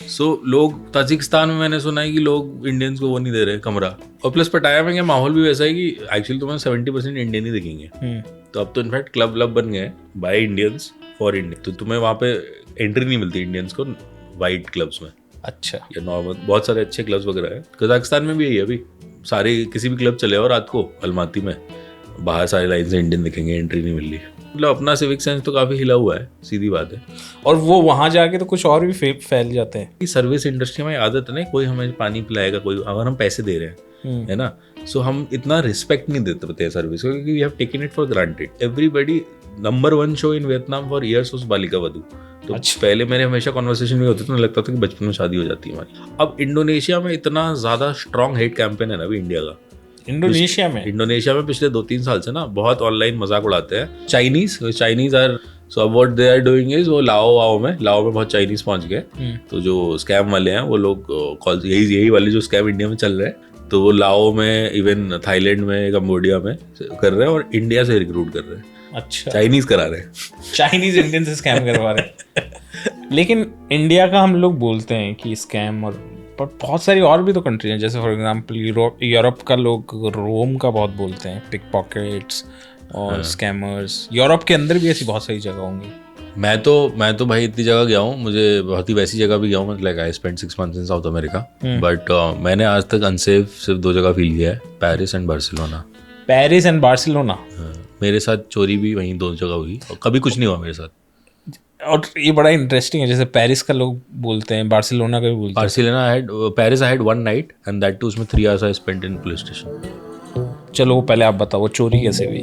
लोग ताजिकिस्तान में मैंने सुना है कि लोग इंडियंस को वो नहीं दे रहे कमरा, और प्लस पटाया में क्या माहौल भी वैसा है कि एक्चुअली तुम्हें 70% इंडियन ही दिखेंगे। तो अब तो इनफैक्ट क्लब बन गए बाय इंडियंस फॉर इंडियन, तो तुम्हें वहाँ पे एंट्री नहीं मिलती इंडियंस को वाइट क्लब्स में। अच्छा, या नॉर्मल बहुत सारे अच्छे क्लब्स वगैरह है। कजाकिस्तान में भी यही है अभी, सारे किसी भी क्लब चले और रात को अलमाती में बाहर सारी लाइन से इंडियन दिखेंगे, एंट्री नहीं मिल रही। मतलब अपना सिविक सेंस तो काफी हिला हुआ है, सीधी बात है। और वो वहां जाके तो कुछ और भी फैल जाते हैं। सर्विस इंडस्ट्री में आदत है ना, कोई हमें पानी पिलाएगा, कोई अगर हम पैसे दे रहे हैं है ना, सो हम इतना रिस्पेक्ट नहीं देते सर्विस को, क्योंकि we have taken it for granted. Everybody number 1 show in Vietnam for years was Balika Vadhu. तो अच्छा। पहले मेरे हमेशा कॉन्वर्सेशन में होते थे ना, लगता था कि बचपन में शादी हो जाती है हमारी। अब इंडोनेशिया में इतना ज्यादा स्ट्रॉन्ग हेट कैंपेन है ना अभी इंडिया का। इंडोनेशिया में पिछले 2-3 साल से ना बहुत ऑनलाइन मजाक उड़ाते हैं चाइनीज आर, सो अब what they are doing is, वो लाओ में बहुत चाइनीज पहुंच गए। तो जो स्कैम वाले हैं वो लोग यही वाले जो स्कैम इंडिया में चल रहे हैं, तो वो लाओ में, इवन थाईलैंड में, कंबोडिया में कर रहे हैं और इंडिया से रिक्रूट कर रहे हैं। अच्छा, चाइनीज करा रहे हैं, चाइनीज इंडियन से स्कैम करवा रहे हैं। लेकिन इंडिया का हम लोग बोलते हैं कि स्कैम, और पर बहुत सारी और भी तो कंट्री हैं, जैसे फॉर एग्जांपल यूरोप का लोग रोम का बहुत बोलते हैं, पिक पॉकेट्स और स्कैमर्स। यूरोप के अंदर भी ऐसी बहुत सारी जगह होंगी। मैं तो भाई इतनी जगह गया हूँ, मुझे बहुत ही वैसी जगह भी गया हूँ, like I spend 6 months in south America, but मैंने आज तक अनसेफ सिर्फ 2 जगह फील किया है, Paris and Barcelona. Paris and Barcelona. मेरे साथ चोरी भी वहीं 2 जगह हुई और कभी कुछ नहीं हुआ मेरे साथ। और ये बड़ा इंटरेस्टिंग है, जैसे पेरिस का लोग बोलते हैं, बार्सिलोना का भी बोलते हैं। Paris I had 1 night and that too उसमें 3 hours I spent in police station. चलो पहले आप बताओ, वो चोरी कैसे हुई?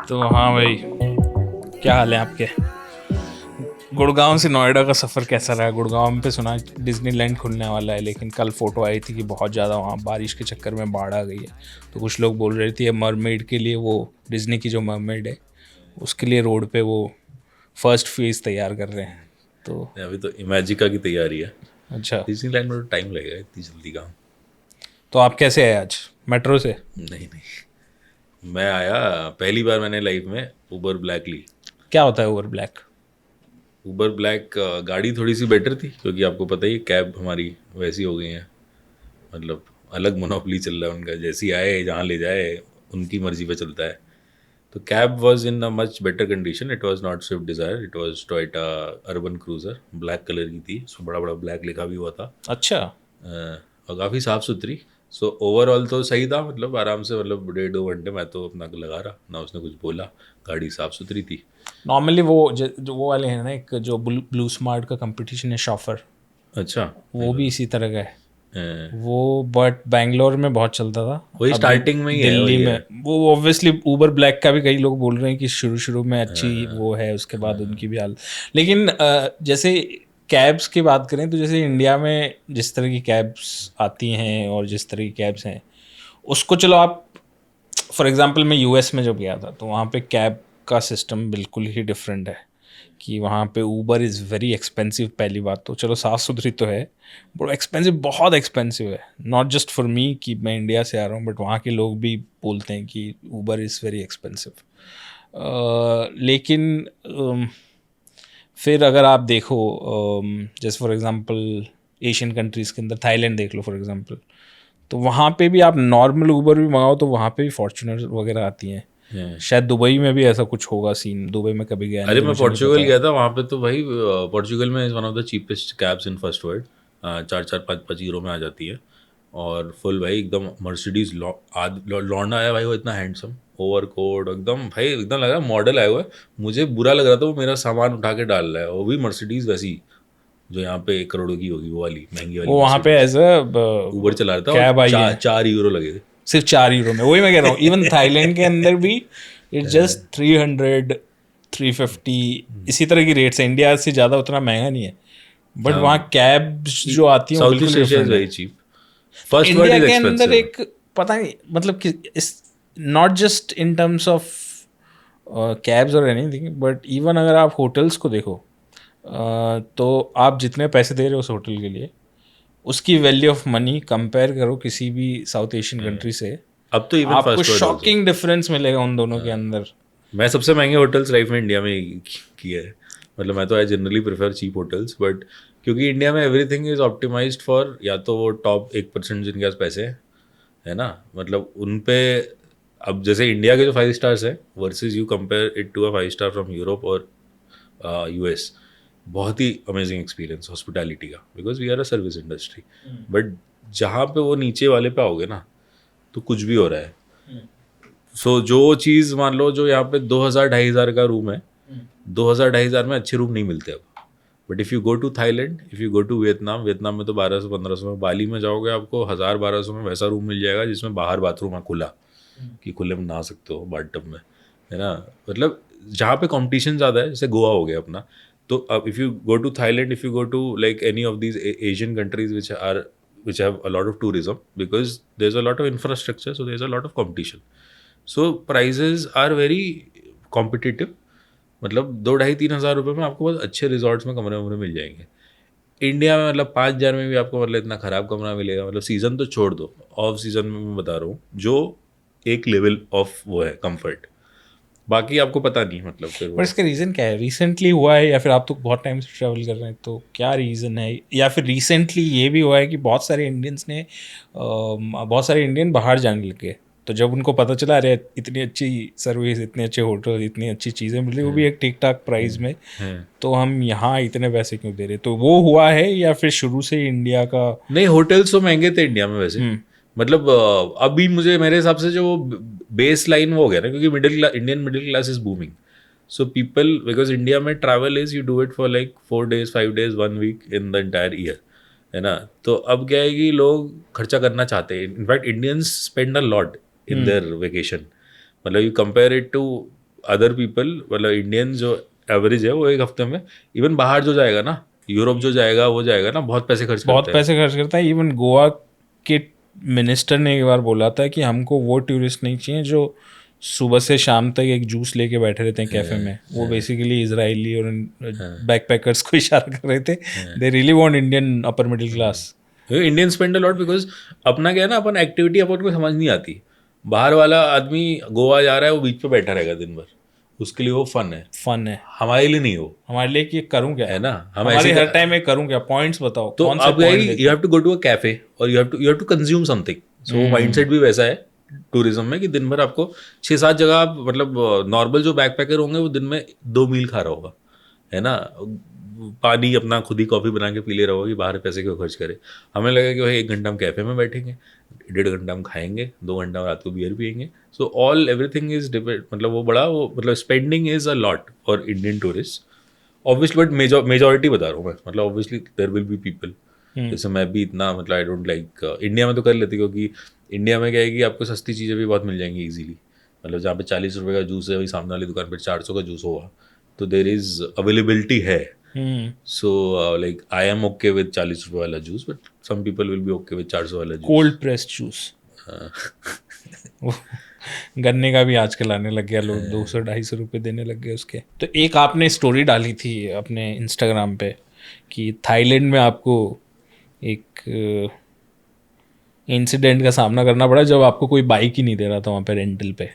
तो हाँ भाई, क्या हाल है आपके? गुड़गांव से नोएडा का सफ़र कैसा रहा? गुड़गांव पे सुना डिज्नीलैंड खुलने वाला है, लेकिन कल फोटो आई थी कि बहुत ज़्यादा वहाँ बारिश के चक्कर में बाढ़ आ गई है। तो कुछ लोग बोल रहे थे मरमेड के लिए, वो डिज्नी की जो मरमेड है उसके लिए रोड पे वो फर्स्ट फेज तैयार कर रहे हैं। तो अभी तो इमेजिका की तैयारी है। अच्छा, डिज्नीलैंड में तो टाइम लगेगा, इतनी जल्दी काम। तो आप कैसे आए आज? मेट्रो से? नहीं, मैं आया, पहली बार मैंने लाइफ में उबर ब्लैक ली। क्या होता है उबर ब्लैक? उबर ब्लैक गाड़ी थोड़ी सी बेटर थी, क्योंकि आपको पता ही कैब हमारी वैसी हो गई है, मतलब अलग मोनोपोली चल रहा है उनका, जैसी आए जहाँ ले जाए उनकी मर्जी पे चलता है। तो cab was in a much better condition. It was not Swift Dzire, it was Toyota urban cruiser, black colour की थी, उसमें बड़ा बड़ा ब्लैक लिखा भी हुआ था। अच्छा। और काफ़ी साफ़ सुथरी। सो ओवरऑल तो सही था, मतलब आराम से, मतलब 1.5-2 घंटे मैं तो अपना लगा रहा ना, उसने कुछ बोला, गाड़ी साफ़ सुथरी थी। नॉर्मली वो जो वो वाले हैं ना, एक जो ब्लू स्मार्ट का कंपटीशन है शॉफर, अच्छा, वो भी इसी तरह का है वो, बट बैंगलोर में बहुत चलता था, वही स्टार्टिंग में ही है, दिल्ली में वो ऑब्वियसली उबर ब्लैक का भी कई लोग बोल रहे हैं कि शुरू में अच्छी वो है, उसके बाद उनकी भी हाल। लेकिन जैसे कैब्स की बात करें तो जैसे इंडिया में जिस तरह की कैब्स आती हैं और जिस तरह की कैब्स हैं उसको, चलो आप फॉर एग्जांपल मैं यूएस में जब गया था तो वहाँ पे कैब का सिस्टम बिल्कुल ही डिफरेंट है, कि वहाँ पे ऊबर इज़ वेरी एक्सपेंसिव। पहली बात तो चलो साफ़ सुथरी तो है, बट एक्सपेंसिव, बहुत एक्सपेंसिव है। नॉट जस्ट फॉर मी कि मैं इंडिया से आ रहा हूँ, बट वहाँ के लोग भी बोलते हैं कि ऊबर इज़ वेरी एक्सपेंसिव। लेकिन फिर अगर आप देखो, जैसे फॉर एग्जांपल एशियन कंट्रीज़ के अंदर थाईलैंड देख लो फॉर एग्जांपल, तो वहाँ पे भी आप नॉर्मल ऊबर भी मंगाओ तो वहाँ पे भी फॉर्च्यूनर वगैरह आती हैं। शायद दुबई में भी ऐसा कुछ होगा सीन, दुबई में कभी गया नहीं। अरे मैं पोर्चुगल गया था, वहाँ पे तो भाई पोर्चुगल में is one of the cheapest cabs in first world. 4-5 euro में आ जाती है, और फुल भाई एकदम मर्सिडीज लौंडा आया भाई, वो इतना हैंडसम, ओवर कोट एकदम भाई, एकदम लग रहा है मॉडल आया हुआ है। मुझे बुरा लग रहा था, वो मेरा सामान उठा के डाल रहा है, वो भी मर्सिडीज वैसी जो यहाँ पे 1 करोड़ की होगी, वो वाली महंगी वाली। वो वहाँ पे एज अ उबर चला रहा था, कैब आई है, 4 यूरो लगे थे सिर्फ 4 यूरो में। वही मैं कह रहा हूँ, इवन थाईलैंड के अंदर भी इट्स जस्ट 300-350 इसी तरह की रेट्स है। इंडिया से ज़्यादा उतना महंगा नहीं है, बट वहाँ कैब जो आती है south east Asia is very cheap. First world India is के अंदर एक्सपेंसिव। एक पता नहीं, मतलब कि not just in terms of cabs और एनीथिंग, बट इवन अगर आप होटल्स को देखो, तो आप जितने पैसे दे रहे हो उस होटल के लिए, उसकी वैल्यू ऑफ मनी कंपेयर करो किसी भी साउथ एशियन कंट्री से, अब तो इवन आपको फर्स्ट वर्ल्ड शॉकिंग डिफरेंस मिलेगा उन दोनों के अंदर। मैं सबसे महंगे होटल्स लाइफ में इंडिया में ही किए हैं। मतलब मैं तो I generally prefer cheap hotels, but क्योंकि इंडिया में एवरीथिंग इज ऑप्टिमाइज्ड फॉर या तो वो टॉप 1% जिनके पास पैसे हैं, है ना, मतलब उन पे। अब जैसे इंडिया के जो 5 स्टार्स हैं versus you compare it to a 5 star from Europe और यूएस, बहुत ही अमेजिंग एक्सपीरियंस हॉस्पिटैलिटी का, because we are a service industry. But जहाँ पे वो नीचे वाले पे आओगे ना, तो कुछ भी हो रहा है। सो जो चीज़ मान लो जो यहाँ पे 2,000-2,500 का रूम है, 2,000-2,500 में अच्छे रूम नहीं मिलते अब। But if you go to Thailand, if you go to Vietnam, Vietnam में तो 1,200-1,500 में, बाली में जाओगे आपको 1,000-1,200 में वैसा रूम मिल जाएगा जिसमें बाहर बाथरूम है खुला, कि खुले में नहा सकते हो बाथटब में, है ना। मतलब जहाँ पे कंपटीशन ज़्यादा है, जैसे गोवा हो गया अपना, तो अब if you go to Thailand, if you go to like any of these Asian countries which have a lot of tourism, because there's a lot of infrastructure, so there's a lot of competition. So prices are very competitive. मतलब 2,500-3,000 रुपये में आपको बहुत अच्छे resorts में कमरे वमरे मिल जाएंगे। India में मतलब 5,000 में भी आपको मतलब इतना ख़राब कमरा मिलेगा। मतलब सीज़न तो छोड़ दो, ऑफ सीज़न में मैं बता रहा हूँ, जो एक लेवल ऑफ वो है कंफर्ट, बाकी आपको पता नहीं मतलब फिर पर वो। इसका रीज़न क्या है? रिसेंटली हुआ है या फिर आप तो बहुत टाइम से ट्रैवल कर रहे हैं, तो क्या रीज़न है? या फिर रिसेंटली ये भी हुआ है कि बहुत सारे इंडियन बाहर जाने लगे, तो जब उनको पता चला अरे इतनी अच्छी सर्विस, इतने अच्छे होटल, इतनी अच्छी चीज़ें मिल रही, वो भी एक ठीक ठाक प्राइस में, तो हम यहाँ इतने पैसे क्यों दे रहे? तो वो हुआ है या फिर शुरू से ही इंडिया का? नहीं, होटल्स तो महंगे थे इंडिया में वैसे। मतलब अभी मुझे मेरे हिसाब से जो बेस लाइन वो हो गया ना, क्योंकि Indian middle class is booming. So people, because India में travel is you do it for like 4 days 5 days 1 week in the entire year, है ना। तो अब क्या है कि लोग खर्चा करना चाहते हैं। In fact Indians spend a lot in their vacation. मतलब you compare it to other people, मतलब इंडियन जो एवरेज है वो एक हफ्ते में, इवन बाहर जो जाएगा ना, यूरोप जो जाएगा वो जाएगा ना, बहुत पैसे खर्च बहुत करता है। पैसे खर्च करता है। इवन गोवा के मिनिस्टर ने एक बार बोला था कि हमको वो टूरिस्ट नहीं चाहिए जो सुबह से शाम तक एक जूस लेके बैठे रहते हैं कैफे में। वो बेसिकली इजरायली और बैकपैकर्स को इशारा कर रहे थे। They really want Indian upper middle class. Indian spend a lot, because अपना क्या है ना, अपन एक्टिविटी अपन को समझ नहीं आती। बाहर वाला आदमी गोवा जा रहा है, वो बीच पे बैठा रहेगा दिन भर, उसके लिए वो फन है। फन है, हमारे लिए नहीं हो, हमारे लिए कि करूं क्या, है ना। हम हमारे ऐसे हर टाइम में करूं क्या, पॉइंट्स बताओ, तो कौन से आप क्या पॉइंट यू देखो। Have to go to a cafe और you have to consume something. So वो माइंडसेट भी वैसा है टूरिज्म में, कि दिन भर आपको 6-7 जगह आप, मतलब नॉर्मल जो बैकपैकर होंगे वो दिन में 2 मील खा रहा होगा, है ना। पानी अपना खुद ही कॉफ़ी बना के पी ले रहा होगा, कि बाहर पैसे क्यों खर्च करे। हमें लगा कि भाई 1 घंटा हम कैफ़े में बैठेंगे, 1.5 घंटा हम खाएंगे, 2 घंटा रात को बियर पियेंगे। So all everything is depend, मतलब वो बड़ा वो, मतलब spending is a lot for Indian tourist obviously. But majority बता रहा हूँ मैं, मतलब obviously there will be people. जैसे मैं भी इतना, मतलब आई डोंट लाइक, इंडिया में तो कर लेती, क्योंकि इंडिया में क्या है कि आपको सस्ती चीज़ें भी बहुत मिल जाएंगी इजीली। मतलब जहाँ पे 40 रुपये का जूस है, वही सामने वाली दुकान पर 400 का जूस होगा, तो देर इज़ अवेलेबिलिटी है। So like I am okay with 40 रुपये वाला juice, but some people will be okay with 400 वाला जूस। कोल्ड प्रेस्ड जूस गन्ने का भी आजकल आने लग गया, लोग 200-250 रुपये देने लग गए उसके। तो एक आपने स्टोरी डाली थी अपने इंस्टाग्राम पे कि थाईलैंड में आपको एक इंसिडेंट का सामना करना पड़ा जब आपको कोई बाइक ही नहीं दे रहा था वहाँ पे रेंटल पे,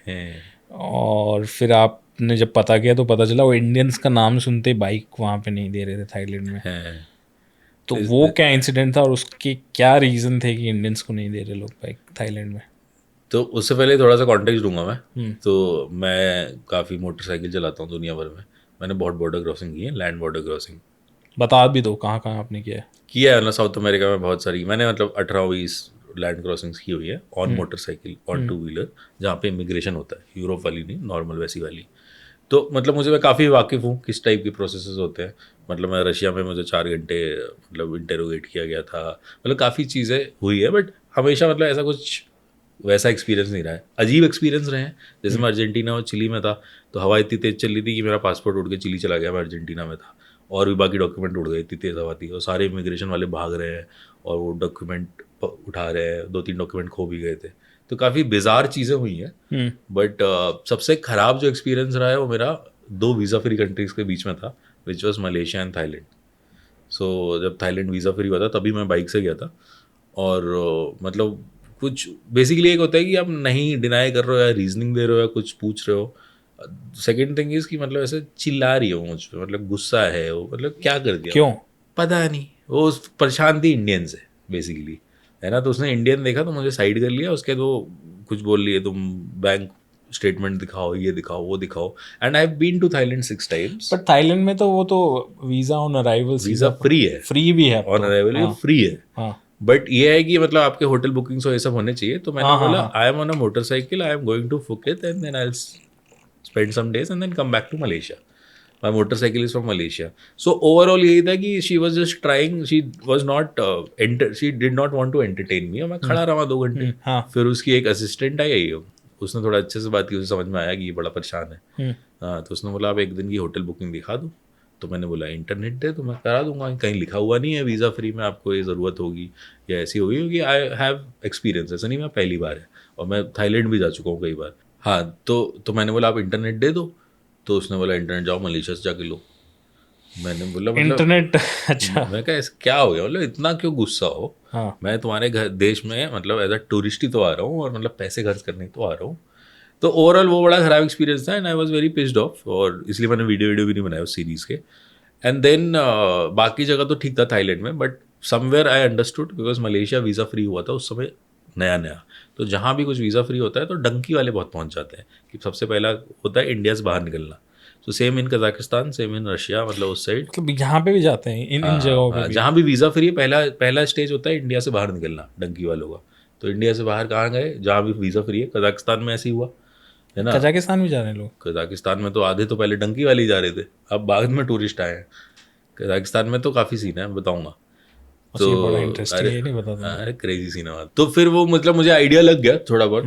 और फिर आपने जब पता किया तो पता चला वो इंडियंस का नाम सुनते ही बाइक वहाँ पे नहीं दे रहे थे थाईलैंड में। तो वो क्या इंसिडेंट था और उसके क्या रीज़न थे कि इंडियंस को नहीं दे रहे लोग बाइक थाईलैंड में? तो उससे पहले थोड़ा सा कॉन्टेक्स्ट दूंगा मैं। तो मैं काफ़ी मोटरसाइकिल चलाता हूँ दुनिया भर में। मैंने बहुत बॉर्डर क्रॉसिंग की है, लैंड बॉर्डर क्रॉसिंग। बता भी दो कहाँ कहाँ आपने किया है। किया है ना, साउथ अमेरिका में बहुत सारी। मैंने मतलब 18-20 लैंड क्रॉसिंग्स की हुई है ऑन मोटरसाइकिल, ऑन 2 व्हीलर, जहाँ पे इमिग्रेशन होता है, यूरोप वाली नहीं, नॉर्मल वैसी वाली। तो मतलब मैं काफ़ी वाकिफ़ हूँ किस टाइप के प्रोसेसेस होते हैं। मतलब मैं रशिया में मुझे 4 घंटे मतलब इंटेरोगेट किया गया था। मतलब काफ़ी चीज़ें हुई है, बट हमेशा मतलब ऐसा कुछ वैसा एक्सपीरियंस नहीं रहा है। अजीब एक्सपीरियंस रहे हैं। जैसे मैं अर्जेंटीना और चिली में था, तो हवा इतनी तेज़ चल रही थी कि मेरा पासपोर्ट उड़ के चिली चला गया, मैं अर्जेंटीना में था, और भी बाकी डॉक्यूमेंट उड़ गए, इतनी तेज़ हवा थी, और सारे इमिग्रेशन वाले भाग रहे हैं और वो डॉक्यूमेंट उठा रहे हैं। 2-3 डॉक्यूमेंट खो भी गए थे। तो काफ़ी बिजार चीज़ें हुई हैं। बट सबसे ख़राब जो एक्सपीरियंस रहा है वो मेरा 2 वीज़ा फ्री कंट्रीज़ के बीच में था, which was Malaysia and Thailand. So जब थाईलैंड वीज़ा फ्री हुआ था तभी मैं बाइक से गया था, और मतलब कुछ बेसिकली एक होता है कि आप नहीं डिनाई कर रहे हो या रीजनिंग दे रहे हो या कुछ पूछ रहे हो। सेकंड थिंग इज कि मतलब ऐसे चिल्ला रही हो मुझ पे, मतलब गुस्सा है वो, मतलब क्या कर दिया क्यों? पता नहीं। वो परेशान थी इंडियन से बेसिकली, है ना। तो उसने इंडियन देखा तो मुझे साइड कर लिया, उसके बाद वो कुछ बोल लिए, तुम बैंक स्टेटमेंट दिखाओ, ये दिखाओ, वो दिखाओ। And I have been to Thailand 6 times. But Thailand में तो वो तो visa on arrival visa free है, फ्री भी है अब ऑन तो। अराइवल ये हाँ फ्री है। हाँ बट ये है कि मतलब आपके होटल बुकिंग्स और ये सब होने चाहिए। तो मैंने हाँ हाँ बोला हाँ। I am on a motorcycle, I am going to Phuket and then I spend some days and then come back to Malaysia. My motorcycle is from Malaysia. So overall यही था कि she was just trying, she was not she did not want to entertain me। और मैं खड़ा रहा 2 घंटे। हाँ। फिर उसकी एक असिस्टेंट आई, उसने थोड़ा अच्छे से बात की, उसे समझ में आया कि ये बड़ा परेशान है। हाँ, तो उसने बोला आप एक दिन की होटल बुकिंग दिखा दो। तो मैंने बोला इंटरनेट दे तो मैं करा दूंगा, कहीं लिखा हुआ नहीं है वीज़ा फ्री में आपको ये ज़रूरत होगी या ऐसी होगी, क्योंकि आई हैव एक्सपीरियंस, ऐसा नहीं मैं पहली बार है और मैं थाईलैंड भी जा चुका हूँ कई बार। हाँ, तो मैंने बोला आप इंटरनेट दे दो। तो उसने बोला इंटरनेट जाओ मलेशिया से जाके लो। मैंने बोला मतलब इंटरनेट अच्छा। मैं कहा ऐसे क्या हो गया, मतलब इतना क्यों गुस्सा हो। हाँ मैं तुम्हारे घर देश में मतलब एज अ टूरिस्ट ही तो आ रहा हूँ और मतलब पैसे खर्च करने तो आ रहा हूँ। तो ओवरऑल वो बड़ा खराब एक्सपीरियंस था and I was very pissed off, और इसलिए मैंने वीडियो भी नहीं बनाया उस सीरीज़ के। एंड देन बाकी जगह तो ठीक था थाईलैंड में, but somewhere I understood because Malaysia visa free हुआ था उस समय नया नया। तो जहाँ भी कुछ वीज़ा फ्री होता है तो डंकी वाले बहुत पहुँच जाते हैं कि सबसे पहला होता है इंडिया से बाहर निकलना। तो same in Kazakhstan, same in Russia, मतलब उस साइड। मतलब यहाँ पे भी जाते हैं इन जगहों पे भी। जहाँ भी वीज़ा फ्री है, पहला पहला स्टेज होता है इंडिया से बाहर निकलना डंकी वालों का। तो इंडिया से बाहर कहाँ गए, जहाँ भी वीज़ा फ्री है। कजाकिस्तान में ऐसे ही हुआ, है ना। कजाकिस्तान भी जा रहे हैं लोग? कजाकिस्तान में तो आधे तो पहले डंकी वाले ही जा रहे थे, अब बाद में टूरिस्ट आए हैं। कजाकिस्तान में तो काफ़ी सीन है, बताऊँगा। बस तो ये बड़ा इंटरेस्टिंग है, अरे ये नहीं पता था मुझे। अरे क्रेजी सीन है। तो फिर वो मतलब मुझे आइडिया लग गया थोड़ा बहुत,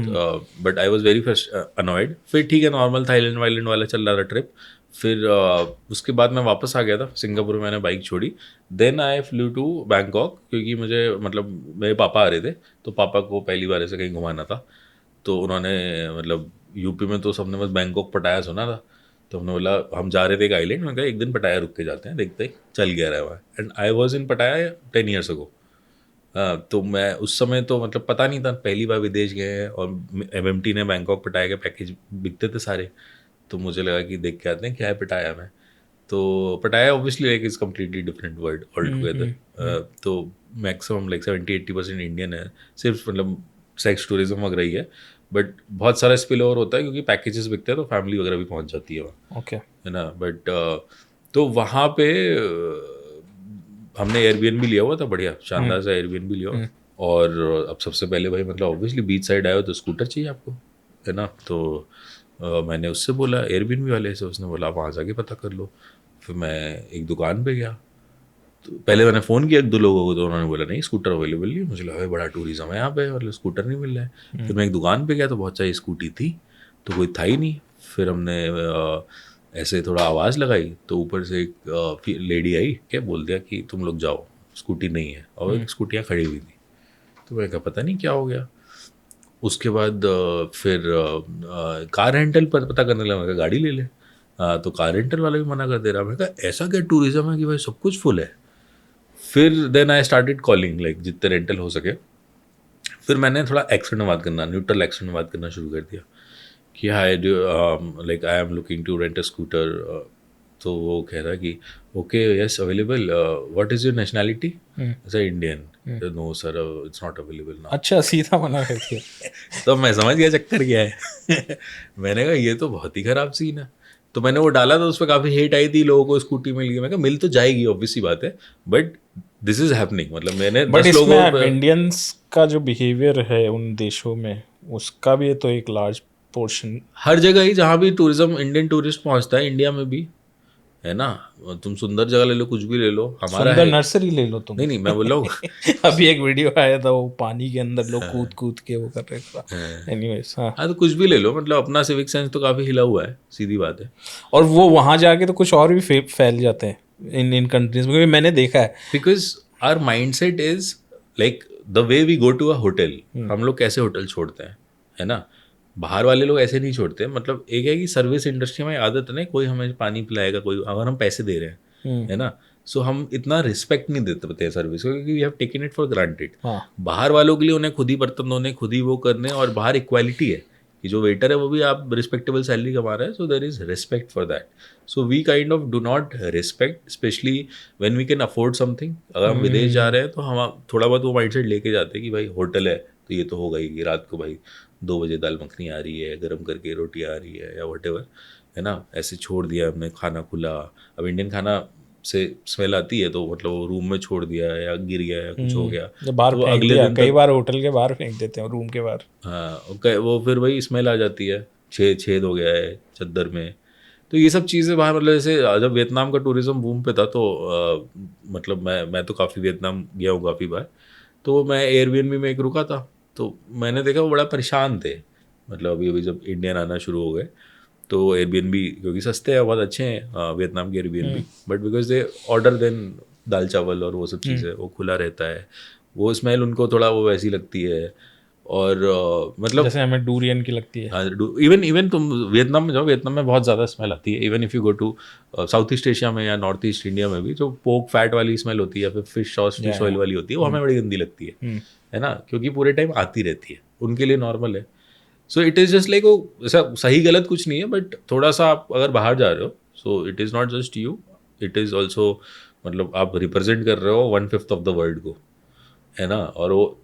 but I was very first annoyed. फिर ठीक है, नॉर्मल थाईलैंड वाईलैंड वाला चल रहा था ट्रिप। फिर उसके बाद मैं वापस आ गया था सिंगापुर में, मैंने बाइक छोड़ी। Then I flew to Bangkok, क्योंकि मुझे मतलब मेरे पापा आ रहे थे, तो पापा को पहली बार ऐसे कहीं घुमाना था। तो उन्होंने मतलब यूपी में तो सबने बस बैंकॉक पटाया सुना था। तो हमने बोला, हम जा रहे थे एक आइलैंड, मैंने कहा एक दिन पटाया रुक के जाते हैं, देखते ही चल गया रहा है। एंड आई वॉज इन पटाया 10 years ago। हाँ, तो मैं उस समय तो मतलब पता नहीं था, पहली बार विदेश गए हैं और MMT ने बैंकॉक पटाया के पैकेज बिकते थे सारे। तो मुझे लगा कि देख के आते हैं क्या है पटाया में। तो पटाया obviously like is completely different word all together. तो मैक्सिमम लाइक 70-80% इंडियन है, सिर्फ मतलब सेक्स टूरिज्म वगैरह ही है। बट बहुत सारा स्पिल ओवर होता है क्योंकि पैकेजेस बिकते हैं तो फैमिली वगैरह भी पहुंच जाती है वहाँ, ओके। है ना। बट तो वहाँ पे हमने एयरबीएनबी लिया हुआ था, बढ़िया शानदार सा एयरबीएनबी लिया हुआ। और अब सबसे पहले भाई मतलब ऑब्वियसली बीच साइड आए हो तो स्कूटर चाहिए आपको, है ना। तो मैंने उससे बोला एयरबीएनबी वाले से, उसने बोला आप वहाँ जाके पता कर लो। फिर मैं एक दुकान पे गया, तो पहले मैंने फ़ोन किया 1-2 लोगों को, तो उन्होंने बोला नहीं स्कूटर अवेलेबल नहीं। मुझे लगा बड़ा टूरिज्म है यहाँ पे, मतलब स्कूटर नहीं मिल रहा है। फिर मैं एक दुकान पे गया तो बहुत सारी स्कूटी थी, तो कोई था ही नहीं। फिर हमने ऐसे थोड़ा आवाज़ लगाई तो ऊपर से एक लेडी आई, क्या बोल दिया कि तुम लोग जाओ, स्कूटी नहीं है। और स्कूटियाँ खड़ी हुई थी। तो मैं कहा पता नहीं क्या हो गया। उसके बाद फिर कार रेंटल पर पता करने लगा, मैं कहा गाड़ी ले ले। तो कार रेंटल वाला भी मना कर दे रहा। मैं कहा ऐसा क्या टूरिज्म है कि भाई सब कुछ फुल है। फिर then I started calling like जितने रेंटल हो सके। फिर मैंने थोड़ा एक्सेंट में बात करना, न्यूट्रल एक्सेंट में बात करना शुरू कर दिया कि hi like I am looking to rent a scooter. तो वो कह रहा कि okay yes available, what is your nationality. ऐसा Indian. No sir it's not available now. अच्छा, सीधा मना कर दिया। तो मैं समझ गया चक्कर क्या है। मैंने कहा ये तो बहुत ही ख़राब सीन है। तो मैंने वो डाला था, उस पर काफ़ी हेट आई थी, लोगों को स्कूटी मिल गई। मैं कहा मिल तो जाएगी ऑब्वियस सी बात है, बट दिस इज़ हैपनिंग। मतलब मैंने बट 10 लोगों इसमें पर इंडियंस का जो बिहेवियर है उन देशों में, उसका भी तो एक लार्ज पोर्शन। हर जगह ही जहाँ भी टूरिज्म इंडियन टूरिस्ट पहुँचता है, इंडिया में भी, है ना। तुम सुंदर जगह ले लो, कुछ भी ले लो, हमारा सुंदर है। नर्सरी ले लो तुम। नहीं नहीं मैं बोल रहा हूँ अभी एक वीडियो आया था, वो पानी के अंदर लोग कूद कूद के वो कर रहे थे। एनीवेज, हाँ। हाँ, तो कुछ भी ले लो, मतलब अपना सिविक सेंस तो काफ़ी हिला हुआ है, सीधी बात है। और वो वहाँ जाके तो कुछ और भी फैल जाते हैं इन कंट्रीज में, क्योंकि मैंने देखा है। Because our mind set is like the way we go to a hotel. हम लोग कैसे होटल छोड़ते हैं, है ना। बाहर वाले लोग ऐसे नहीं छोड़ते। मतलब एक है कि सर्विस इंडस्ट्री में आदत नहीं, कोई हमें पानी पिलाएगा, कोई अगर हम पैसे दे रहे हैं, है ना। सो हम इतना रिस्पेक्ट नहीं देते सर्विस को, क्योंकि we have taken it for granted. हाँ. बाहर वालों के लिए उन्हें खुद ही बर्तन धोने, खुद ही वो करने, और बाहर इक्वालिटी है कि जो वेटर है वो भी आप रिस्पेक्टेबल सैलरी कमा रहा है, so there is respect for that. So we kind of do not respect, specially when we can afford something. अगर हम विदेश जा रहे हैं तो हम थोड़ा बहुत वो माइंडसेट लेके जाते हैं कि भाई होटल है तो ये तो होगा ही कि रात को भाई 2 बजे दाल मखनी आ रही है, गर्म करके रोटी आ रही है, या वटेवर, है ना. ऐसे छोड़ दिया हमने खाना खुला. अब इंडियन खाना से स्मेल आती है तो मतलब वो रूम में छोड़ दिया या गिर गया या कुछ हो गया तो बाहर तो फेंक अगले दिया, दिन कई तक, बार होटल के बाहर फेंक देते हैं, रूम के बाहर. हाँ वो फिर वही स्मेल आ जाती है, छेद हो गया है चद्दर में. तो ये सब चीज़ें बाहर, मतलब जैसे जब वियतनाम का टूरिज्म बूम पे था तो मतलब मैं तो काफ़ी वियतनाम गया हूँ काफ़ी बार. तो मैं एयरबीएनबी में एक रुका था, तो मैंने देखा वो बड़ा परेशान थे. मतलब अभी जब इंडियन आना शुरू हो गए तो एयरबीएनबी क्योंकि सस्ते हैं, बहुत अच्छे हैं वियतनाम के Airbnb, but because they order then दाल चावल और वो सब चीज़ें, वो खुला रहता है, वो स्मेल उनको थोड़ा वो वैसी लगती है. और मतलब जैसे हमें डूरियन की लगती है. इवन इवन तुम वियतनाम में जाओ, वियतनाम में बहुत ज़्यादा स्मेल आती है. Even if you go to south east Asia में या नॉर्थ ईस्ट इंडिया में भी जो पोक फैट वाली स्मेल होती है या फिर फिश सॉस, फिश ऑयल वाली होती है, वो हमें बड़ी गंदी लगती है ना, क्योंकि पूरे टाइम आती रहती है, उनके लिए नॉर्मल है. So it is just like वो ऐसा सही गलत कुछ नहीं है, बट थोड़ा सा आप अगर बाहर जा रहे हो, so it is not just you, it is also, मतलब आप रिप्रेजेंट कर रहे हो 1/5 ऑफ द वर्ल्ड को, है ना. और वो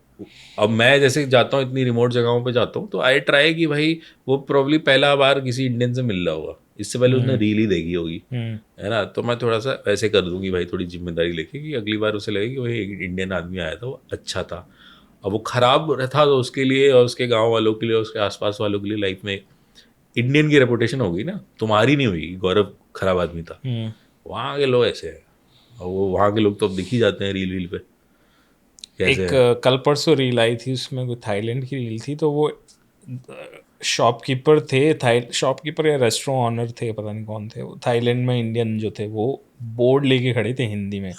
अब मैं जैसे जाता हूँ इतनी रिमोट जगहों पे जाता हूँ, तो आई ट्राई कि भाई वो प्रॉब्ली पहला बार किसी इंडियन से मिल रहा होगा, इससे पहले उसने रील ही देखी होगी, है ना. तो मैं थोड़ा सा ऐसे कर दूँ कि भाई थोड़ी जिम्मेदारी लेके कि अगली बार उसे लगे कि भाई एक इंडियन आदमी आया था, वो अच्छा था. अब वो खराब था तो उसके लिए और उसके गाँव वालों के लिए, उसके आसपास वालों के लिए लाइफ में इंडियन की रेपुटेशन होगी ना, तुम्हारी नहीं हुई. गौरव खराब आदमी था, वहाँ के लोग ऐसे हैं, और वो वहाँ के लोग तो अब दिख ही जाते हैं रील पे कैसे एक हैं. कल परसों रील आई थी, उसमें कोई थाईलैंड की रील थी, तो वो शॉपकीपर थे, शॉपकीपर या रेस्टोरेंट ऑनर थे, पता नहीं कौन थे वो, थाईलैंड में इंडियन जो थे, वो बोर्ड लेके खड़े थे हिंदी में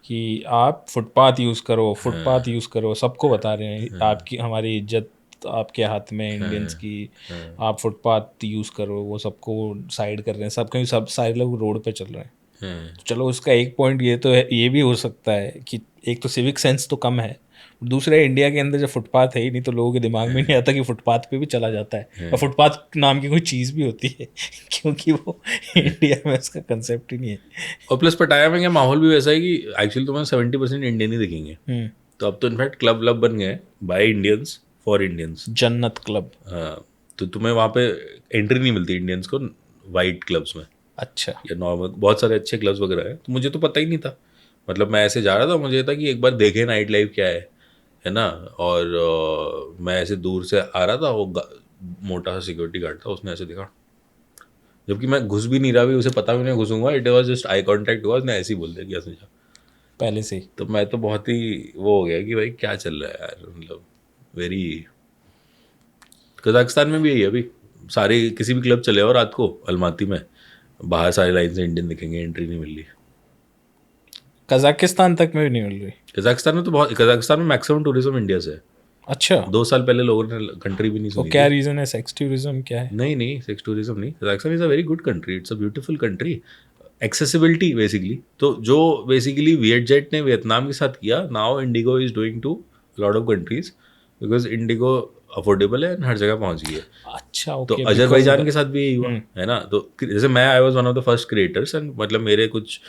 कि आप फुटपाथ यूज़ करो, फुटपाथ यूज़ करो, सबको बता रहे हैं आपकी हमारी इज्जत आपके हाथ में इंडियंस की, आप फुटपाथ यूज़ करो, वो सबको साइड कर रहे हैं, सब कहीं सब सारे लोग रोड पे चल रहे हैं. तो चलो उसका एक पॉइंट ये तो है, ये भी हो सकता है कि एक तो सिविक सेंस तो कम है, दूसरा इंडिया के अंदर जो फुटपाथ है ही नहीं, तो लोगों के दिमाग में नहीं आता कि फुटपाथ पे भी चला जाता है, और फुटपाथ नाम की कोई चीज़ भी होती है क्योंकि वो इंडिया में उसका कंसेप्ट ही नहीं है. और प्लस पटाया में क्या माहौल भी वैसा है कि एक्चुअली तुम्हें 70% इंडियन ही दिखेंगे. तो अब तो इनफैक्ट क्लब बन गए बाय इंडियंस फॉर इंडियंस, जन्नत क्लब. हाँ. तो तुम्हें वहाँ पे एंट्री नहीं मिलती इंडियंस को वाइट क्लब्स में, अच्छा. या नॉर्मल बहुत सारे अच्छे क्लब्स वगैरह है. तो मुझे तो पता ही नहीं था, मतलब मैं ऐसे जा रहा था, मुझे था कि एक बार देखे नाइट लाइफ क्या है ना. और मैं ऐसे दूर से आ रहा था, वो मोटा सा सिक्योरिटी गार्ड था, उसने ऐसे देखा, जबकि मैं घुस भी नहीं रहा, भी उसे पता भी नहीं घुसूंगा, it was just I contact हुआ, उसने ऐसे ही बोल दिया कि ऐसे जा पहले से ही. तो मैं तो बहुत ही वो हो गया कि भाई क्या चल रहा है यार, मतलब वेरी. कजाकिस्तान में भी यही है अभी, सारे किसी भी क्लब चले और रात को अलमाती में बाहर सारी लाइन से इंडियन दिखेंगे, एंट्री नहीं मिल रही. कजाकिस्तान तक में भी नहीं मिल रही. कजाकिस्तान में तो बहुत, कजाकिस्तान में मैक्सिमम टूरिज्म इंडिया से है. अच्छा. 2 साल पहले लोगों ने कंट्री भी नहीं तो सुनी क्या थी. रीज़न है, सेक्स टूरिज्म क्या है? नहीं सेक्स टूरिज्म नहीं, Kazakhstan is a very good country, it's a beautiful country. Accessibility basically, तो जो बेसिकली वियतजेट ने वियतनाम के साथ किया, now IndiGo is doing to lot of countries, because IndiGo affordable है, हर जगह पहुंच गई है. अच्छा. तो ओके. अजरबैजान के साथ भी यही हुआ, है ना. तो जैसे मैं I was one of the first creators, and मतलब मेरे कुछ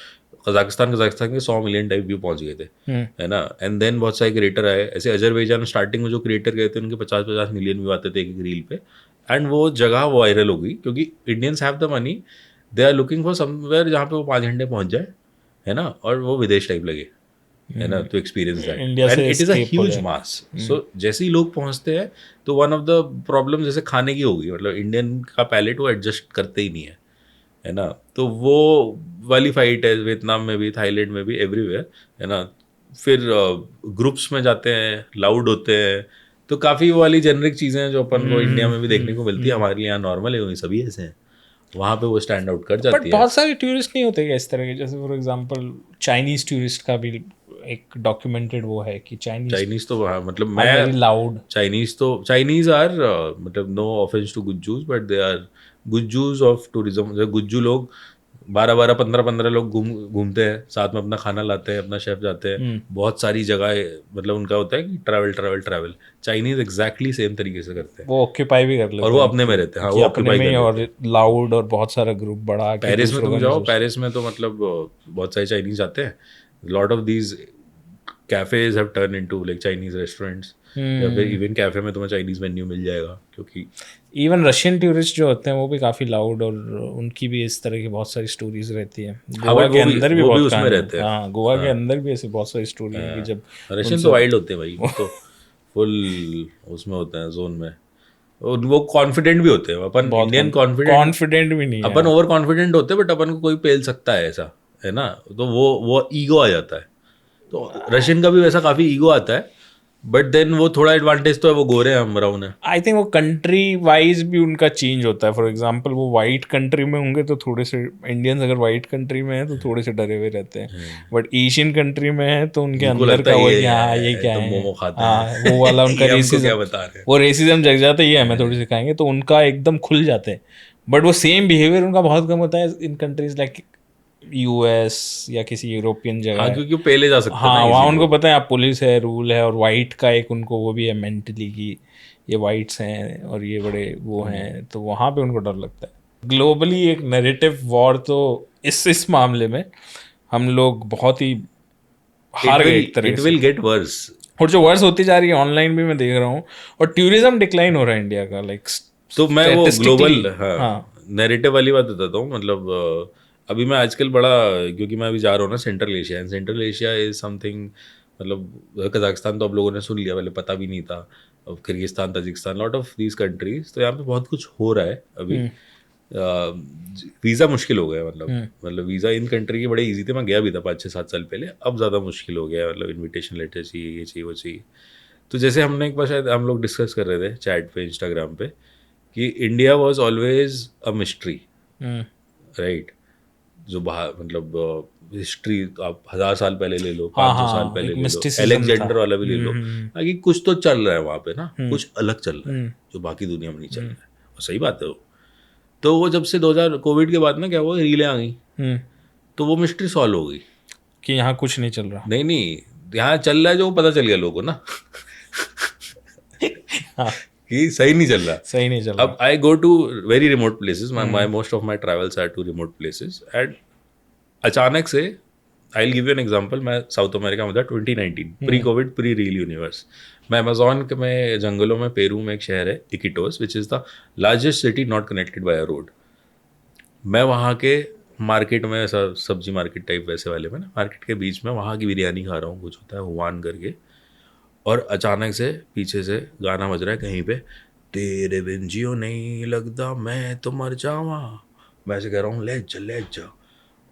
कजाकिस्तान के 100 मिलियन टाइप व्यू पहुंच गए थे, है ना. एंड देन बहुत सारे क्रिएटर आए ऐसे. अजरबैजान स्टार्टिंग में जो क्रिएटर गए थे उनके 50-50 मिलियन व्यू आते थे एक रील पे, एंड वो जगह वायरल हो गई क्योंकि Indians have the money, they are looking for somewhere जहाँ पे वो 5 घंटे पहुंच जाए, है ना, और वो विदेश टाइप लगे, है ना, तो एक्सपीरियंस दैट, इंडिया एंड से इट इज़ अ escape हो ह्यूज जाए. मास. सो जैसे ही लोग पहुंचते हैं तो वन ऑफ द प्रॉब्लम जैसे खाने की होगी, मतलब इंडियन का पैलेट वो एडजस्ट करते ही नहीं है ना. तो वो वाली फाइट है वियतनाम में भी, थाईलैंड में भी, एवरीवेयर, है ना. फिर ग्रुप्स में जाते हैं, लाउड होते हैं, तो काफ़ी वो वाली जेनरिक चीज़ें हैं जो अपन को इंडिया में भी देखने को मिलती है, हमारे लिए यहाँ नॉर्मल है, वही सभी ऐसे हैं. वहाँ पे वो स्टैंड आउट कर बट जाती है. बहुत सारे टूरिस्ट नहीं होते क्या इस तरह के, जैसे फॉर एग्जांपल चाइनीज टूरिस्ट का भी एक डॉक्यूमेंटेड वो है कि चाइनीज तो हाँ, मतलब वेरी मैं लाउड. चाइनीज आर मतलब no offence to Gujjus, but they are Gujjus of tourism. Gujju लोग 12-12 15-15 लोग घूमते हैं साथ में, अपना खाना लाते हैं, अपना शेफ जाते हैं, बहुत सारी जगह, मतलब उनका होता है कि travel travel travel. Chinese exactly same तरीके से करते हैं, वो ऑक्यूपाई भी कर लेते हैं, और वो अपने में रहते हैं। हाँ, कि वो अपने ऑक्यूपाई में कर ही, लेते और हैं। लाउड, और बहुत सारा ग्रुप बड़ा कि पेरिस में दूसरों तुम का जाओ, नहीं पेरिस में तो मतलब बहुत सारे चाइनीज आते हैं, lot of these cafes have turn into like Chinese restaurants, या फिर इवन कैफे में तुम्हें चाइनीज मेन्यू मिल जाएगा, क्योंकि इवन रशियन टूरिस्ट जो होते हैं वो भी काफ़ी लाउड, और उनकी भी इस तरह की बहुत सारी स्टोरीज रहती है। हाँ, गोवा बट के अंदर भी वो भी बहुत उसमें कहानी रहते है। हैं। हाँ, गोवा के अंदर भी ऐसी बहुत सारी स्टोरी है कि जब रशियन उनसे तो वाइल्ड होते हैं भाई, वो तो फुल उसमें होते हैं जोन में, और वो कॉन्फिडेंट भी होते हैं। अपन बहुत इंडियन कॉन्फिडेंट, कॉन्फिडेंट भी नहीं है। अपन ओवर कॉन्फिडेंट होते हैं, बट अपन को कोई पेल सकता है ऐसा, है ना, तो वो ईगो आ जाता है। तो रशियन का भी वैसा काफी ईगो आता है, बट देन वो थोड़ा एडवांटेज तो है, वो गोरे हैं, हम ब्राउन है। आई थिंक वो कंट्री वाइज भी उनका चेंज होता है। फॉर एग्जांपल वो वाइट कंट्री में होंगे तो थोड़े से, इंडियंस अगर वाइट कंट्री में है तो थोड़े से डरे हुए रहते हैं, बट एशियन कंट्री में है तो उनके उनको अंदर लगता का है वो ये कि हाँ ये क्या तो है, मोमो खाते हाँ हैं वो वाला उनका ये हमको रेसिज्म, क्या बता रहे हैं। वो रेसिज्म जग जाता ही है, हमें थोड़ी सिखाएंगे तो उनका एकदम खुल जाते हैं। बट वो सेम बिहेवियर उनका बहुत कम होता है इन कंट्रीज लाइक यूएस या किसी यूरोपियन जगह हाँ, है। क्योंकि वो पहले जा सकते हैं ना हाँ, वहाँ इजीली। उनको पता है आप पुलिस है, रूल है, और वाइट का एक उनको वो भी है मेंटली कि ये वाइट्स हैं और ये बड़े वो हैं, तो वहाँ पे उनको डर लगता है। ग्लोबली एक नैरेटिव वॉर तो इस मामले में हम लोग बहुत ही हार गए एक तरह इट से, विल गेट वर्स। और जो वर्स होती जा रही है ऑनलाइन भी मैं देख रहा हूँ, और टूरिज्म डिक्लाइन हो रहा है इंडिया का, लाइक तो मैं वो ग्लोबल, हाँ, हाँ। नैरेटिव वाली बात बताता हूँ। मतलब अभी मैं आजकल बड़ा, क्योंकि मैं अभी जा रहा हूँ ना central Asia, and central Asia is something, मतलब कजाकिस्तान तो आप लोगों ने सुन लिया, पहले पता भी नहीं था। अब Kyrgyzstan, Tajikistan, lot of these countries, तो यहाँ पे बहुत कुछ हो रहा है अभी। वीज़ा मुश्किल हो गया, मतलब वीज़ा इन कंट्री के बड़े इजी थे, मैं गया भी था 5-6-7 साल पहले, अब ज़्यादा मुश्किल हो गया है। मतलब इनविटेशन लेटर चाहिए, ये चाहिए, वो चाहिए। तो जैसे हमने एक बार शायद हम लोग डिस्कस कर रहे थे चैट पे, इंस्टाग्राम पे, कि India was always a mystery, right. जो बाहर मतलब हिस्ट्री आप 1000 साल पहले ले लो, हाँ 500 साल हाँ, पहले एक ले लो, मिस्टिसिज्म एलेक्जेंडर था। वाला भी ले लो, कि कुछ तो चल रहा है वहाँ पे ना, कुछ अलग चल रहा है जो बाकी दुनिया में नहीं चल रहा है, और सही बात है वो। तो वो जब से 2000 कोविड के बाद ना क्या हुआ, रीलें आ गई, तो वो मिस्ट्री सॉल्व हो गई कि यहाँ कुछ नहीं चल रहा। नहीं नहीं, यहाँ चल रहा है जो पता चल गया लोगों को ना हाँ, कि सही नहीं चल रहा। सही नहीं चल अब I go to very remote places, my most of my travels are to remote places, and अचानक से I will give you an example. मैं साउथ अमेरिका में था 2019, pre COVID, pre reel universe. मैं अमेजोन के में जंगलों में, पेरू में एक शहर है Iquitos, which is the largest city not connected by a road. मैं वहाँ के मार्केट में, ऐसा सब्जी मार्केट टाइप वैसे वाले में ना, मार्केट के बीच में वहाँ की बिरयानी खा रहा हूँ, कुछ होता है हुआन करके, और अचानक से पीछे से गाना बज रहा है कहीं पे, तेरे बिन जियो नहीं लगता मैं तो मर जावा। मैं ऐसे कह रहा हूँ ले जा,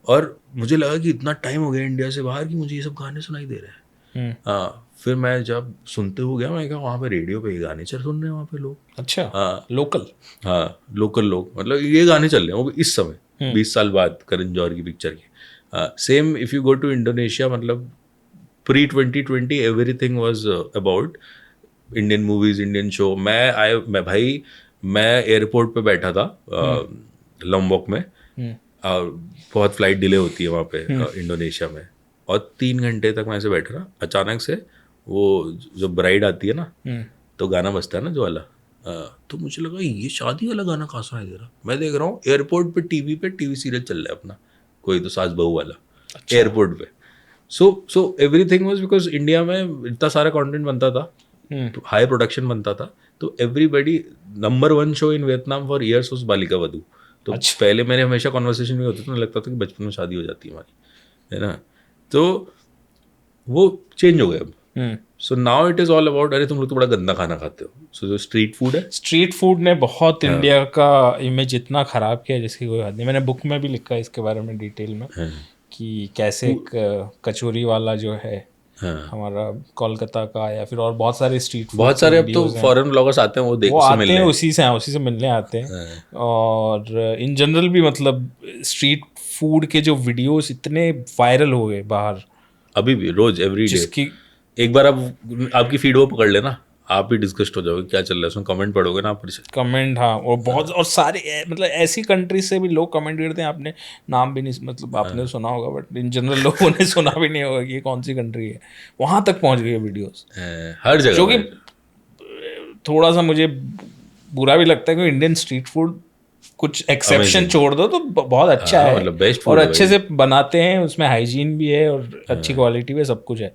और मुझे लगा कि इतना टाइम हो गया इंडिया से बाहर कि मुझे ये सब गाने सुनाई दे रहे हैं। हाँ, फिर मैं जब सुनते हुए गया, मैं कहा वहाँ पे रेडियो पे ये गाने चल सुन रहे हैं वहाँ पे लोग। अच्छा, हाँ, लोकल, हाँ, लोकल लोग, मतलब ये गाने चल रहे हैं वो भी इस समय 20 साल बाद करण जौहर की पिक्चर की। Same if you go to Indonesia, मतलब pre 2020 everything was about Indian movies, Indian show. मैं भाई, मैं एयरपोर्ट पे बैठा था लॉम्बॉक में, बहुत फ्लाइट डिले होती है वहाँ पे इंडोनेशिया में, और 3 घंटे तक मैं ऐसे बैठा रहा। अचानक से वो जो ब्राइड आती है ना, तो गाना बजता है ना जो वाला, तो मुझे लगा ये शादी वाला गाना कहाँ सुनाई दे रहा। मैं देख रहा हूँ एयरपोर्ट पे टीवी सीरियल चल रहा है अपना, कोई तो सास बहू वाला, एयरपोर्ट पे। So everything was because India में इतना सारा कंटेंट बनता था, हाई प्रोडक्शन बनता था, तो everybody, number 1 show in Vietnam for years was Balika Vadhu. तो पहले मेरे हमेशा कॉन्वर्सेशन में होता था, लगता था कि बचपन में शादी हो जाती है हमारी, है ना, तो वो चेंज हो गया अब। So now it is all about, अरे तुम लोग तो बड़ा गंदा खाना खाते हो। सो जो स्ट्रीट फूड है, स्ट्रीट फूड ने बहुत इंडिया का इमेज इतना खराब किया जिसकी कोई हद नहीं। मैंने बुक में भी लिखा है इसके बारे में डिटेल में, कि कैसे कचौरी वाला जो है हमारा कोलकाता का, या फिर और बहुत सारे स्ट्रीट फूड, बहुत सारे अब तो फॉरेन ब्लॉगर्स आते हैं, वो आते हैं उसी से मिलने आते हैं। और इन जनरल भी मतलब स्ट्रीट फूड के जो वीडियोस इतने वायरल हो गए बाहर, अभी भी रोज एवरी डे। जिसकी एक बार आप आपकी फीड वो पकड़ लेना, आप ही डिस्कस्ड हो जाओगे क्या चल रहा है उसमें, कमेंट पढ़ोगे ना आप। कमेंट, हाँ, और बहुत, और सारे मतलब ऐसी कंट्री से भी लोग कमेंट करते हैं, आपने नाम भी नहीं, मतलब आपने सुना होगा बट इन जनरल लोगों ने सुना भी नहीं होगा कि ये कौन सी कंट्री है, वहाँ तक पहुँच गई है वीडियोस। हर जगह जो कि भाई। थोड़ा सा मुझे बुरा भी लगता है कि इंडियन स्ट्रीट फूड कुछ एक्सेप्शन Amazing. छोड़ दो तो बहुत अच्छा हाँ, है, मतलब बेस्ट और फूड है अच्छे भाई। से बनाते हैं, उसमें हाइजीन भी है और अच्छी क्वालिटी भी है, सब कुछ है।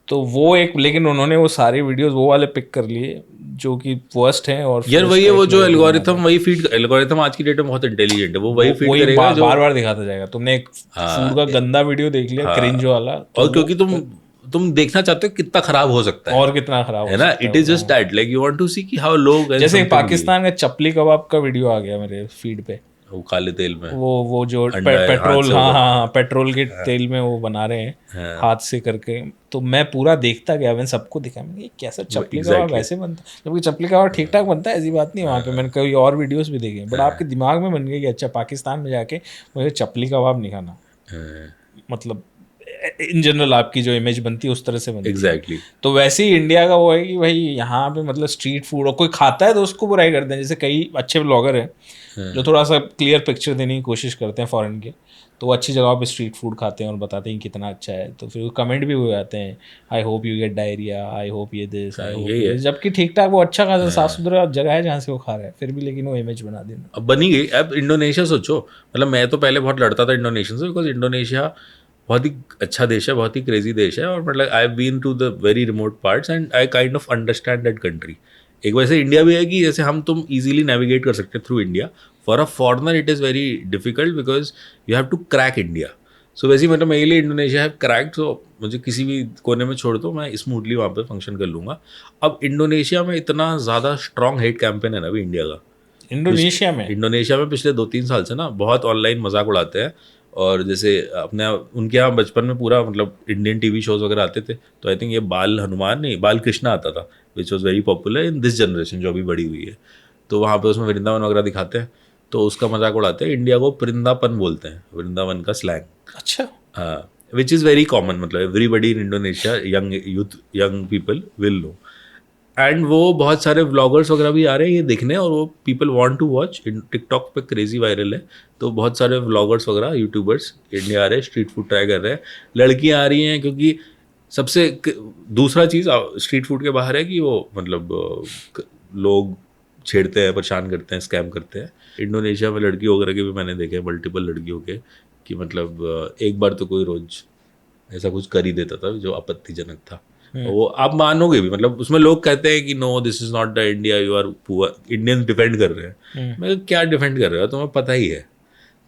तो वो एक, लेकिन उन्होंने वो सारी वीडियोस वो वाले पिक कर लिए जो कि वर्स्ट हैं, और फिर यार वही है, उसका वो एक जो नया वीडियो बना एल्गोरिथम दिया। वही फीड, एल्गोरिथम आज की डेट में बहुत इंटेलिजेंट है, वो वही फीड वही करेगा जो। बार बार दिखाता जाएगा। तुमने एक फूड हाँ का गंदा वीडियो देख लिया, क्रिंज हाँ। वाला, तो और वो क्योंकि तुम देखना चाहते हो कितना खराब हो सकता और कितना खराब हो है ना, सकता है इट इज वो, जस्ट हाँ। That, like you want to see कि हाउ लोग एंड जैसे एक समथिंग भी। पाकिस्तान का चपली कबाब का वीडियो आ गया मेरे फीड पे, वो काले तेल में वो जो अंडा है, हाथ पेट्रोल, से हाँ होगा। हाँ हाँ, पेट्रोल के तेल में वो बना रहे हैं हाँ हाथ से करके। तो मैं पूरा देखता गया, मैंने सबको दिखा, मैंने ये कैसा चपली कबाब एग्जैक्टली। ऐसे बनता है, जबकि चपली कबाब ठीक ठाक बनता है, ऐसी बात नहीं है। वहाँ पे मैंने कई और वीडियोस भी देखे, बट आपके दिमाग में बन गया कि अच्छा पाकिस्तान में जाके मुझे चपली कबाब नहीं खाना, मतलब इन जनरल आपकी जो इमेज बनती है उस तरह से बनती है। एग्जैक्टली। तो वैसे ही इंडिया का वो है कि भाई यहाँ पे मतलब स्ट्रीट फूड, और कोई खाता है तो उसको बुराई करते हैं। जैसे कई अच्छे ब्लॉगर हैं जो थोड़ा सा क्लियर पिक्चर देने की कोशिश करते हैं फॉरेन के, तो वो अच्छी जगह पे स्ट्रीट फूड खाते हैं और बताते हैं कितना अच्छा है, तो फिर कमेंट भी हो जाते हैं, I hope you get diarrhoea, I hope ये दिस, आई होप यही ये है। दिस, जबकि ठीक ठाक वो अच्छा खासा साफ सुथरा जगह है जहाँ से वो खा रहा है, फिर भी लेकिन वो इमेज बना देना। अब बनी गई। अब इंडोनेशिया सोचो, मतलब मैं तो पहले बहुत लड़ता था इंडोनेशिया से, बिकॉज इंडोनेशिया बहुत ही अच्छा देश है, बहुत ही क्रेजी देश है, और मतलब I have been to the very remote parts and I kind of understand that country. एक वैसे इंडिया भी है कि जैसे हम तुम इजीली नेविगेट कर सकते हैं through India, for a foreigner it is very difficult because you have to crack India. So वैसे ही मतलब मेरे लिए इंडोनेशिया है क्रैक्ड, सो मुझे किसी भी कोने में छोड़ दो मैं स्मूथली वहाँ पे फंक्शन कर लूँगा। अब इंडोनेशिया में इतना ज़्यादा स्ट्रॉन्ग हेट कैंपेन है ना अभी इंडिया का। इंडोनेशिया में इंडोनेशिया में पिछले 2-3 साल से ना बहुत ऑनलाइन मजाक उड़ाते हैं, और जैसे अपने उनके यहाँ बचपन में पूरा मतलब इंडियन टीवी शोज वगैरह आते थे, तो आई थिंक ये बाल हनुमान नहीं बाल कृष्णा आता था, which was very popular in this generation जो अभी बड़ी हुई है। तो वहाँ पे उसमें वृंदावन वगैरह दिखाते हैं, तो उसका मजाक उड़ाते हैं, इंडिया को वृंदावन बोलते हैं, वृंदावन का स्लैंग। अच्छा, हाँ, विच इज़ वेरी कॉमन, मतलब everybody in Indonesia, young youth, young people will know. And वो बहुत सारे व्लॉगर्स वगैरह भी आ रहे हैं ये देखने, और वो people want to watch, in TikTok पे क्रेजी वायरल है, तो बहुत सारे व्लॉगर्स वगैरह यूट्यूबर्स इंडिया आ रहे हैं, स्ट्रीट फूड ट्राई कर रहे हैं। लड़कियां आ रही हैं क्योंकि सबसे दूसरा चीज़ स्ट्रीट फूड के बाहर है कि वो मतलब लोग छेड़ते हैं, परेशान करते हैं, स्कैम करते हैं। इंडोनेशिया में लड़की वगैरह के भी मैंने देखे, मल्टीपल लड़कियों के, कि मतलब एक बार तो कोई रोज ऐसा कुछ कर ही देता था जो आपत्तिजनक था। वो आप मानोगे भी, मतलब उसमें लोग कहते हैं कि no this is not the India, you are poor, Indian defend कर रहे हैं। मैं क्या डिफेंड कर रहे हो, तुम्हें पता ही है,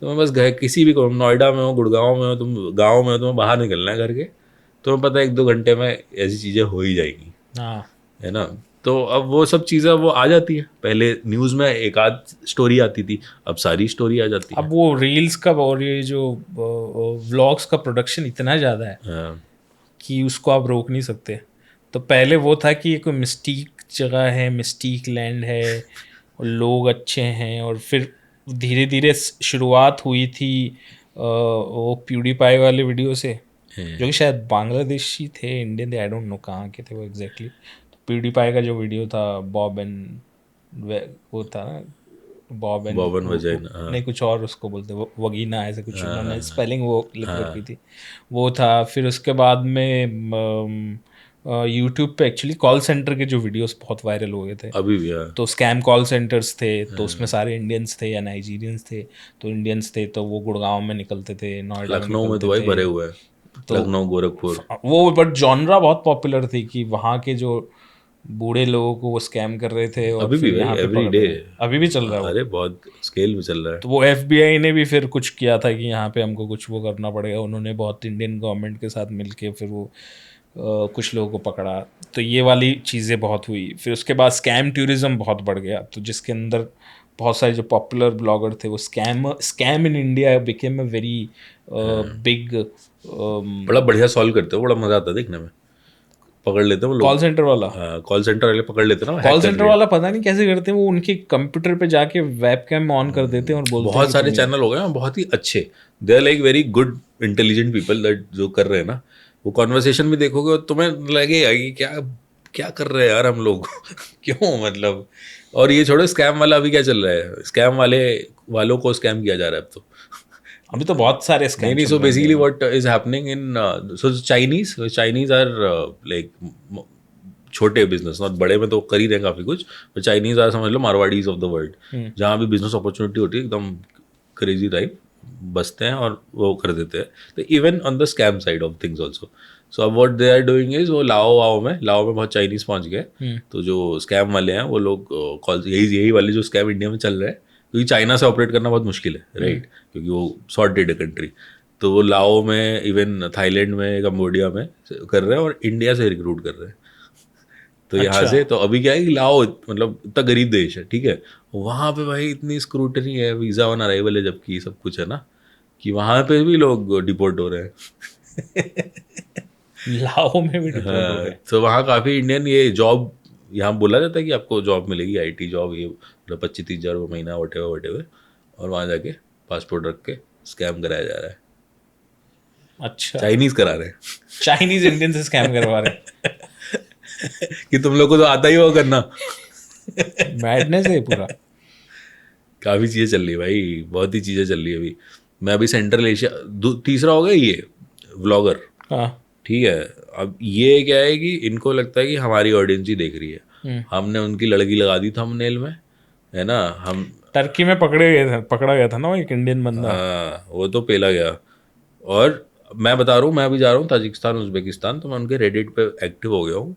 तुम्हें बस घर किसी भी नोएडा में हो, गुड़गांव में हो, तुम गाँव में हो, तुम्हें बाहर निकलना है घर के, तुम्हें पता है 1-2 घंटे में ऐसी चीज़ें हो ही जाएंगी, हाँ, है ना। तो अब वो सब चीज़ें वो आ जाती है, पहले न्यूज़ में एक आध स्टोरी आती थी, अब सारी स्टोरी आ जाती है। अब वो रील्स का और ये जो व्लॉग्स का प्रोडक्शन इतना ज़्यादा है हाँ, कि उसको आप रोक नहीं सकते। तो पहले वो था कि ये कोई मिस्टीक जगह है, मिस्टीक लैंड है और लोग अच्छे हैं, और फिर धीरे धीरे शुरुआत हुई थी वो प्यूडीपाई वाले वीडियो से, जो कि शायद बांग्लादेशी थे, इंडियन थे, आई डोंट नो कहाँ के थे वो एग्जैक्टली। तो प्यूडीपाई का जो वीडियो था बॉब एंड वो था ना, बॉब एंड बॉबन वजैन, हाँ नहीं कुछ और उसको बोलते, वगीना ऐसे कुछ उन्होंने स्पेलिंग वो लिख रखी थी, वो था। फिर उसके बाद में यूट्यूब पे एक्चुअली कॉल सेंटर के जो वीडियोस बहुत वायरल हो गए थे। अभी भी। हाँ, तो स्कैम कॉल सेंटर्स थे, तो उसमें सारे इंडियंस थे या नाइजीरियंस थे। तो इंडियंस थे तो वो गुड़गांव में निकलते थे, नोएडा में लखनऊ में तो निकलते भाई थे। भरे हुए हैं, तो लखनऊ, गोरखपुर। वो बट जॉनरा बहुत पॉपुलर थी कि वहाँ के जो बूढ़े लोगों को वो स्कैम कर रहे थे और अभी भी फिर भाई यहाँ पे एवरी पकड़ डे, रहे हैं। अभी भी चल रहा है वो। अरे बहुत स्केल में चल रहा है। तो वो FBI ने भी फिर कुछ किया था कि यहाँ पे हमको कुछ वो करना पड़ेगा, उन्होंने बहुत इंडियन गवर्नमेंट के साथ मिलके फिर वो कुछ लोगों को पकड़ा। तो ये वाली चीज़ें बहुत हुई। फिर उसके बाद स्कैम टूरिज्म बहुत बढ़ गया, तो जिसके अंदर बहुत सारे जो पॉपुलर ब्लॉगर थे वो scam in India became a very big. बड़ा बढ़िया सॉल्व करते हो, बड़ा मजा आता है देखने में। पकड़ लेते हैं वो लोग, कॉल सेंटर वाला, कॉल सेंटर वाले पकड़ लेते हैं ना, कॉल सेंटर वाला पता नहीं कैसे करते हैं वो, उनके कंप्यूटर पे जाके वेब कैम ऑन कर देते हैं और बोलते हैं बहुत कि सारे तुम्हें- चैनल हो गए हैं बहुत ही अच्छे, they are like very good intelligent people that जो कर रहे हैं ना, वो कॉन्वर्सेशन भी देखोगे और तुम्हें लगेगा कि क्या क्या कर रहे हैं यार हम लोग क्यों मतलब। और ये छोड़ो, स्कैम वाला अभी क्या चल रहा है, स्कैम वालों को स्कैम किया जा रहा है अब तो। अभी तो बहुत सारे स्कैम नहीं, चल सो रहे हैं बेसिकली इंडिया में। What is happening in, so Chinese are like छोटे बिजनेस, नॉट बड़े में तो कर ही रहे हैं काफ़ी कुछ, पर चाइनीज आर समझ लो मारवाड़ीज ऑफ द वर्ल्ड। जहाँ भी बिजनेस अपॉर्चुनिटी होती है एकदम क्रेजी टाइप बसते हैं और वो कर देते हैं। तो even on the scam side of things also, so अब what they are doing is, वो लाओ में बहुत चाइनीज पहुंच गए। तो जो स्कैम वाले हैं वो लोग कॉल, यही वाले जो स्कैम इंडिया में चल रहे हैं, क्योंकि चाइना से ऑपरेट करना बहुत मुश्किल है, राइट, क्योंकि वो सॉर्टेड है कंट्री। तो वो लाओ में, इवन थाईलैंड में, कम्बोडिया में कर रहे हैं और इंडिया से रिक्रूट कर रहे हैं। तो यहाँ अच्छा। से तो अभी क्या है कि लाओ मतलब इतना गरीब देश है, ठीक है, वहाँ पे भाई इतनी स्क्रूटनी है, वीज़ा ऑन अराइवल है, जबकि सब कुछ है ना, कि वहाँ पे भी लोग डिपोर्ट हो रहे हैं। लाओ में भी डिपोर्ट हो हाँ, रहे तो वहाँ काफ़ी इंडियन, ये जॉब यहाँ बोला जाता है कि आपको जॉब मिलेगी, आईटी जॉब, ये मतलब 25-30 हज़ार रुपये महीना, वटेवर, और वहाँ जाके पासपोर्ट रख के स्कैम कराया जा रहा है। हैं। अच्छा, चाइनीज़ करा रहे हैं। चाइनीज इंडियन से स्कैम करवा रहे हैं। कि तुम लोग को तो आता ही होगा करना। मैडनेस है ये पूरा। काफ़ी चीज़ें चल रही है भाई, बहुत ही चीज़ें चल रही है अभी। मैं अभी सेंट्रल एशिया, तीसरा हो गया ये व्लॉगर, हाँ। ठीक है। अब ये क्या है कि इनको लगता है कि हमारी ऑडियंस ही देख रही है, हमने उनकी लड़की लगा दी थंबनेल में, है ना, हम टर्की में पकड़ा गया था ना वो एक इंडियन बंदा। हाँ, वो तो पेला गया। और मैं बता रहा हूँ, मैं अभी जा रहा हूँ ताजिकिस्तान, उज़्बेकिस्तान, तो मैं उनके रेडिट पे एक्टिव हो गया हूँ।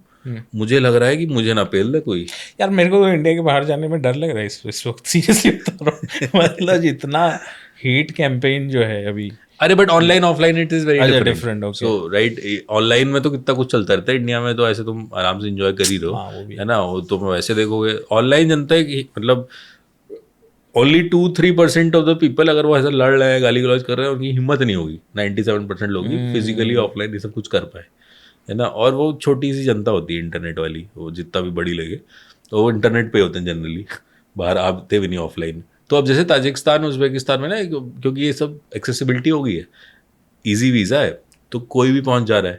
मुझे लग रहा है कि मुझे ना पेल दे कोई। यार मेरे को तो इंडिया के बाहर जाने में डर लग रहा है इस वक्त, सीरियसली बता रहा हूँ। मतलब जितना हीट कैंपेन जो है अभी। अरे but online offline it is very अच्छा, different. Different, okay. So right, online में तो कितना कुछ चलता रहता है, इंडिया में तो ऐसे तुम आराम से इंजॉय कर ही रहो, हाँ, वो भी है ना, वो तुम वैसे देखोगे। ऑनलाइन जनता है कि मतलब ओनली 2-3% ऑफ द पीपल, अगर वो ऐसा लड़ रहे हैं, गाली गलौज कर रहे हैं, उनकी हिम्मत नहीं होगी 97% लोगों की फिजिकली ऑफलाइन ये सब कुछ कर पाए, है ना। और वो छोटी सी जनता होती है इंटरनेट वाली, वो जितना भी बड़ी लगे, तो वो इंटरनेट पे होते हैं जनरली, बाहर आते भी नहीं ऑफलाइन। तो अब जैसे ताजिकिस्तान उज़्बेकिस्तान में ना, क्योंकि ये सब एक्सेसिबिलिटी हो गई है, इजी वीज़ा है, तो कोई भी पहुंच जा रहा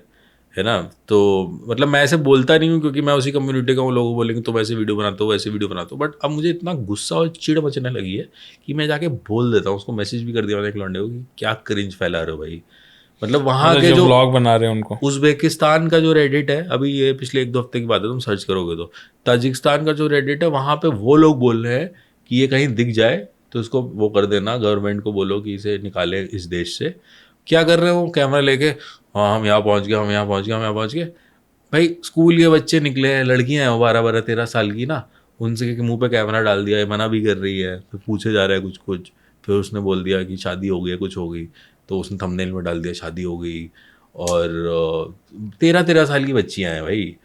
है ना। तो मतलब मैं ऐसे बोलता नहीं हूँ क्योंकि मैं उसी कम्युनिटी का हूँ, लोग बोलेंगे तुम ऐसे वीडियो बनाते हो, वैसे वीडियो बनाते हो, बट अब मुझे इतना गुस्सा और चिढ़ मचने लगी है कि मैं जाके बोल देता हूँ, उसको मैसेज भी कर दिया मैंने एक लौंडे को कि क्या क्रिंज फैला रहे हो भाई। मतलब वहाँ मतलब के जो जो व्लॉग बना रहे हैं उनको। उज़्बेकिस्तान का जो रेडिट है, अभी ये पिछले 1-2 हफ्ते की बात है, तुम सर्च करोगे तो ताजिकिस्तान का जो रेडिट है, वहाँ पे वो लोग बोल रहे हैं कि ये कहीं दिख जाए तो इसको वो कर देना, गवर्नमेंट को बोलो कि इसे निकाले इस देश से। क्या कर रहे हो वो, कैमरा लेके, हाँ हम यहाँ पहुँच गए, हम यहाँ पहुँच गए, हम यहाँ पहुँच गए। भाई स्कूल के बच्चे निकले हैं, लड़कियां हैं 12-13 साल की ना, उनसे के मुंह पे कैमरा डाल दिया है, मना भी कर रही है, फिर पूछे जा रहा है कुछ कुछ, फिर उसने बोल दिया कि शादी हो गई है, कुछ हो गई, तो उसने थंबनेल में डाल दिया शादी हो गई। और 13-13 साल की बच्चियां हैं भाई,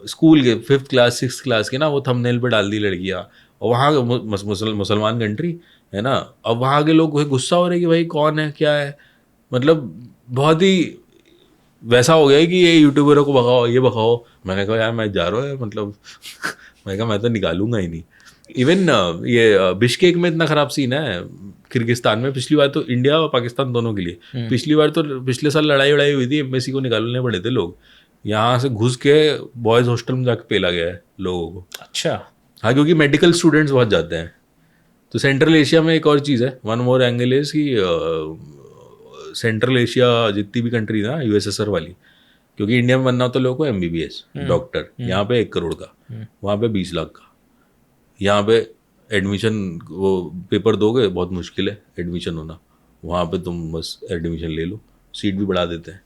स्कूल के 5th क्लास 6th क्लास के ना, वो थंबनेल पे डाल दी लड़कियां। और वहाँ मुसलमान कंट्री है ना, अब वहाँ के लोग गुस्सा हो रहे हैं कि भाई कौन है क्या है, मतलब बहुत ही वैसा हो गया है कि ये यूट्यूबरों को भगाओ, ये भगाओ। मैंने कहा यार मैं जा रहा हूँ मतलब मैंने कहा मैं तो निकालूंगा ही नहीं। इवन ये बिश्केक में इतना ख़राब सीन है किर्गिस्तान में, पिछली बार तो इंडिया और पाकिस्तान दोनों के लिए, पिछली बार तो पिछले साल लड़ाई वड़ाई हुई थी, एम्बेसी को निकालने पड़े थे लोग, यहाँ से घुस के बॉयज़ हॉस्टल में जाके पेला गया है लोगों को। अच्छा। हाँ, क्योंकि मेडिकल स्टूडेंट्स बहुत जाते हैं। तो सेंट्रल एशिया में एक और चीज़ है, वन मोर एंगल इज कि सेंट्रल एशिया जितनी भी कंट्री ना यूएसएसआर वाली, क्योंकि इंडिया में बनना होता है लोगों को एमबीबीएस डॉक्टर, यहाँ पे 1 करोड़ का, वहाँ पे 20 लाख का। यहाँ पे एडमिशन वो पेपर दोगे बहुत मुश्किल है एडमिशन होना, वहाँ पे तुम बस एडमिशन ले लो, सीट भी बढ़ा देते हैं।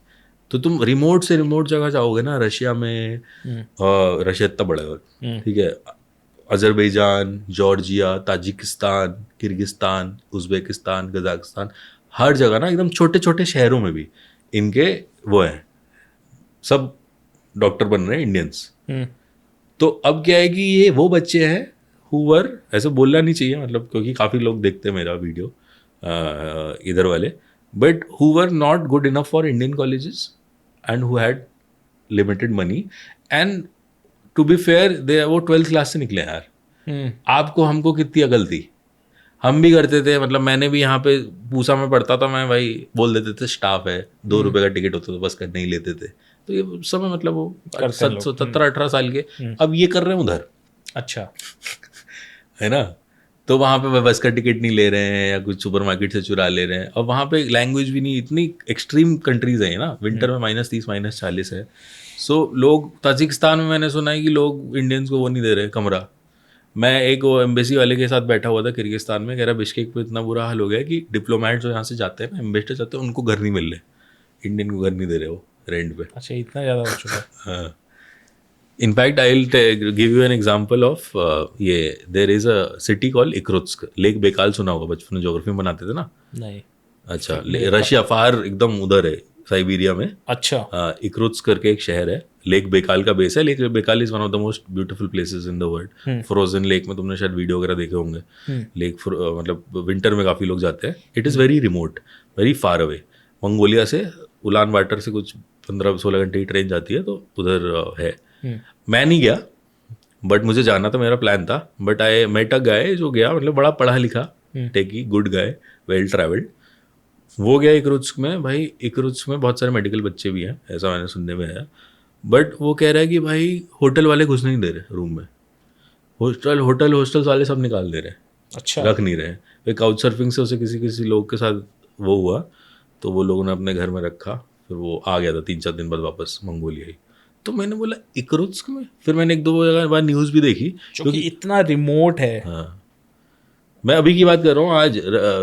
तो तुम रिमोट से रिमोट जगह जाओगे ना, रशिया में, रशिया इतना बड़ा है, ठीक है, Azerbaijan, Georgia, Tajikistan, Kyrgyzstan, Uzbekistan, Kazakhstan, हर जगह ना एकदम छोटे छोटे शहरों में भी इनके वो हैं, सब डॉक्टर बन रहे हैं इंडियंस। तो अब क्या है कि ये वो बच्चे हैं हुवर, ऐसे बोलना नहीं चाहिए मतलब, क्योंकि काफ़ी लोग देखते हैं मेरा वीडियो इधर वाले, but who were not good enough for Indian colleges and who had limited money. And to be fair, they वो 12th क्लास से निकले यार। आपको हमको कितनी अकल थी, हम भी करते थे, मतलब मैंने भी यहाँ पे पूसा में पढ़ता था मैं भाई, बोल देते थे स्टाफ है, 2 रुपए का टिकट होता था बस, करने ही लेते थे, तो ये समय मतलब वो करते हैं लोग। 17-18 साल के, अब ये कर रहे हैं उधर, अच्छा, है ना। तो वहाँ पे बस का टिकट नहीं ले रहे हैं या कुछ सुपरमार्केट से चुरा ले रहे हैं, और वहाँ पे लैंग्वेज भी नहीं, इतनी एक्सट्रीम कंट्रीज है ना, विंटर में -30 -40 है। सो लोग, ताजिकिस्तान में मैंने सुना है कि लोग इंडियंस को वो नहीं दे रहे कमरा। मैं एक वो एम्बेसी वाले के साथ बैठा हुआ था किर्गिस्तान में, कह रहा बिश्केक पे इतना बुरा हाल हो गया कि डिप्लोमेट जो यहाँ से जाते हैं ना, एम्बेसडर जाते हैं, उनको घर नहीं मिल रहे, इंडियन को घर नहीं दे रहे वो रेंट पे। अच्छा, इतना ज़्यादा हो चुका है। हाँ, in fact I will give you an example of ये, there is a city called Irkutsk, lake Baikal सुना होगा, बचपन में ज्योग्राफी में बनाते थे ना। नहीं। अच्छा, रशिया फार एकदम उधर है, साइबेरिया में। अच्छा। इक्रुत्स्क करके एक शहर है, लेक बेकाल का बेस है। Lake Baikal is one of the most beautiful places in the world. Frozen lake में तुमने शायद वीडियो वगैरह देखे होंगे। लेक मतलब विंटर में काफ़ी लोग जाते हैं। It is very remote, very far away. Mongolia से उलान बाटर से कुछ 15-16 घंटे की ट्रेन जाती है, तो उधर है। मैं नहीं गया, बट मुझे जाना था, मेरा प्लान था। But I met a guy जो गया, मतलब बड़ा पढ़ा लिखा, टेकी, गुड गाय, वेल ट्रैवल्ड। वो गया इक्रुत्स्क में। भाई इक्रुत्स्क में बहुत सारे मेडिकल बच्चे भी हैं, ऐसा मैंने सुनने में आया। बट वो कह रहा है कि भाई होटल वाले घुस नहीं दे रहे रूम में, हॉस्टल्स वाले सब निकाल दे रहे हैं। अच्छा। रख नहीं रहे। फिर काउच सर्फिंग से उसे किसी लोग के साथ वो हुआ, तो वो लोगों ने अपने घर में रखा। फिर वो आ गया था 3-4 दिन बाद वापस मंगोलिया ही। तो मैंने बोला इक्रुत्स्क में? फिर मैंने 1-2 जगह बाद न्यूज़ भी देखी, क्योंकि इतना रिमोट है। हाँ, मैं अभी की बात कर रहा हूँ। आज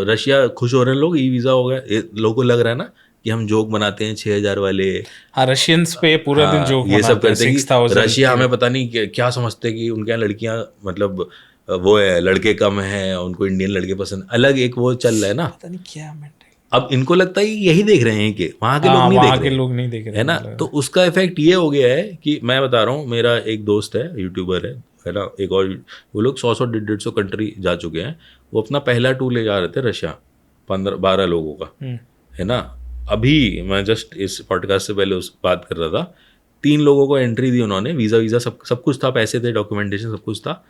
रशिया खुश हो रहे हैं लोग, ई वीज़ा हो गया। लोगों को लग रहा है ना कि हम जोक बनाते हैं 6,000 वाले। हाँ, रशियंस पे पूरा दिन जोक ये सब करते हैं कि 6,000 रशिया हमें पता नहीं क्या समझते कि उनके यहाँ लड़कियाँ, मतलब वो है, लड़के कम हैं, उनको इंडियन लड़के पसंद, अलग एक वो चल रहा है ना। पता नहीं क्या मेंटल। अब इनको लगता है कि यही देख रहे हैं कि वहाँ के लोग नहीं वहाँ देख के रहे, लोग नहीं देख रहे है ना। तो उसका इफेक्ट ये हो गया है कि मैं बता रहा हूँ, मेरा एक दोस्त है, यूट्यूबर है ना, एक और, वो लोग 100-150 कंट्री जा चुके हैं। वो अपना पहला टूर ले जा रहे थे रशिया, 15-12 लोगों का, है ना। अभी मैं जस्ट इस पॉडकास्ट से पहले उस बात कर रहा था, 3 लोगों को एंट्री दी उन्होंने, वीज़ा सब कुछ था, पैसे थे, डॉक्यूमेंटेशन सब कुछ था।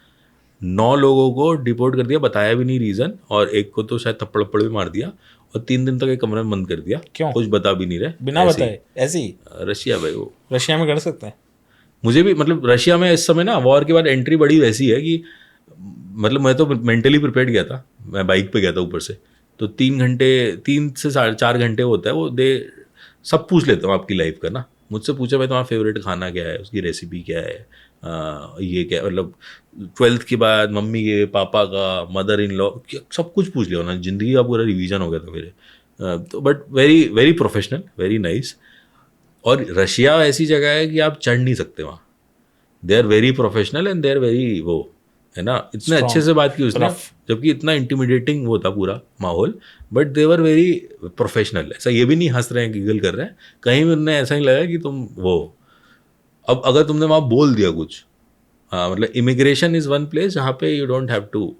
9 लोगों को डिपोर्ट कर दिया, बताया भी नहीं रीज़न, और एक को तो शायद थप्पड़ भी मार दिया, और 3 दिन तक एक कमरे में बंद कर दिया। क्यों? कुछ बता भी नहीं रहे, बिना बताए ऐसे ही। रशिया भाई, वो रशिया में कर सकते हैं। मुझे भी, मतलब रशिया में इस समय ना वॉर के बाद एंट्री बड़ी वैसी है कि, मतलब मैं तो मेंटली प्रिपेयर्ड गया था, मैं बाइक पे गया था ऊपर से, तो 3 से 4 घंटे होता है वो, दे सब पूछ लेता हूँ आपकी लाइफ का ना। मुझसे पूछा भाई तुम्हारा फेवरेट खाना क्या है, उसकी रेसिपी क्या है, ये क्या, मतलब 12th के बाद मम्मी के, पापा का, मदर इन लॉ, सब कुछ पूछ लिया ना। ज़िंदगी का पूरा रिवीजन हो गया था मेरे। तो but very very professional, very nice. और रशिया ऐसी जगह है कि आप चढ़ नहीं सकते वहाँ। They are very professional and they are very वो, है ना। इतने अच्छे से बात की उसने, जबकि इतना इंटिमिडेटिंग वो था पूरा माहौल, but they were very professional. ऐसा ये भी नहीं हंस रहे हैं, गिगल कर रहे हैं, कहीं भी उन्हें ऐसा नहीं लगा कि तुम वो। अब अगर तुमने वहाँ बोल दिया कुछ, हाँ, मतलब इमिग्रेशन इज़ वन प्लेस जहाँ पे you don't have to.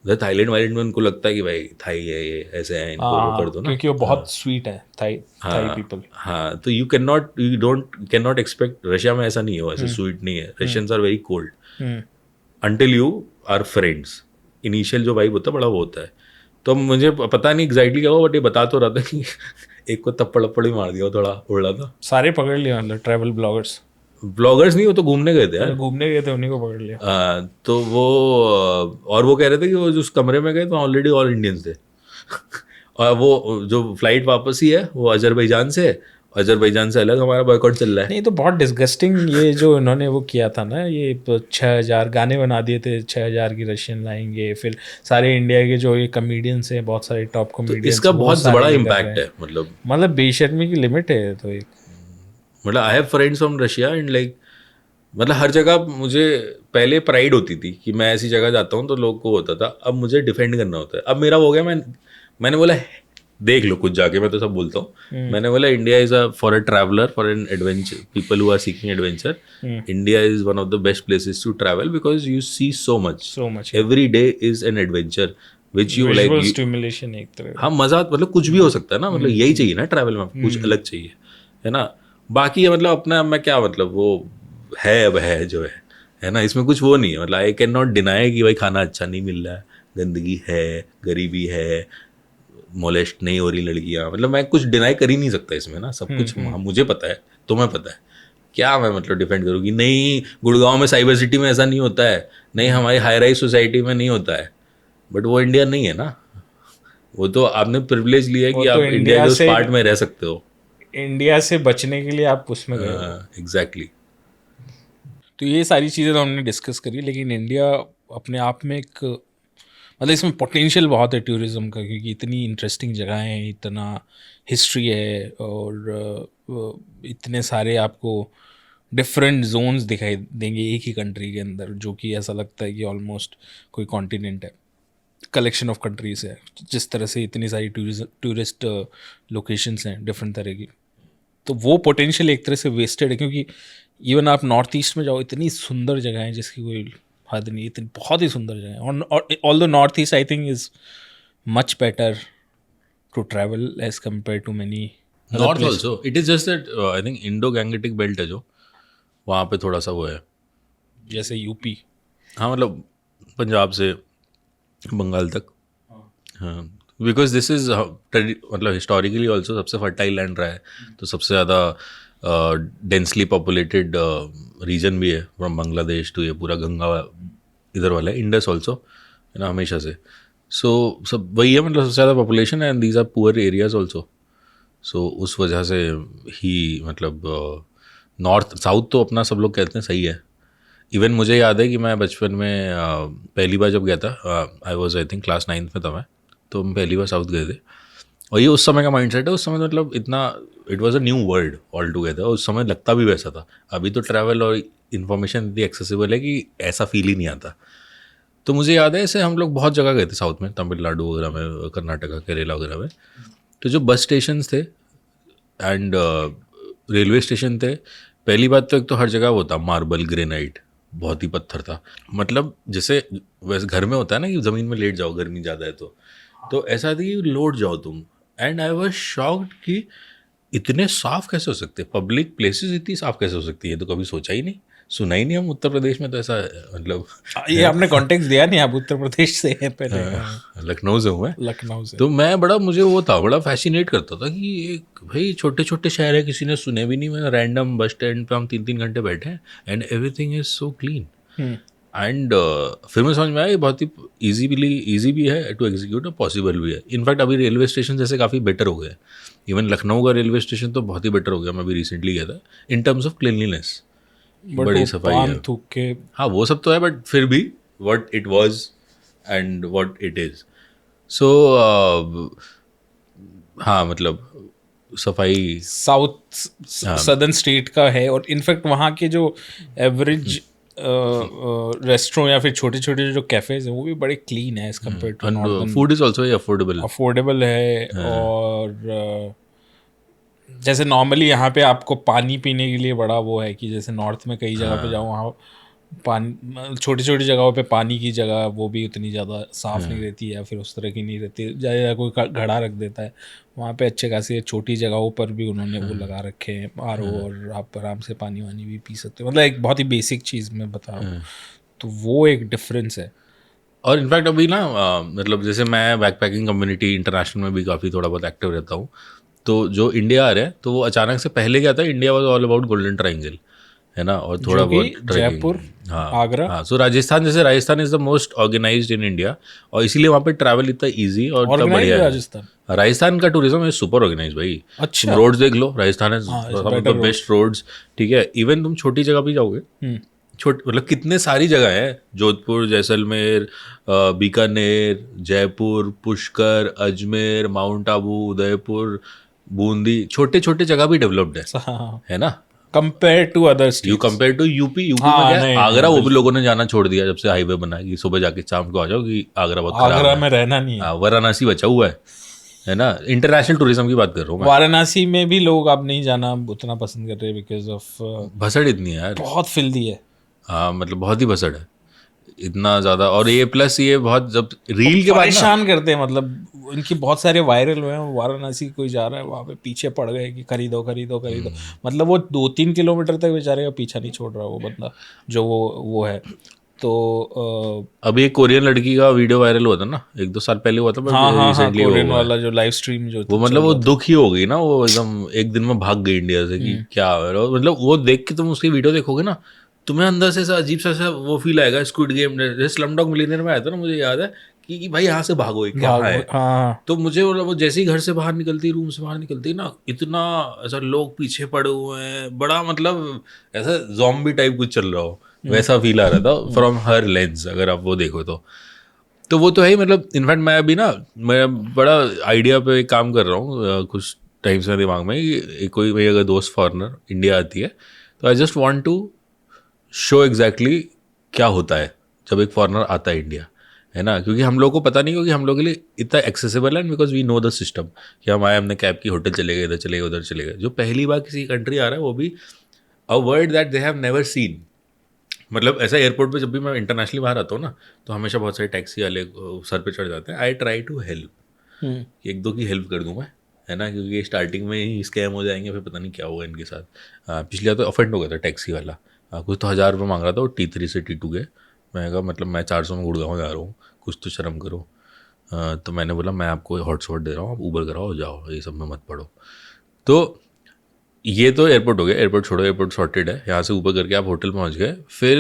Thailand वाइलैंड में उनको लगता है कि भाई थाई है, ये ऐसे हैं, इनको वो कर दो ना, क्योंकि वो बहुत स्वीट है, थाई पीपल। हाँ, तो you can not expect. Russia में ऐसा नहीं है, ऐसे स्वीट नहीं है। Russians are very cold until you are friends. Initial जो वाइब होता है बड़ा वो होता है। तो मुझे पता नहीं एग्जैक्टली क्या हुआ, बट ये बता तो रहा था कि एक को थप्पड़ ही मार दिया, थोड़ा उड़ा था। सारे पकड़ लिया, मतलब ट्रैवल ब्लॉगर्स नहीं, वो तो घूमने गए थे यार, घूमने गए थे, उन्हीं को पकड़ लिया। तो वो, और वो कह रहे थे कि वो जो उस कमरे में गए तो ऑलरेडी ऑल इंडियंस थे। और वो जो फ्लाइट वापस ही है वो अजरबैजान से अलग हमारा बॉयकॉट चल रहा है। नहीं तो बहुत डिस्गस्टिंग ये जो इन्होंने वो किया था ना, ये 6,000 गाने बना दिए थे, 6,000 की रशियन लाएंगे, फिर सारे इंडिया के जो ये कॉमेडियंस हैं, बहुत सारे टॉप कॉमेडियंस, इसका बहुत बड़ा इम्पैक्ट है। मतलब बेशर्मी की लिमिट है। तो एक, मतलब I have friends from Russia and like, मतलब हर जगह मुझे पहले प्राइड होती थी कि मैं ऐसी जगह जाता हूँ तो लोग को होता था, अब मुझे डिफेंड करना होता है। अब मेरा हो गया, मैंने बोला देख लो कुछ जाके, मैं तो सब बोलता हूँ। मैंने बोला India is for a traveller, for an adventure, people who are seeking adventure, India is one of the best places to travel because you see so much every day is an adventure which you like, stimulation एक तरह। हाँ, मजा, मतलब कुछ भी हो सकता है ना, मतलब यही चाहिए ना ट्रैवल में, कुछ अलग चाहिए, है ना। बाकी ये मतलब अपना मैं क्या, मतलब वो है, अब है जो है ना, इसमें कुछ वो नहीं है। मतलब आई कैन नॉट डिनाई कि भाई खाना अच्छा नहीं मिल रहा है, गंदगी है, गरीबी है, मोलेस्ट नहीं हो रही लड़कियाँ, मतलब मैं कुछ डिनाई कर ही नहीं सकता इसमें ना, सब कुछ मुझे पता है तुम्हें पता है, क्या मैं मतलब डिफेंड करूँ कि नहीं गुड़गांव में साइबर सिटी में ऐसा नहीं होता है, नहीं हमारी हाई राइज सोसाइटी में नहीं होता है, बट वो इंडिया नहीं है ना। वो तो आपने प्रिविलेज लिया है वो कि तो आप इंडिया के उस से पार्ट में रह सकते हो। इंडिया से बचने के लिए आप उसमें गए हो। एग्जैक्टली। तो ये सारी चीज़ें तो हमने डिस्कस करी, लेकिन इंडिया अपने आप में एक मतलब इसमें पोटेंशियल बहुत है टूरिज़्म का, क्योंकि इतनी इंटरेस्टिंग जगह हैं, इतना हिस्ट्री है, और इतने सारे आपको डिफरेंट जोन्स दिखाई देंगे एक ही कंट्री के अंदर, जो कि ऐसा लगता है कि ऑलमोस्ट कोई कॉन्टिनेंट है, कलेक्शन ऑफ कंट्रीज है। जिस तरह से इतनी सारी टूरिस्ट लोकेशंस हैं डिफरेंट तरह की, तो वो पोटेंशियल एक तरह से वेस्टेड है, क्योंकि इवन आप नॉर्थ ईस्ट में जाओ, इतनी सुंदर जगह है जिसकी कोई हद नहीं, इतनी बहुत ही सुंदर जगह है। और all the north east I think is much better to travel as compare to many north also it is just that I think Indo Gangetic belt है जो वहाँ पे थोड़ा सा वो है, जैसे यूपी। हाँ मतलब पंजाब से बंगाल तक। हाँ बिकॉज दिस इज मतलब हिस्टोरिकली ऑल्सो सबसे फर्टाइल लैंड रहा है, तो सबसे ज़्यादा डेंसली पॉपुलेटेड रीजन भी है, फ्रॉम बांग्लादेश टू ये पूरा गंगा इधर वाला है, इंडस ऑल्सो है ना हमेशा से। सो सब वही है, मतलब सबसे ज़्यादा पॉपुलेशन है and these are poor areas also. So उस वजह से ही मतलब नॉर्थ साउथ तो अपना सब लोग कहते हैं सही है। इवन मुझे याद है कि मैं बचपन में पहली बार जब गया था, I was I think class 9 में था मैं, तो हम पहली बार साउथ गए थे। और ये उस समय का माइंडसेट है, उस समय मतलब इतना it was a new world all together, उस समय लगता भी वैसा था। अभी तो ट्रैवल और इन्फॉर्मेशन इतनी एक्सेसिबल है कि ऐसा फील ही नहीं आता। तो मुझे याद है ऐसे हम लोग बहुत जगह गए थे साउथ में, तमिलनाडु वगैरह में, कर्नाटका केरला वगैरह में। तो जो बस स्टेशन थे एंड रेलवे स्टेशन थे, पहली बात तो एक तो हर जगह वो था मार्बल ग्रेनाइट, बहुत ही पत्थर था। मतलब जैसे वैसे घर में होता है ना कि ज़मीन में लेट जाओ गर्मी ज़्यादा है तो ऐसा था कि लोट जाओ तुम। एंड आई वाज शॉक्ड कि इतने साफ कैसे हो सकते, पब्लिक प्लेसेस इतनी साफ कैसे हो सकती है, तो कभी सोचा ही नहीं, सुना ही नहीं हम उत्तर प्रदेश में तो ऐसा मतलब। ये आपने कॉन्टेक्स्ट दिया नहीं, आप उत्तर प्रदेश से हैं पहले। लखनऊ से हूँ मैं, लखनऊ से। तो मैं बड़ा मुझे वो था बड़ा फैसिनेट करता था कि एक भाई छोटे छोटे शहर है, किसी ने सुने भी नहीं, मैं रैंडम बस स्टैंड पे हम 3-3 घंटे बैठे हैं and everything is so clean. And फिर मैं समझ में आया ये बहुत ही ईजी भी है टू एग्जीक्यूट और पॉसिबल भी है। इनफैक्ट अभी रेलवे स्टेशन जैसे काफ़ी बेटर हो गए, इवन लखनऊ का रेलवे स्टेशन तो बहुत ही बेटर हो गया, मैं अभी रिसेंटली गया था, इन टर्म्स ऑफ क्लिनलीनेस, बड़ी सफाई है। थूक के हाँ वो सब तो है, बट फिर भी what it was and what it is. So हाँ मतलब सफाई साउथ सदर्न स्टेट का है, और इनफैक्ट वहाँ के जो एवरेज रेस्टोरेंट या फिर छोटे छोटे जो कैफेज हैं वो भी बड़े क्लीन है as compare to northern. Food is also affordable है, और जैसे नॉर्मली यहाँ पे आपको पानी पीने के लिए बड़ा वो है कि जैसे नॉर्थ में कई जगह पे जाओ, वहाँ पानी छोटी छोटी जगहों पे पानी की जगह वो भी उतनी ज़्यादा साफ़ नहीं रहती है, या फिर उस तरह की नहीं रहती, या कोई घड़ा रख देता है। वहाँ पे अच्छे खासी छोटी जगहों पर भी उन्होंने वो लगा रखे हैं आरओ, और आप आराम से पानी वानी भी पी सकते हो। मतलब एक बहुत ही बेसिक चीज़ मैं बता रहा हूँ, तो वो एक डिफरेंस है। और इनफैक्ट अभी ना मतलब जैसे मैं बैकपैकिंग कम्युनिटी इंटरनेशनल में भी काफ़ी थोड़ा बहुत एक्टिव रहता हूँ, तो जो इंडिया आ रहा है तो वो अचानक से पहले क्या था, India was all about golden triangle है ना, और थोड़ा बहुत जयपुर, आगरा। हाँ सो राजस्थान, जैसे Rajasthan is the most organised in India, और इसीलिए वहाँ पे ट्रैवल इतना इजी और इतना बढ़िया है। राजस्थान का टूरिज्म इज सुपर ऑर्गेनाइज भाई। अच्छा। तुम रोड्स देख लो, Rajasthan is the best roads, ठीक है। इवन तुम छोटी जगह भी जाओगे, मतलब कितने सारी जगह है, जोधपुर, जैसलमेर, बीकानेर, जयपुर, पुष्कर, अजमेर, माउंट आबू, उदयपुर, बूंदी, छोटे छोटे जगह भी डेवलप्ड है ना, compare to other states. You compare to UP में क्या है, आगरा वो भी लोगों ने जाना छोड़ दिया जब से हाईवे बना है, कि सुबह जाके शाम को आ जाओ कि आगरा बहुत खराब है, आगरा में रहना नहीं है, वाराणसी बचा हुआ है ना। इंटरनेशनल टूरिज्म की बात कर रहा हूँ मैं। वाराणसी में भी लोग अब नहीं जाना उतना पसंद कर रहे बिकॉज ऑफ भसड़ इतनी है यार, बहुत फिल्दी है। हाँ मतलब बहुत ही भसड़ है इतना ज़्यादा, और ये प्लस ये बहुत जब रील के बाद परेशान करते हैं, मतलब इनकी बहुत सारे वायरल हुए हैं, वाराणसी कोई जा रहा है वहाँ पे पीछे पड़ गए कि खरीदो खरीदो खरीदो, मतलब वो 2-3 किलोमीटर तक बेचारे का पीछा नहीं छोड़ रहा वो बंदा जो वो है। तो अभी एक कोरियन लड़की का वीडियो वायरल हुआ था ना, 1-2 साल पहले हुआ था, बट हाँ रिसेंटली कोरियन हुआ है। वाला जो लाइव स्ट्रीम जो वो चल मतलब वो रहा था। दुखी हो गई ना, वो एकदम एक दिन में भाग गई इंडिया से कि क्या है। और मतलब वो देख के तुम उसकी वीडियो देखोगे ना, तुम्हें अंदर से ऐसा अजीब सा वो फील आएगा, स्क्विड गेम जैसे स्लमडॉग मिलियनेयर में आया था ना, मुझे याद है कि भाई यहाँ से भागो, ये क्या है। हाँ तो मुझे वो जैसे ही घर से बाहर निकलती, रूम से बाहर निकलती ना, इतना ऐसा लोग पीछे पड़े हुए हैं, बड़ा मतलब ऐसा जॉम्बी टाइप कुछ चल रहा हो, वैसा फील आ रहा था फ्रॉम हर लेंस, अगर आप वो देखो तो वो तो है ही। मतलब इनफैक्ट मैं अभी ना, मैं बड़ा आइडिया पे काम कर रहा हूँ कुछ टाइम से दिमाग में कि कोई मेरी अगर दोस्त फॉरनर इंडिया आती है, तो I just want to show exactly क्या होता है जब एक फॉरनर आता है इंडिया, है ना। क्योंकि हम लोग को पता नहीं, क्योंकि हम लोग के लिए इतना एक्सेसिबल है, because we know the system कि हम आए, हमने कैब की, होटल चले गए, इधर चले गए, उधर चले गए। जो पहली बार किसी कंट्री आ रहा है, वो भी a word that they have never seen. मतलब ऐसा एयरपोर्ट पे जब भी मैं इंटरनेशनली बाहर आता हूँ ना, तो हमेशा बहुत सारे टैक्सी वाले सर पे चढ़ जाते हैं। आई ट्राई टू हेल्प, कि एक दो की हेल्प कर दूँ मैं, है ना, क्योंकि स्टार्टिंग में ही स्कैम हो जाएंगे, फिर पता नहीं क्या होगा इनके साथ। पिछले बार तो ऑफेंड हो गया था टैक्सी वाला, कुछ तो 1000 रुपये मांग रहा था, वो T3 से T2 गए। मैं कहा मतलब मैं 400 में गुड़गांव जा रहा हूँ, कुछ तो शर्म करो। तो मैंने बोला मैं आपको हॉटस्पॉट दे रहा हूँ, आप ऊबर कराओ, जाओ, ये सब में मत पड़ो। तो ये तो एयरपोर्ट हो गया, एयरपोर्ट छोड़ो, एयरपोर्ट सॉर्टेड है, यहाँ से ऊपर करके आप होटल पहुँच गए। फिर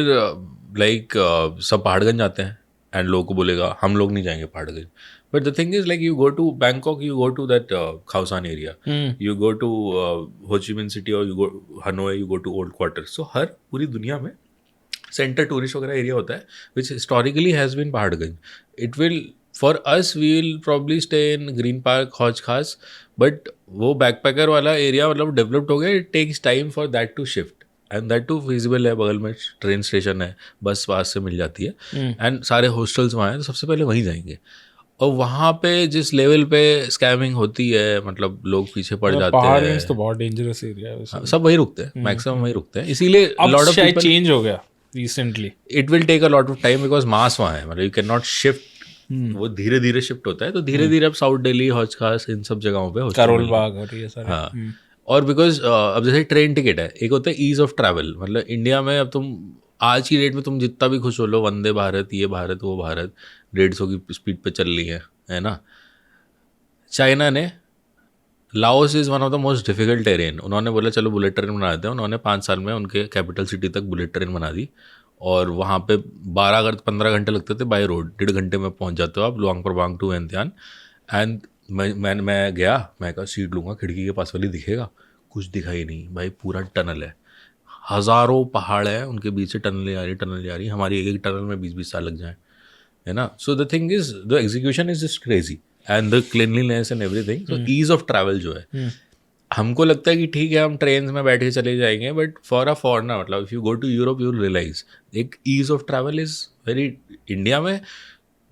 लाइक सब पहाड़गंज जाते हैं, एंड लोगों को बोलेगा हम लोग नहीं जाएंगे Paharganj. But the thing is like you go to Bangkok, you go to that Khaosan area, you go to Ho Chi Minh City, और you go Hanoi, you go to old quarter. So हर पूरी दुनिया में center tourist वगैरह area होता है, which historically has been Paharganj. It will for us we will probably stay in green park, Hauz Khas, but वो backpacker वाला एरिया मतलब डेवलप्ड हो गया। It takes time for that to shift, and that to feasible है, बगल में ट्रेन स्टेशन है, बस पास से मिल जाती है, एंड सारे हॉस्टल्स वहाँ हैं, तो सबसे पहले वहीं जाएंगे। और वहाँ पे जिस लेवल पे स्कैमिंग होती है, मतलब लोग पीछे पड़ मतलब जाते पहाड़गंज तो हैं, बहुत डेंजरस एरिया है वैसे। सब वहीं रुकते हैं, मैक्सिमम वहीं रुकते हैं, इसीलिए अब लॉट ऑफ शायद पीपल, चेंज हो गया recently. It will take a lot of time because mass वहाँ है, मतलब यू कैन नॉट शिफ्ट, वो धीरे धीरे शिफ्ट होता है। तो धीरे धीरे अब साउथ दिल्ली, हौज खास, इन सब जगहों पे हॉस्टल करोल मिल गए। बाग और ये सारे। हाँ, और बिकॉज अब जैसे ट्रेन टिकट है, एक होता है ईज ऑफ ट्रैवल। मतलब इंडिया में अब तुम आज की डेट में तुम जितना भी खुश हो लो, वंदे भारत, ये भारत, वो भारत, 150 की स्पीड पे चल रही है ना। चाइना ने, Laos is one of the most difficult terrain, उन्होंने बोला चलो बुलेट ट्रेन बना देते हैं। उन्होंने 5 साल में उनके कैपिटल सिटी तक बुलेट ट्रेन बना दी, और वहाँ पे 12-15 घंटे लगते थे बाय रोड, 1.5 घंटे में पहुँच जाते हो आप लुआंग प्रबांग टू विentiane। एंड मैं गया, मैं कहा सीट लूँगा, खिड़की के पास वाली दिखेगा, कुछ दिखाई नहीं भाई, पूरा टनल है, हज़ारों पहाड़ है, उनके बीच से टनलें आ रही, टनलें आ रही, हमारी एक एक टनल में 20-20 साल लग जाए, है ना। So the thing is the execution is just crazy, and the cleanliness and everything. So ease of travel जो है, हमको लगता है कि ठीक है हम ट्रेन में बैठ के चले जाएंगे, बट फॉर अ फॉरनर, मतलब if you go to Europe you realise एक ease of travel is very. India में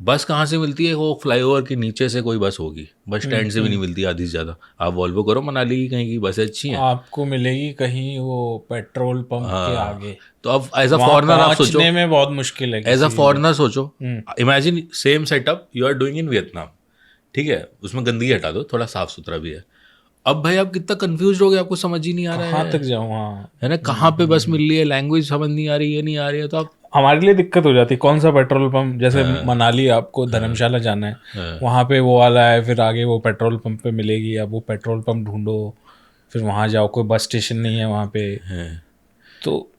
बस कहाँ से मिलती है, वो फ्लाईओवर के नीचे से कोई बस होगी, बस स्टैंड से भी नहीं मिलती आधी से ज़्यादा। आप वॉल्वो करो, मनाली की कहीं की बसें अच्छी हैं, आपको मिलेगी कहीं वो पेट्रोल पंप के हाँ। आगे, तो अब एज अ वहां फॉरनर आप सोचो, पहुंचने में बहुत मुश्किल है एज अ किसी भी। फॉरनर सोचो, imagine same setup you are doing in Vietnam, ठीक है, उसमें गंदगी हटा दो, थोड़ा साफ सुथरा भी है। अब भाई आप कितना कंफ्यूज हो गए, आपको समझ ही नहीं आ रहा कहाँ तक है जाऊँ। हाँ है ना, कहाँ पे बस मिल रही है, लैंग्वेज समझ नहीं आ रही है, नहीं आ रही है, तो आप हमारे लिए दिक्कत हो जाती है, कौन सा पेट्रोल पंप, जैसे मनाली आपको हाँ, धर्मशाला जाना है, हाँ, वहाँ पे वो वाला है, फिर आगे वो पेट्रोल पंप पे मिलेगी, अब वो पेट्रोल पंप ढूंढो, फिर वहाँ जाओ, कोई बस स्टेशन नहीं है वहाँ पे, हाँ। तो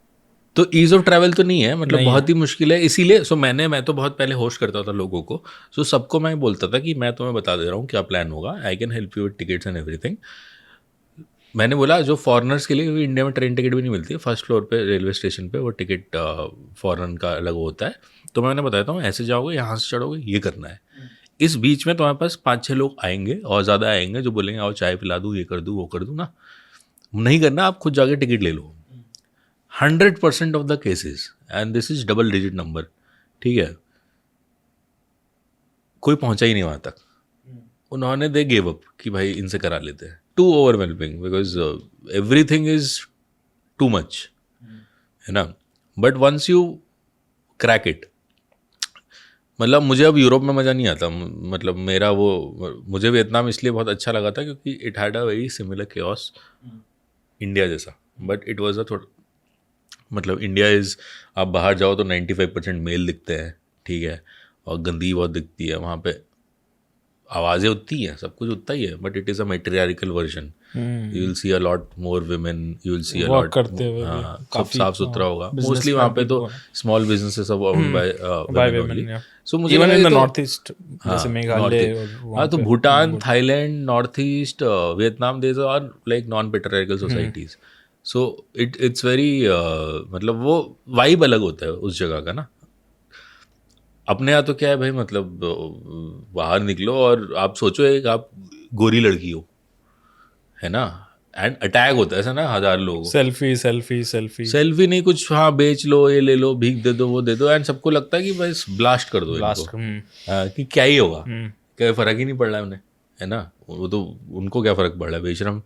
तो ईज ऑफ ट्रैवल तो नहीं है, मतलब नहीं है। बहुत ही मुश्किल है। इसीलिए मैं तो बहुत पहले होस्ट करता था लोगों को, सो सबको मैं बोलता था कि मैं तुम्हें बता दे रहा हूँ क्या प्लान होगा, I can help you with tickets and everything. मैंने बोला जो फॉरेनर्स के लिए, क्योंकि इंडिया में ट्रेन टिकट भी नहीं मिलती है, फर्स्ट फ्लोर पे रेलवे स्टेशन पे वो टिकट फॉरेन का अलग होता है। तो मैंने बताया हूँ ऐसे जाओगे, यहाँ से चढ़ोगे, ये करना है। इस बीच में तुम्हारे पास 5-6 लोग आएंगे और ज़्यादा आएंगे जो बोलेंगे आओ चाय पिला दूँ, ये कर दूँ, वो कर दूँ ना। नहीं करना, आप खुद जाके टिकट ले लो। 100% of the cases, and this is double digit number, ठीक है, कोई पहुंचा ही नहीं वहाँ तक। उन्होंने दे गेव अप कि भाई इनसे करा लेते हैं, too overwhelming, because everything is too much, है ना। But once you crack it, मतलब मुझे अब यूरोप में मज़ा नहीं आता, मतलब मेरा वो, मुझे वियतनाम इसलिए बहुत अच्छा लगा था क्योंकि it had a very similar chaos India जैसा, बट इट वाज अ थोड़ा मतलब इंडिया इज़, आप बाहर जाओ तो 95% मेल दिखते हैं, ठीक है, और गंदगी बहुत दिखती है वहाँ पे। आवाज़ें उतनी हैं, सब कुछ उतना ही है, but it is a matriarchal version. You will see a lot more women, you will see a work lot, करते हुए भी हाँ, सब काफी साफ सुथरा होगा मोस्टली वहाँ बिजनेसमैन पे तो। पीपल स्मॉल बिजनेसेस सब owned by by women only. Women, या सो मुझे इवन लगा इन ये द तो, नॉर्थ ईस्ट जैसे हाँ नॉर्थ मेघालय ईस्ट, और वहाँ हाँ तो पे Bhutan, good। Thailand, north east, Vietnam, these are like non patriarchal societies. So it's very, मतलब वो वाइब अलग होता है उस जगह का ना। अपने यहाँ तो क्या है भाई, मतलब बाहर निकलो और आप सोचो एक आप गोरी लड़की हो, है ना, एंड अटैक होता है ऐसा ना 1000 लोगों को। सेल्फी सेल्फी सेल्फी सेल्फी नहीं कुछ, हाँ बेच लो, ये ले लो, भीख दे दो, वो दे दो, एंड सबको लगता है कि बस ब्लास्ट कर दो इनको। ब्लास्ट। हाँ, कि क्या ही होगा, क्या फ़र्क ही नहीं पड़ रहा है उन्हें, है ना, वो तो उनको क्या फ़र्क पड़ रहा है बेशरम।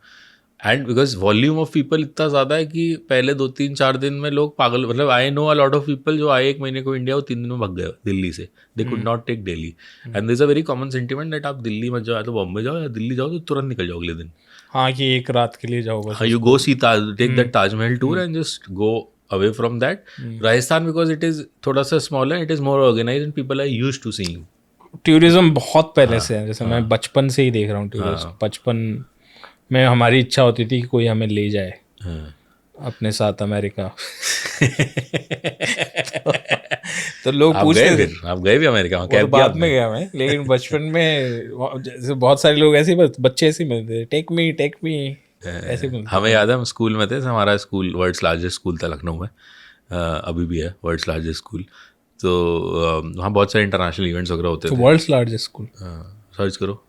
And because volume of people इतना ज़्यादा है कि पहले 2 3 4 दिन में लोग पागल, मतलब I know a lot of people जो आए 1 महीने को इंडिया, वो 3 दिन में भाग गए दिल्ली से। They could not take Delhi, and this a very common sentiment that आप दिल्ली मत जाओ, या तो बॉम्बे जाओ या दिल्ली जाओ, तो तुरंत निकल जाओ अगले दिन। हाँ कि एक रात के लिए जाओ बस हाँ, यू उसको। Go see Taj, take that Taj Mahal tour and just go away from that. Rajasthan because it is थोड़ा सा smaller, it is more organise and people are used to seeing. Tourism बहुत पहले से है, जैसे मैं हाँ बचपन से ही देख रहा हूँ टूरिस्ट। बचपन में हमारी इच्छा होती थी कि कोई हमें ले जाए हाँ। अपने साथ अमेरिका। तो लोग आप पूछते गए थे। फिर, आप गए भी अमेरिका, वहाँ वो तो कैब किया बाद में आपने? गया मैं, लेकिन बचपन में जैसे बहुत सारे लोग ऐसे ही बच्चे ऐसे ही मिलते थे, टेक मी ऐसे ही मिलते हमें थे। याद है हम स्कूल में थे, हमारा स्कूल वर्ल्ड्स लार्जेस्ट स्कूल था लखनऊ में, अभी भी है वर्ल्ड्स लार्जेस्ट स्कूल। तो वहाँ बहुत सारे इंटरनेशनल इवेंट्स वगैरह होते तो थे। World's largest school. सर्च करो,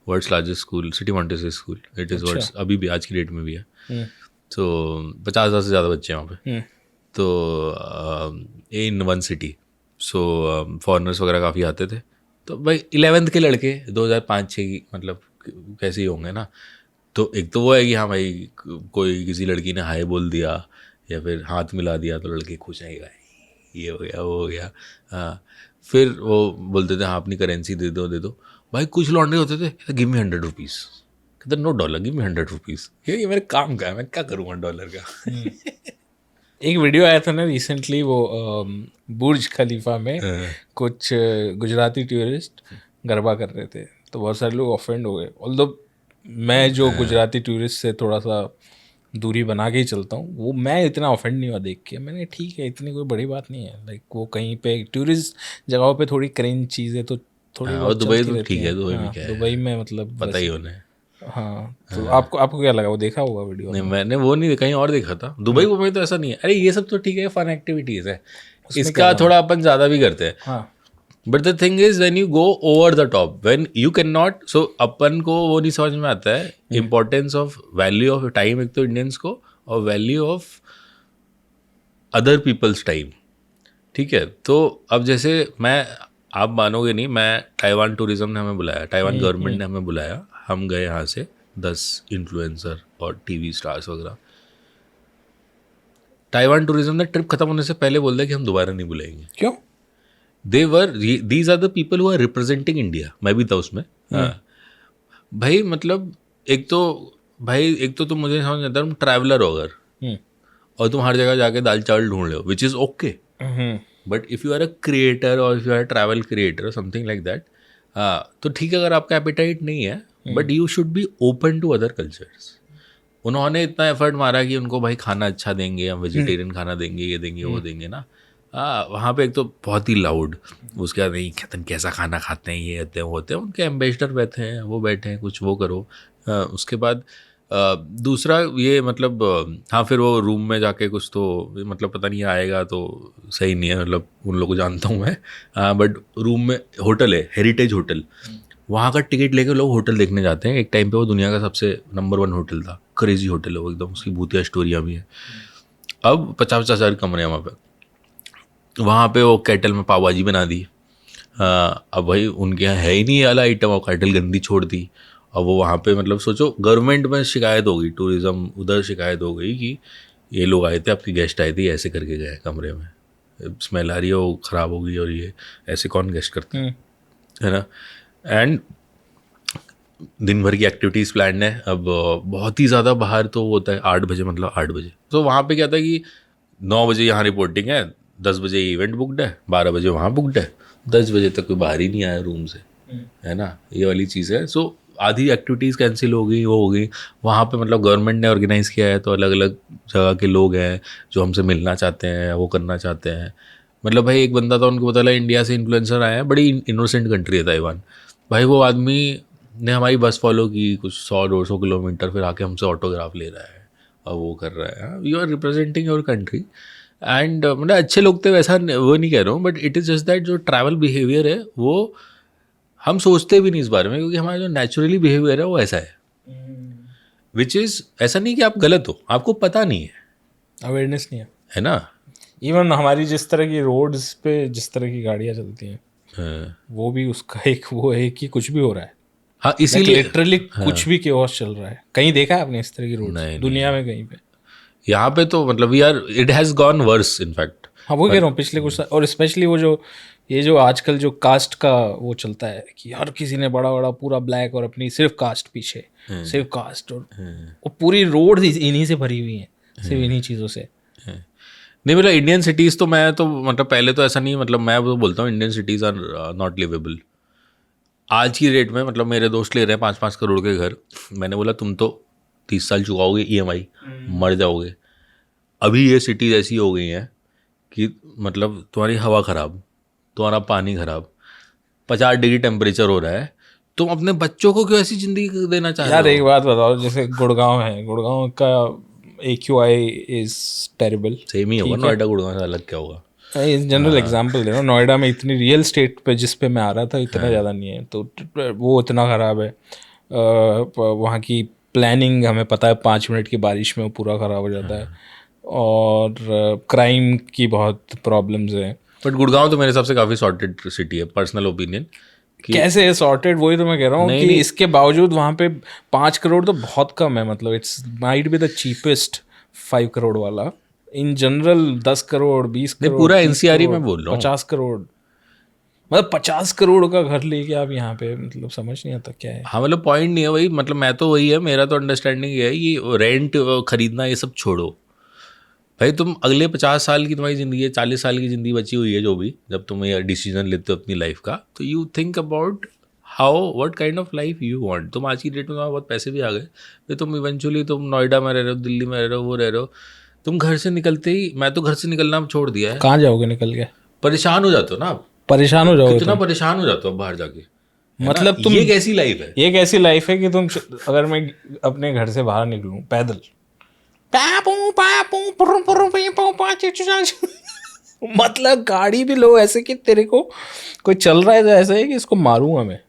world's largest school City Montessori School, it is अच्छा। वर्ल्ड्स, अभी भी आज की डेट में भी है। हम्म। तो 50,000 से ज़्यादा बच्चे हैं वहाँ पे। हम्म। तो in one city, so foreigners वगैरह काफ़ी आते थे। तो भाई 11th के लड़के 2005-6 की, मतलब कैसे ही होंगे ना। तो एक तो वो है कि हाँ भाई, कोई किसी लड़की ने हाय बोल दिया या फिर हाथ मिला दिया तो लड़के खुश हैं, ये हो गया वो हो गया। हाँ, फिर वो बोलते थे हाँ अपनी करेंसी दे दो दे दो। भाई कुछ लौंडे होते थे, गिव मी 100 रुपीज़, कहते no dollar, give me 100 rupees. ये मेरे काम का है, मैं क्या करूँगा डॉलर का। एक वीडियो आया था ना रिसेंटली, वो बुर्ज खलीफा में कुछ गुजराती टूरिस्ट गरबा कर रहे थे, तो बहुत सारे लोग ऑफेंड हो गए। ऑल्दो मैं जो गुजराती टूरिस्ट से थोड़ा सा दूरी बना के ही चलता हूँ, वो मैं इतना ऑफेंड नहीं हुआ देख के। मैंने ठीक है, इतनी कोई बड़ी बात नहीं है। लाइक वो कहीं पे टूरिस्ट जगहों पे थोड़ी क्रेंज चीज़ें तो थोड़ी हाँ, और बहुत दुबई चलती तो रहती ठीक हैं। है, दुबई में हाँ, क्या दुबई है, में मतलब पता ही वैसे। उन्हें। हाँ, तो आपको क्या लगा? वो देखा होगा वीडियो नहीं आपने? मैंने वो नहीं, कहीं और देखा था। दुबई में तो ऐसा नहीं है, अरे ये सब तो ठीक है, फन एक्टिविटीज़ है, उसमें क्या इसका था? थोड़ा अपन ज़्यादा भी करते हैं। हाँ। But the thing is when you go over the top, when you can not, so अपन को वो नहीं समझ में आता है importance of value of time, एक तो इंडियंस को, और value of other people's time. ठीक है, तो अब जैसे मैं, आप मानोगे नहीं, मैं ताइवान टूरिज्म ने हमें बुलाया, ताइवान गवर्नमेंट ने हमें बुलाया, हम गए यहाँ से 10 इन्फ्लुएंसर और टीवी स्टार्स वगैरह। ताइवान टूरिज्म ने ट्रिप खत्म होने से पहले बोल दिया कि हम दोबारा नहीं बुलाएंगे। क्यों? They were, these are the people who are representing India, मैं भी था उसमें। हाँ भाई, मतलब एक तो, भाई एक तो तुम मुझे समझ आता, तुम ट्रैवलर हो अगर, और तुम हर जगह जाके दाल चावल ढूंढ रहे हो, which is okay, but if you are a creator और if you are travel creator something like that, हाँ तो ठीक है, अगर आपका एपिटाइट नहीं है, but you should be open to other cultures. उन्होंने इतना एफर्ट मारा कि उनको भाई खाना अच्छा देंगे, हम वेजिटेरियन खाना देंगे, ये देंगे वो देंगे ना। हाँ, वहाँ पे एक तो बहुत ही लाउड, उसके बाद नहीं तुम कैसा खाना खाते हैं, ये होते हैं वो होते हैं, उनके एम्बेसडर बैठे हैं, वो बैठे हैं, कुछ वो करो। उसके बाद दूसरा ये मतलब, हाँ फिर वो रूम में जाके कुछ तो, मतलब पता नहीं आएगा तो सही नहीं है, मतलब उन लोगों को जानता हूँ मैं, बट रूम में होटल है, हेरिटेज होटल, वहाँ का टिकट लेके लोग होटल देखने जाते हैं। एक टाइम पे वो दुनिया का सबसे नंबर 1 होटल था, क्रेजी होटल है वो एकदम, उसकी भूतिया स्टोरियाँ भी हैं। अब 50-50 हज़ार कमरे हैं वहाँ पे वो केटल में पाव भाजी बना दी। अब भाई उनके यहाँ है ही नहीं ये वाला आइटम, और केटल गंदी छोड़ दी। अब वो वहाँ पे, मतलब सोचो गवर्नमेंट में शिकायत हो गई, टूरिज़्म उधर शिकायत हो गई कि ये लोग आए थे, आपके गेस्ट आए थे, ये ऐसे करके गए कमरे में, स्मेल आ रही है, वो ख़राब हो गई, और ये ऐसे कौन गेस्ट करते हैं, है ना। एंड दिन भर की एक्टिविटीज़ प्लान है। अब बहुत ही ज़्यादा बाहर तो होता है 8 बजे, मतलब 8 बजे। तो वहाँ पे क्या था कि 9 बजे यहाँ रिपोर्टिंग है, 10 बजे इवेंट बुकड है, 12 बजे वहाँ बुकड है, 10 बजे तक कोई बाहर ही नहीं आया रूम से, है ना, ये वाली चीज़ है। सो आधी एक्टिविटीज़ कैंसिल हो गई, वो हो गई। वहाँ पे मतलब गवर्नमेंट ने ऑर्गेनाइज़ किया है, तो अलग अलग जगह के लोग हैं जो हमसे मिलना चाहते हैं, वो करना चाहते हैं। मतलब भाई एक बंदा था, उनको पता लगा इंडिया से इन्फ्लुएंसर आया है, बड़ी इनोसेंट कंट्री है ताइवान। भाई वो आदमी ने हमारी बस फॉलो की कुछ 100-150 किलोमीटर, फिर आके हमसे ऑटोग्राफ ले रहा है और वो कर रहा है। You are representing your country and मतलब अच्छे लोग थे, वैसा वो नहीं कह रहा हूँ, but it is just that जो ट्रैवल बिहेवियर है वो हम सोचते भी नहीं इस बारे में, क्योंकि हमारा जो नेचुरली बिहेवियर है वो ऐसा है, विच इज़ ऐसा नहीं कि आप गलत हो, आपको पता नहीं है, अवेयरनेस नहीं है ना। इवन हमारी जिस तरह की रोड्स पे जिस तरह की गाड़ियाँ चलती हैं, हाँ, वो भी उसका एक वो है कि कुछ भी हो रहा है, हाँ इसीलिए लिटरली कुछ भी केओस चल रहा है। कहीं देखा है आपने इस तरह की रोड नहीं, दुनिया में कहीं पे? यहाँ पे तो मतलब we are, it has gone worse in fact. हाँ वो कह रहा हूँ, पिछले कुछ और स्पेशली वो जो ये जो आजकल जो कास्ट का वो चलता है कि हर किसी ने बड़ा बड़ा पूरा ब्लैक और अपनी सिर्फ कास्ट पीछे, सिर्फ कास्ट, और वो पूरी रोड इन्हीं से भरी हुई है, सिर्फ इन्हीं चीज़ों से। नहीं मतलब इंडियन सिटीज़ तो मैं तो मतलब पहले तो ऐसा नहीं, मतलब मैं वो बोलता हूँ Indian cities are not liveable आज की डेट में। मतलब मेरे दोस्त ले रहे हैं 5-5 करोड़ के घर, मैंने बोला तुम तो 30 साल चुकाओगे EMI, मर जाओगे। अभी ये सिटीज़ ऐसी हो गई हैं कि मतलब तुम्हारी हवा ख़राब, तुम्हारा पानी ख़राब, 50 डिग्री टेम्परेचर हो रहा है, तुम अपने बच्चों को क्यों ऐसी ज़िंदगी देना चाह यार रहे एक हो? बात बताओ, जैसे गुड़गांव है, गुड़गांव का AQI इज टेरिबल। सेम ही होगा, नोएडा गुड़गांव से अलग क्या होगा? जनरल एग्जांपल दे रहा हूँ, नोएडा में इतनी रियल स्टेट पे जिस पे मैं आ रहा था इतना ज़्यादा नहीं है, तो वो इतना ख़राब है। वहाँ की प्लानिंग हमें पता है 5 मिनट की बारिश में वो पूरा ख़राब हो जाता है, और क्राइम की बहुत प्रॉब्लम्स हैं। बट गुड़गांव तो मेरे हिसाब से काफ़ी सॉर्टेड सिटी है, पर्सनल ओपिनियन। कैसे है सॉर्टेड, वही तो मैं कह रहा हूँ कि इसके बावजूद वहाँ पे 5 करोड़ तो बहुत कम है। मतलब it's might be the cheapest 5 crore वाला। इन जनरल 10 करोड़ 20 करोड़ पूरा 30 NCR ही करोड़, मैं बोल रहा हूँ। 50 करोड़, मतलब 50 करोड़ का घर लेके आप यहाँ पे, मतलब समझ नहीं आता क्या है। हाँ मतलब पॉइंट नहीं है वही, मतलब मैं तो वही है, मेरा तो अंडरस्टैंडिंग ये है कि रेंट खरीदना ये सब छोड़ो भाई। तुम अगले 50 साल की तुम्हारी ज़िंदगी है, 40 साल की ज़िंदगी बची हुई है जो भी, जब तुम ये डिसीजन लेते हो अपनी लाइफ का, तो you think about how what kind of life you want. तुम आज की डेट में तुम्हारे बहुत पैसे भी आ गए, फिर तुम इवेंचुअली तुम नोएडा में रह रहे हो, दिल्ली में रह रहे हो, वो रह रहे हो, तुम घर से निकलते ही, मैं तो घर से निकलना छोड़ दिया है। कहाँ जाओगे निकल के? परेशान हो जाते हो ना आप, परेशान हो जाओगे कितना तुम। परेशान हो जाते हो बाहर जाके, मतलब तुम, ये कैसी लाइफ है? ये कैसी लाइफ है कि तुम, अगर मैं अपने घर से बाहर निकलूं पैदल, मतलब गाड़ी भी लो ऐसे कि तेरे को कोई चल रहा है तो ऐसा है कि इसको मारूंगा मैं,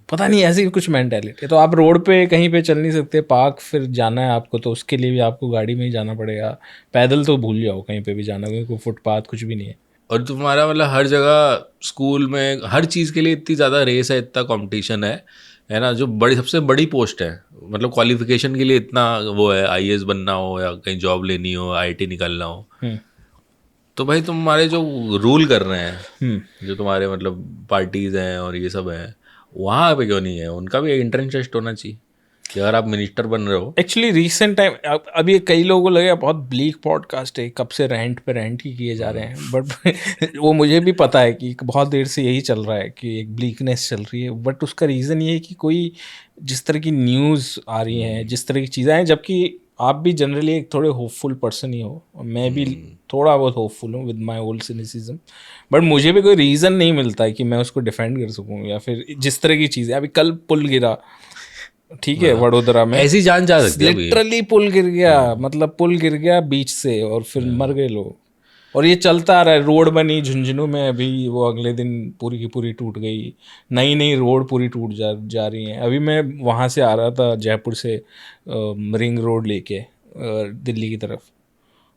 पता नहीं, ऐसी कुछ मेंटालिटी। तो आप रोड पे कहीं पे चल नहीं सकते, पार्क फिर जाना है आपको तो उसके लिए भी आपको गाड़ी में ही जाना पड़ेगा। पैदल तो भूल जाओ कहीं पे भी जाना, क्योंकि कोई फुटपाथ कुछ भी नहीं है। और तुम्हारा मतलब हर जगह स्कूल में हर चीज़ के लिए इतनी ज़्यादा रेस है, इतना कंपटीशन है ना। जो बड़ी सबसे बड़ी पोस्ट है, मतलब क्वालिफिकेशन के लिए इतना वो है, IAS बनना हो या कहीं जॉब लेनी हो, IIT निकालना हो, तो भाई तुम्हारे जो रूल कर रहे हैं, जो तुम्हारे मतलब पार्टीज़ हैं और ये सब हैं, वहाँ पे क्यों नहीं है? उनका भी एंट्रेंस टेस्ट होना चाहिए कि अगर आप मिनिस्टर बन रहे हो। एक्चुअली रिसेंट टाइम, अभी कई लोगों को लगे बहुत ब्लीक पॉडकास्ट है, कब से रेंट पे रेंट ही किए जा रहे हैं, बट वो मुझे भी पता है कि बहुत देर से यही चल रहा है कि एक ब्लीकनेस चल रही है। बट उसका रीज़न ये है कि कोई जिस तरह की न्यूज़ आ रही हैं, जिस तरह की चीज़ें हैं, जबकि आप भी जनरली एक थोड़े होपफुल पर्सन ही हो, और मैं भी थोड़ा बहुत होपफुल हूँ with my old cynicism, but मुझे भी कोई रीज़न नहीं मिलता है कि मैं उसको डिफेंड कर सकूँ। या फिर जिस तरह की चीज़ें, अभी कल पुल गिरा, ठीक है, वडोदरा में ऐसी जान जा सकती है अभी। लिटरली पुल गिर गया, मतलब पुल गिर गया बीच से और फिर मर गए लोग, और ये चलता आ रहा है। रोड बनी झुंझुनू में अभी, वो अगले दिन पूरी की पूरी टूट गई, नई नई रोड पूरी टूट जा रही हैं। अभी मैं वहाँ से आ रहा था जयपुर से रिंग रोड लेके दिल्ली की तरफ,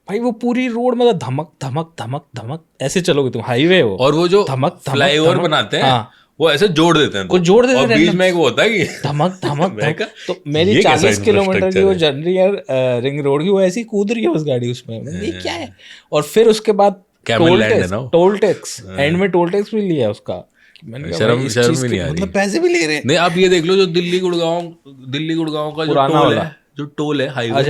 भाई वो पूरी रोड मतलब धमक धमक धमक धमक ऐसे चलोगे तुम, हाईवे हो, और वो जो धमक फ्लाईओवर बनाते हैं, वो ऐसे जोड़ देते हैं, कुछ जोड़ देते हैं, और बीच में एक वो होता है कि धमक धमक मैं धमक। तो मेरी 40 किलोमीटर की वो जन रही है रिंग रोड की, वो ऐसी कूद रही है उस गाड़ी उसमें, ये क्या है। और फिर उसके बाद टोल टैक्स एंड में टोल टैक्स भी लिया उसका, शर्म भी नहीं आ रही, मतलब पैसे भी ले रहे हैं। नहीं आप ये देख लो, जो दिल्ली गुड़गांव का जो टोल है, हाईवे,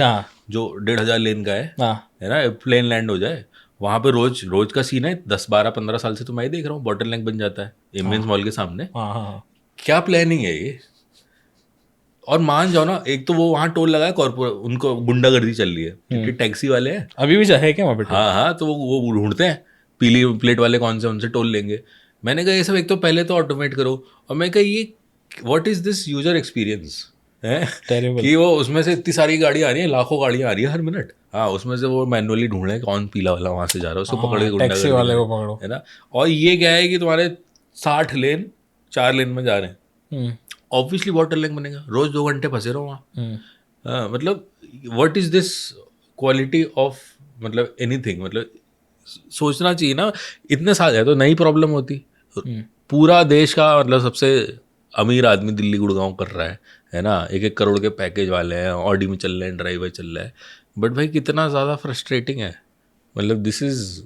जो 1,500 लेन का हाँ है ना, प्लेन लैंड हो जाए वहाँ पे, रोज का सीन है। 10-12-15 साल से तो मैं ही देख रहा हूँ, बॉटल नेक बन जाता है एमियंस मॉल के सामने। हाँ हाँ क्या प्लानिंग है ये। और मान जाओ ना, एक तो वो वहाँ टोल लगा है कॉर्पोरेट, उनको गुंडागर्दी चल रही है क्योंकि टैक्सी वाले हैं। अभी भी है क्या वहाँ पे? हाँ हाँ, तो वो ढूंढते हैं पीली प्लेट वाले कौन से, उनसे टोल लेंगे। मैंने कहा ये सब एक तो पहले तो ऑटोमेट करो, और मैं कहा ये what is this user experience है Terrible. कि वो उसमें से इतनी सारी गाड़ियाँ आ रही हैं, लाखों गाड़ियाँ आ रही है हर मिनट। हाँ, उसमें से वो मैनुअली ढूंढे कौन पीला वाला वहाँ से जा रहा है, उसको पकड़ के टैक्सी गुंडागर्दी वाले को करें, पकड़ो। है ना। और ये क्या है कि तुम्हारे 60 लेन 4 लेन में जा रहे हैं, ऑब्वियसली बॉटल नेक बनेगा, रोज 2 घंटे फंसे रहो वहाँ। मतलब what is this quality of, मतलब एनीथिंग, मतलब सोचना चाहिए ना। इतने साल है तो नई प्रॉब्लम होती। पूरा देश का मतलब सबसे अमीर आदमी दिल्ली गुड़गांव कर रहा है ना, 1-1 करोड़ के पैकेज वाले हैं, ऑडी में चल रहे हैं, ड्राइवर चल रहा है, बट भाई कितना ज़्यादा फ्रस्ट्रेटिंग है। मतलब this is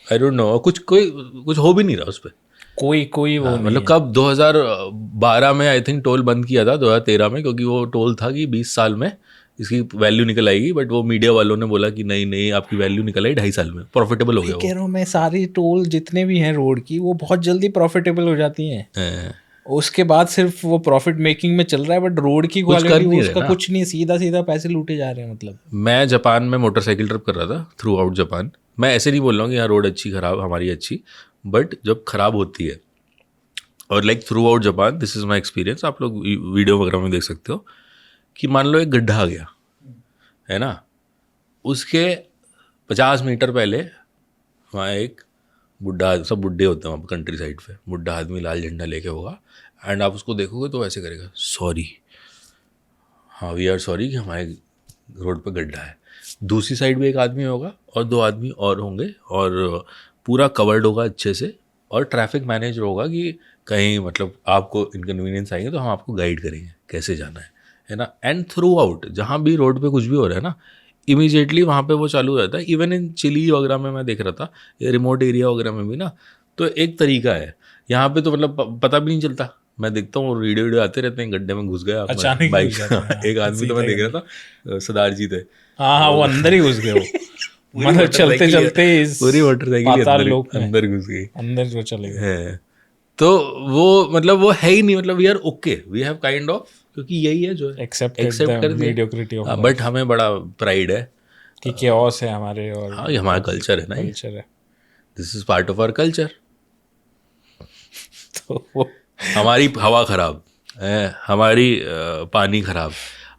I don't know, कुछ हो भी नहीं रहा उस पर कोई वो नहीं मतलब है। कब 2012 में आई थिंक टोल बंद किया था, 2013 में, क्योंकि वो टोल था कि 20 साल में इसकी वैल्यू निकल आएगी, बट वो मीडिया वालों ने बोला कि नहीं नहीं, आपकी वैल्यू निकल आई 2.5 साल में, प्रॉफिटेबल हो गया कह रहा हूँ मैं, सारी टोल जितने भी हैं रोड की वो बहुत जल्दी प्रॉफिटेबल हो जाती हैं। वो। उसके बाद सिर्फ वो प्रॉफिट मेकिंग में चल रहा है, बट रोड की कुछ कर क्वालिटी नहीं रहे उसका ना। कुछ नहीं, सीधा सीधा पैसे लूटे जा रहे हैं मतलब। मैं जापान में मोटरसाइकिल ट्रिप कर रहा था थ्रू आउट जापान। मैं ऐसे नहीं बोल रहा हूँ कि यहाँ रोड अच्छी खराब, हमारी अच्छी, बट जब खराब होती है, और like through out Japan this is my experience, आप लोग वीडियो वगैरह में देख सकते हो कि मान लो एक गड्ढा आ गया है ना, उसके 50 मीटर पहले वहाँ एक बुढ़ा, सब बुढ़े होते हैं वहाँ पर कंट्री साइड पे, बुढ़ा आदमी लाल झंडा लेके होगा, एंड आप उसको देखोगे तो ऐसे करेगा, सॉरी, हाँ वी आर सॉरी कि हमारे रोड पे गड्ढा है। दूसरी साइड भी एक आदमी होगा और 2 आदमी और होंगे, और पूरा कवर्ड होगा अच्छे से, और ट्रैफिक मैनेजर होगा कि कहीं मतलब आपको इनकन्वीनियंस आएंगे तो हम आपको गाइड करेंगे कैसे जाना है ना। एंड थ्रू आउट जहाँ भी रोड पे कुछ भी हो रहा है ना, इमीजिएटली वहाँ पे वो चालू हो जाता है। इवन इन चिली वगैरह में मैं देख रहा था, या रिमोट एरिया वगैरह में भी ना, तो एक तरीका है। यहाँ पे तो मतलब पता भी नहीं चलता। मैं देखता हूँ वीडियो आते रहते हैं, गड्ढे में घुस गया अचानक बाइक घुस जाते हैं, हाँ, एक आदमी तो मैं देख रहा था, सरदार जी थे। हाँ वो अंदर ही घुस गए वो मतलब चलते चलते पूरी मोटरसाइकिल लोक में अंदर घुस गई, अंदर जो चले गए। है। तो वो मतलब वो है ही नहीं, मतलब we are okay, we have kind of, क्योंकि यही है जो एक्सेप्ट कर mediocrity of दिया। बट हमें बड़ा प्राइड है कि chaos है हमारे, और हाँ, ये हमारा कल्चर है ना, कल्चर है। This is part of our culture. तो वो हमारी हवा खराब है, हमारी पानी खराब,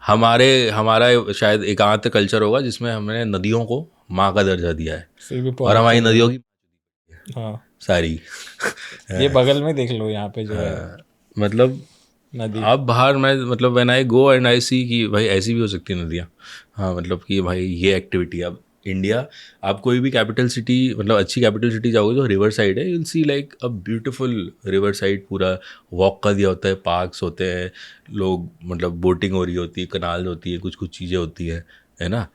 हमारा शायद एकांत कल्चर होगा जिसमें हमने नदियों को माँ का दर्जा दिया है, फिर भी और हमारी नदियों की हाँ सारी ये बगल में देख लो यहाँ पे जो है मतलब नदी। आप बाहर, मैं मतलब when I go and I सी कि भाई ऐसी भी हो सकती है नदियाँ। हाँ, मतलब कि भाई ये एक्टिविटी, अब इंडिया, आप कोई भी कैपिटल सिटी, मतलब अच्छी कैपिटल सिटी जाओगे जो रिवर साइड है, you'll see like a beautiful river side, पूरा वॉक का दिया होता है, पार्क्स होते हैं, लोग मतलब बोटिंग हो रही होती है, कनाल होती है, कुछ कुछ चीज़ें होती है ना।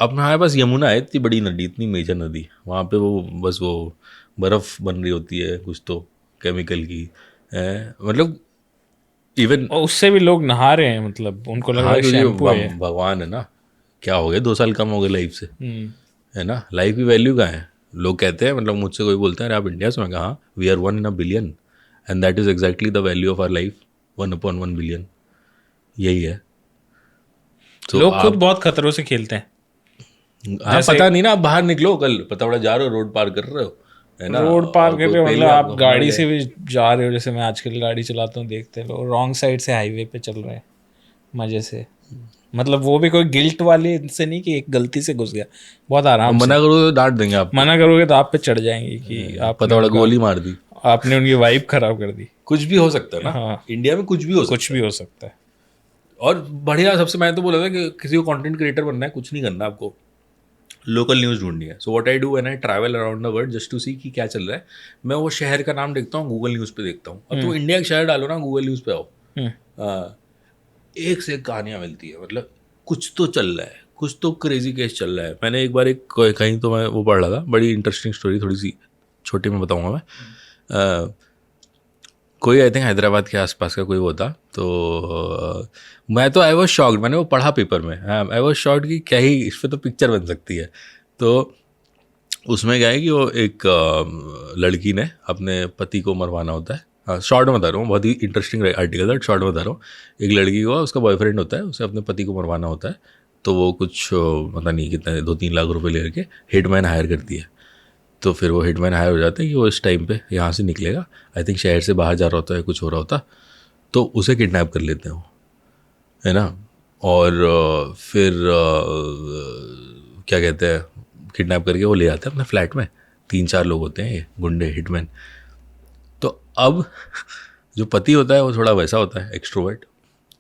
अब हमारे पास यमुना है, इतनी बड़ी नदी, इतनी मेजर नदी, वहाँ पे वो बस वो बर्फ़ बन रही होती है कुछ तो केमिकल की, मतलब इवन, और उससे भी लोग नहा रहे हैं, मतलब उनको लग रहा हाँ है क्योंकि शैम्पू है। भगवान है ना, क्या हो गया 2 साल कम हो गए लाइफ से, है ना। लाइफ की वैल्यू कहाँ है, लोग कहते हैं, मतलब मुझसे कोई बोलते हैं अरे आप इंडिया से, मैं कहा हाँ, we are 1 in a billion and that is exactly the value of our life, 1/1 billion, यही है। तो लोग खुद बहुत खतरों से खेलते हैं। हाँ, पता नहीं ना, आप बाहर निकलो, कल पता पड़ा जा रहे हो, रोड पार कर रहे हो, है ना, रोड पार कर रहे हो, मतलब आप गाड़ी मर से गए। भी जा रहे हो, जैसे मैं आजकल गाड़ी चलाता हूँ, देखते लोग रॉन्ग साइड से हाईवे पे चल रहे हैं मजे से, मतलब वो भी कोई गिल्ट वाले इनसे नहीं कि एक गलती से घुस गया, बहुत आराम से। मना करो तो डांट देंगे आप, मना करोगे तो आप पे चढ़ जाएंगे कि आप पता पड़ा गोली मार दी, आपने उनकी वाइब खराब कर दी। कुछ भी हो सकता है ना। हाँ। इंडिया में कुछ भी हो सकता कुछ भी हो सकता है। है। और बढ़िया, सबसे मैं तो बोला था कि किसी को कंटेंट क्रिएटर बनना है, कुछ नहीं करना आपको, लोकल न्यूज़ ढूंढनी है। So what I do when I travel around the world just to see कि क्या चल रहा है, मैं वो शहर का नाम देखता हूँ, गूगल न्यूज़ पे देखता हूँ। अब तो इंडिया का शहर डालो ना, गूगल न्यूज़ पे आओ, एक से एक कहानियाँ मिलती है, मतलब कुछ तो चल रहा है, कुछ तो क्रेजी केस चल रहा है। मैंने एक बार कहीं तो मैं वो पढ़ रहा था, बड़ी इंटरेस्टिंग स्टोरी, थोड़ी सी छोटी में बताऊँगा मैं। कोई आई थिंक हैदराबाद के आसपास का कोई वो था, तो तो मैं तो आई वॉज शॉक्ड, मैंने वो पढ़ा पेपर में, आई वॉज शॉक्ड कि क्या ही इस पर तो पिक्चर बन सकती है। तो उसमें क्या है कि वो एक लड़की ने अपने पति को मरवाना होता है। हाँ, शॉर्ट में बता रहा हूँ, बहुत ही इंटरेस्टिंग आर्टिकल है, शॉर्ट में बता रहा हूँ। एक लड़की को, उसका बॉयफ्रेंड होता है, उसे अपने पति को मरवाना होता है, तो वो कुछ पता नहीं कितने 2-3 लाख रुपए ले करके हिटमैन हायर करती है। तो फिर वो हिटमैन हायर हो जाता है कि वो इस टाइम पे यहाँ से निकलेगा, आई थिंक शहर से बाहर जा रहा होता है, कुछ हो रहा होता, तो उसे किडनैप कर लेते हैं वो, है ना। और फिर क्या कहते हैं, किडनैप करके वो ले आते हैं अपने फ्लैट में। 3-4 लोग होते हैं ये गुंडे हिटमैन। तो अब जो पति होता है वो थोड़ा वैसा होता है, एक्सट्रोवर्ट।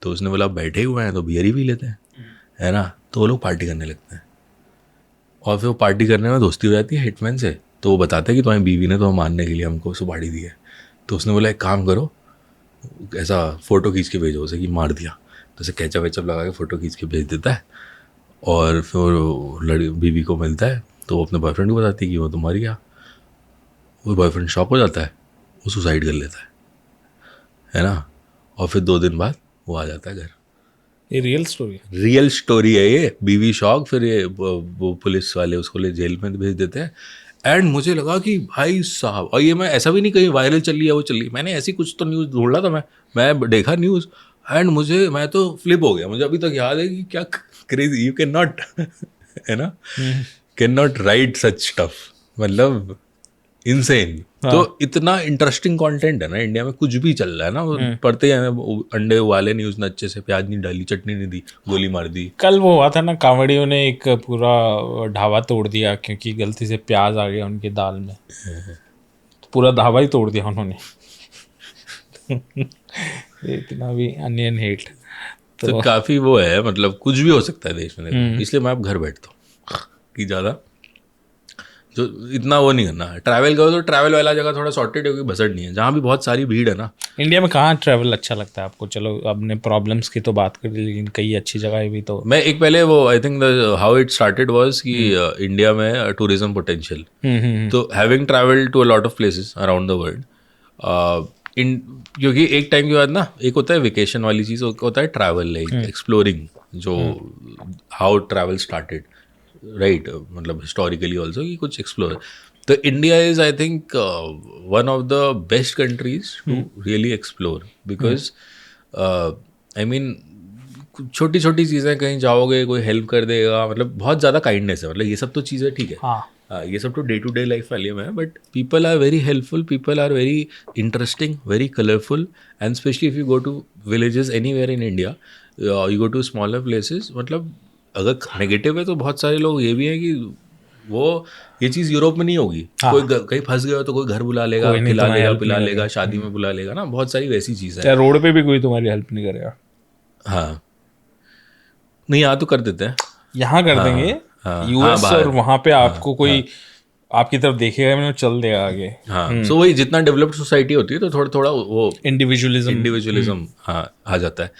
तो उसने बोला बैठे हुए हैं तो बियर ही पी लेते हैं, है ना। तो वो लोग पार्टी करने लगते हैं, और फिर वो पार्टी करने में दोस्ती हो जाती है हिटमैन से। तो वो बताते हैं कि तुम्हारी बीवी ने तो मारने के लिए हमको सुपारी दी है। तो उसने बोला एक काम करो, ऐसा फ़ोटो खींच के भेजो उसे कि मार दिया। तो उसे कैचअप वेचअप लगा के फ़ोटो खींच के भेज देता है, और फिर बीवी को मिलता है तो वो अपने बॉयफ्रेंड को बताती है कि वो तो मर गया। वो बॉयफ्रेंड शॉक हो जाता है, वो सुसाइड कर लेता है ना। और फिर 2 दिन बाद वो आ जाता है घर। ये रियल स्टोरी है? रियल स्टोरी है ये। बीवी शॉक, फिर ये वो पुलिस वाले उसको ले जेल में भेज देते हैं। एंड मुझे लगा कि भाई साहब, और ये मैं ऐसा भी नहीं कहीं वायरल चल रही है वो चल रही है, मैंने ऐसी कुछ तो न्यूज़ ढूंढ रहा था, मैं देखा न्यूज़, एंड मैं तो फ्लिप हो गया। मुझे अभी तक याद है कि क्या क्रेजी, यू कैन नॉट है ना, can not right such stuff, मतलब इनसेन। तो इतना इंटरेस्टिंग कंटेंट है ना इंडिया में, कुछ भी चल रहा है ना, वो पढ़ते हैं, अंडे उबाले नहीं उसने अच्छे से, प्याज नहीं डाली, चटनी नहीं दी, गोली मार दी। कल वो हुआ था ना, कांवड़ियों ने एक पूरा ढाबा तोड़ दिया क्योंकि गलती से प्याज आ गया उनकी दाल में, तो पूरा ढाबा ही तोड़ दिया उन्होंने। इतना भी अनियन हेट तो काफ़ी वो है, मतलब कुछ भी हो सकता है देश में, देखो। इसलिए मैं अब घर बैठता हूँ कि ज़्यादा जो इतना वो नहीं करना। ट्रैवल करो तो ट्रैवल वाला जगह थोड़ा सॉर्टेड है, क्योंकि भसड़ नहीं है, जहाँ भी बहुत सारी भीड़ है ना। इंडिया में कहाँ ट्रैवल अच्छा लगता है आपको? चलो अपने प्रॉब्लम्स की तो बात कर ली, लेकिन कई अच्छी जगह भी तो। मैं एक पहले वो, I think how it started was कि इंडिया में टूरिज्म पोटेंशियल, तो having travel to a lot of places around the world, in क्योंकि एक टाइम के बाद ना, एक होता है वेकेशन वाली चीज़, होता है ट्रैवल, लाइक एक्सप्लोरिंग, जो हाउ ट्रैवल स्टार्टेड, राइट, मतलब हिस्टोरिकली ऑल्सो कि कुछ एक्सप्लोर। तो India is, I think, one of the best countries to really explore, because I mean छोटी छोटी चीज़ें, कहीं जाओगे कोई हेल्प कर देगा, मतलब बहुत ज़्यादा काइंडनेस है, मतलब ये सब तो चीज़ें ठीक है। हाँ, ये सब तो डे टू डे लाइफ वाली में है, but people are very helpful, people are very interesting, very colourful, and especially if you go to villages anywhere in India, you go to smaller places, मतलब अगर नेगेटिव है तो बहुत सारे लोग ये भी हैं कि वो ये चीज़ यूरोप में नहीं होगी। कोई कहीं फंस गया हो तो कोई घर बुला लेगा, खिला लेगा, पिला लेगा, शादी में बुला लेगा ना, बहुत सारी वैसी चीज़ें हैं। रोड पे भी कोई तुम्हारी हेल्प नहीं करेगा। हाँ, नहीं, यहाँ तो कर देते हैं, यहाँ कर देंगे, यूएस और वहाँ पे आपको कोई आपकी तरफ देखेगा नहीं, चल देगा आगे। हाँ, सो वही, जितना डेवलप्ड सोसाइटी होती है तो थोड़ा थोड़ा वो इंडिविजुअलिज्म हाँ आ जाता है।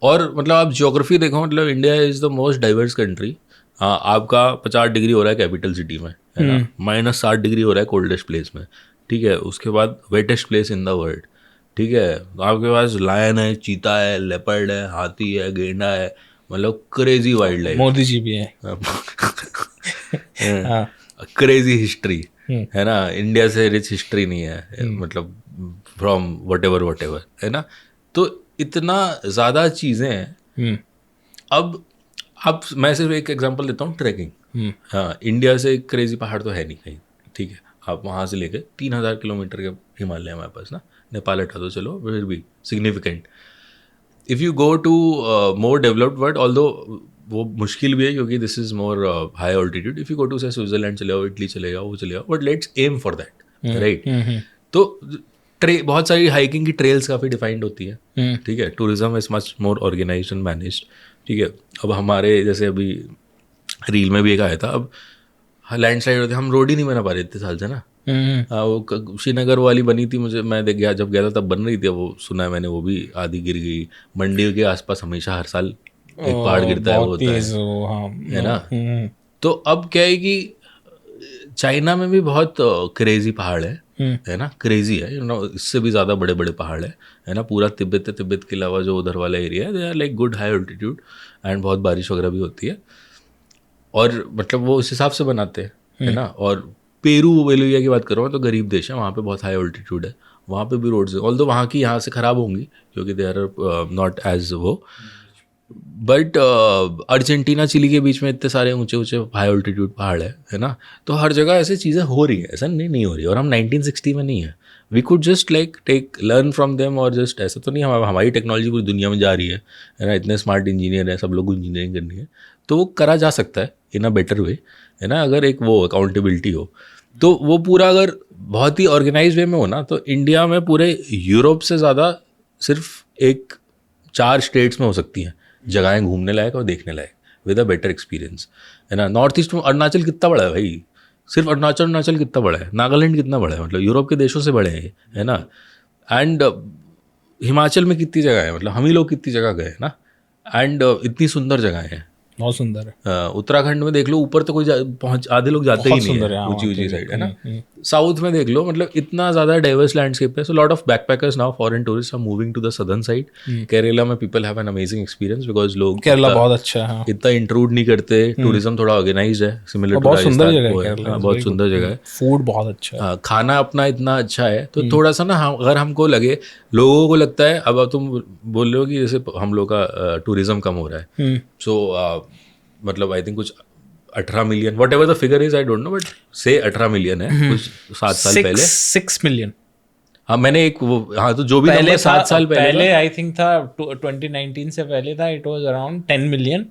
और मतलब आप ज्योग्राफी देखो, मतलब India is the most diverse country. हाँ, आपका 50 डिग्री हो रहा है कैपिटल सिटी में, है ना, -60 डिग्री हो रहा है कोल्डेस्ट प्लेस में, ठीक है, उसके बाद wettest place in the world, ठीक है, आपके पास लायन है, चीता है, लेपर्ड है, हाथी है, गेंडा है, मतलब crazy wild life. Modi ji भी है। क्रेजी हिस्ट्री, है ना, इंडिया से रिच हिस्ट्री नहीं है, मतलब फ्रॉम वट एवर, है ना। तो इतना ज़्यादा चीज़ें हैं। अब मैं सिर्फ एक एग्जांपल देता हूँ, ट्रैकिंग। हाँ, इंडिया से क्रेजी पहाड़ तो है नहीं कहीं, ठीक है, आप वहाँ से लेके 3000 किलोमीटर के हिमालय हमारे पास ना, नेपाल हटा दो चलो, फिर भी significant. If you go to more developed world, although वो मुश्किल भी है क्योंकि this is more high altitude, if you go to say Switzerland चले जाओ, इटली चले जाओ, वो चले जाओ, but let's aim for that, right. तो बहुत सारी हाइकिंग की ट्रेल्स काफ़ी डिफाइंड होती है, ठीक है, tourism is much more organised and managed, ठीक है। अब हमारे जैसे अभी रील में भी एक आया था, अब लैंडस्लाइड होते, हम रोड ही नहीं बना पा रहे इतने साल से ना। हाँ, वो श्रीनगर वाली बनी थी, मैं देख गया जब गया था तब बन रही थी, वो सुना है मैंने, वो भी आधी गिर गई। मंडी के आसपास हमेशा हर साल एक पहाड़ गिरता है, वो होता है ना। तो अब क्या है कि चाइना में भी बहुत क्रेजी पहाड़ है, है ना, क्रेजी है, यू नो, इससे भी ज़्यादा बड़े बड़े पहाड़ है ना, पूरा तिब्बत है, तिब्बत के अलावा जो उधर वाला एरिया है, they are like good high altitude and बहुत बारिश वगैरह भी होती है, और मतलब वो उस हिसाब से बनाते हैं, है ना। और पेरू बोलिविया की बात कर रहा हूँ तो गरीब देश है, वहाँ पे बहुत हाई ऑल्टीट्यूड है, वहाँ पे भी रोड्स है, ऑल्दो वहाँ की यहाँ से ख़राब होंगी क्योंकि दे आर नॉट एज वो, बट अर्जेंटीना चिली के बीच में इतने सारे ऊंचे ऊंचे हाई ऑल्टीट्यूड पहाड़ है ना, तो हर जगह ऐसी चीज़ें हो रही हैं, ऐसा नहीं हो रही, और हम 1960 में नहीं है, we could just like take learn from them, और जस्ट ऐसा तो नहीं हमारी टेक्नोलॉजी पूरी दुनिया में जा रही है ना, इतने स्मार्ट इंजीनियर हैं, सब लोग को इंजीनियरिंग करनी है, तो वो करा जा सकता है इन अ बेटर वे, है ना, अगर एक वो अकाउंटेबिलिटी हो, तो वो पूरा अगर बहुत ही ऑर्गेनाइज वे में हो ना, तो इंडिया में पूरे यूरोप से ज़्यादा सिर्फ 4 स्टेट्स में हो सकती हैं जगहें घूमने लायक और देखने लायक विद अ बेटर एक्सपीरियंस, है ना। नॉर्थ ईस्ट में अरुणाचल कितना बड़ा है भाई, सिर्फ अरुणाचल कितना बड़ा है, नागालैंड कितना बड़ा है, मतलब यूरोप के देशों से बड़े हैं, है ना। एंड हिमाचल में कितनी जगह है, मतलब हम ही लोग कितनी जगह गए ना, एंड इतनी सुंदर जगह है, बहुत सुंदर है। उत्तराखंड में देख लो, ऊपर तो कोई पहुंच, आधे लोग जाते ही नहीं है, ऊंची साइड, है ना। साउथ में देख लो, मतलब इतना ज़्यादा डाइवर्स लैंडस्केप है, so lot of backpackers now, foreign tourist are moving to the southern side. Kerala में people have an amazing experience because लोग केरला बहुत अच्छा है, इतना इंट्रूड नहीं करते, टूरिज्म थोड़ा ऑर्गेनाइज है, सिमिलर टू बहुत सुंदर जगह है, बहुत सुंदर जगह है, फूड बहुत अच्छा है, खाना अपना इतना अच्छा है, तो थोड़ा सा ना अगर हमको लगे, लोगों को लगता है, अब तुम बोल रहे हो कि जैसे हम लोग का टूरिज्म कम हो रहा है, सो मतलब आई थिंक कुछ 18 million, what ever the figure is, I don't know, but से 18 मिलियन है कुछ 7 साल पहले, 6 मिलियन। हाँ मैंने एक वो, हाँ तो जो भी पहले 7 साल पहले आई थिंक था 2019 से पहले था, इट वाज अराउंड 10 मिलियन,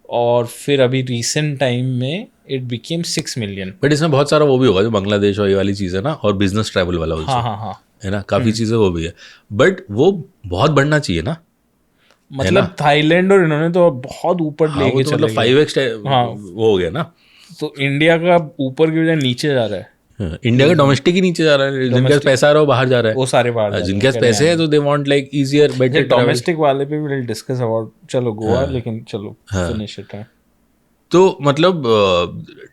और फिर अभी रिसेंट टाइम में इट बिकेम 6 मिलियन। बट इसमें बहुत सारा वो भी होगा जो बांग्लादेश और ये वाली चीज़ है ना, और बिजनेस ट्रैवल वाला हाँ हाँ हाँ, है ना, काफ़ी चीज़ें वो भी है, बट वो बहुत बढ़ना चाहिए ना, मतलब थाईलैंड और इन्होंने तो बहुत ऊपर लेके चले मतलब 5x वो हो गया ना, तो इंडिया का ऊपर की बजाय नीचे जा रहा है, इंडिया का डोमेस्टिक ही नीचे जा रहा है, जिनके पास पैसा आ रहा है वो बाहर जा रहा है, वो सारे बाहर, जिनके पास पैसे है तो they want like easier better. Domestic वाले पे भी डिस्कस अबाउट, चलो गोवा, लेकिन चलो फिनिश इट है। तो मतलब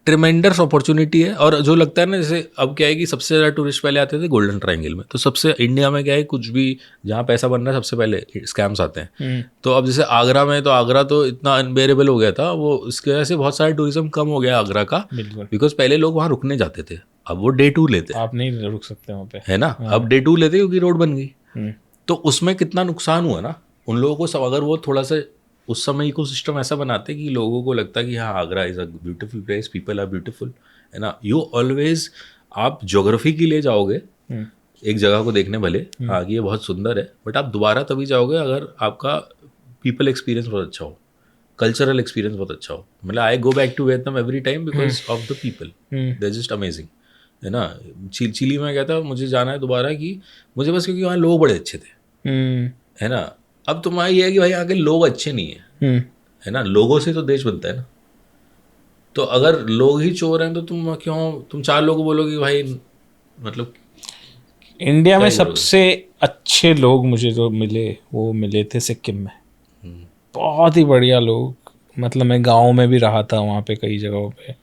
ट्रिमेंडस अपॉर्चुनिटी है, और जो लगता है ना, जैसे अब क्या है कि सबसे ज़्यादा टूरिस्ट पहले आते थे गोल्डन ट्रायंगल में, तो सबसे इंडिया में क्या है, कुछ भी जहाँ पैसा बन रहा है सबसे पहले स्कैम्स आते हैं, तो अब जैसे आगरा में, तो आगरा तो इतना अनबेरेबल हो गया था, वो इसकी वजह से बहुत सारा टूरिज्म कम हो गया आगरा का, बिकॉज पहले लोग वहाँ रुकने जाते थे, अब वो डे 2 लेते, आप नहीं रुक सकते वहाँ पे, है ना, अब डे 2 लेते क्योंकि रोड बन गई, तो उसमें कितना नुकसान हुआ ना उन लोगों को सब, अगर वो थोड़ा सा उस समय इकोसिस्टम ऐसा बनाते कि लोगों को लगता कि हाँ Agra is a beautiful place, people are beautiful, है ना। यू ऑलवेज, आप ज्योग्राफी के लिए जाओगे एक जगह को देखने, भले हाँ ये बहुत सुंदर है, बट आप दोबारा तभी जाओगे अगर आपका पीपल एक्सपीरियंस बहुत अच्छा हो, कल्चरल एक्सपीरियंस बहुत अच्छा हो। मतलब I go back to Vietnam every time because of the people, they are just amazing, है ना। चिली में क्या था, मुझे जाना है दोबारा कि मुझे बस क्योंकि वहाँ लोग बड़े अच्छे थे, है ना। अब तुम्हारा ये है कि भाई आगे लोग अच्छे नहीं है ना, लोगों से तो देश बनता है ना, तो अगर लोग ही चोर हैं तो तुम 4 लोगों को बोलोगे भाई, मतलब इंडिया में सबसे अच्छे लोग मुझे जो मिले, वो मिले थे सिक्किम में, बहुत ही बढ़िया लोग, मतलब मैं गांव में भी रहा था वहाँ पे कई जगहों पे,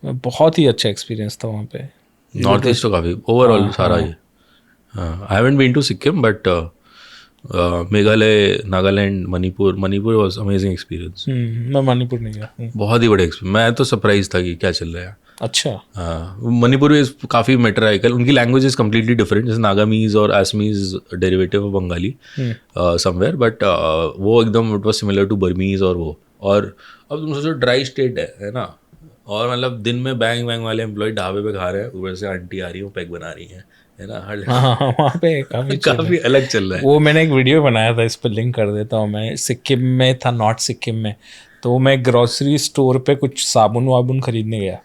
बहुत ही अच्छा एक्सपीरियंस था वहाँ पे। नॉर्थ ईस्ट तो काफ़ी ओवरऑल सारा ही, I haven't been to Sikkim, but Meghalaya, Nagaland, Manipur was amazing experience. मैं मणिपुर नहीं गया, बहुत ही बड़े एक्सपीरियंस, मैं तो सरप्राइज था कि क्या चल रहा है। अच्छा, हाँ, मणिपुर इज काफ़ी मेट्राइकल, उनकी लैंग्वेज इज कम्प्लीटली डिफरेंट, जैसे नागामीज और Assamese derivative of Bengali somewhere, but वो एकदम it was similar to Burmese और वो, और अब तुम सोचो ड्राई स्टेट है ना, और मतलब दिन में बैंग वाले एम्प्लॉय ढाबे पे खा रहे हैं, ऊपर से आंटी आ रही है, पैक बना रही है ना, हाँ वहाँ पे काफ़ी अलग चल रहा है। वो मैंने एक वीडियो बनाया था, इस पर लिंक कर देता हूँ, मैं सिक्किम में था, नॉर्थ सिक्किम में, तो मैं ग्रॉसरी स्टोर पे कुछ साबुन वाबुन खरीदने गया,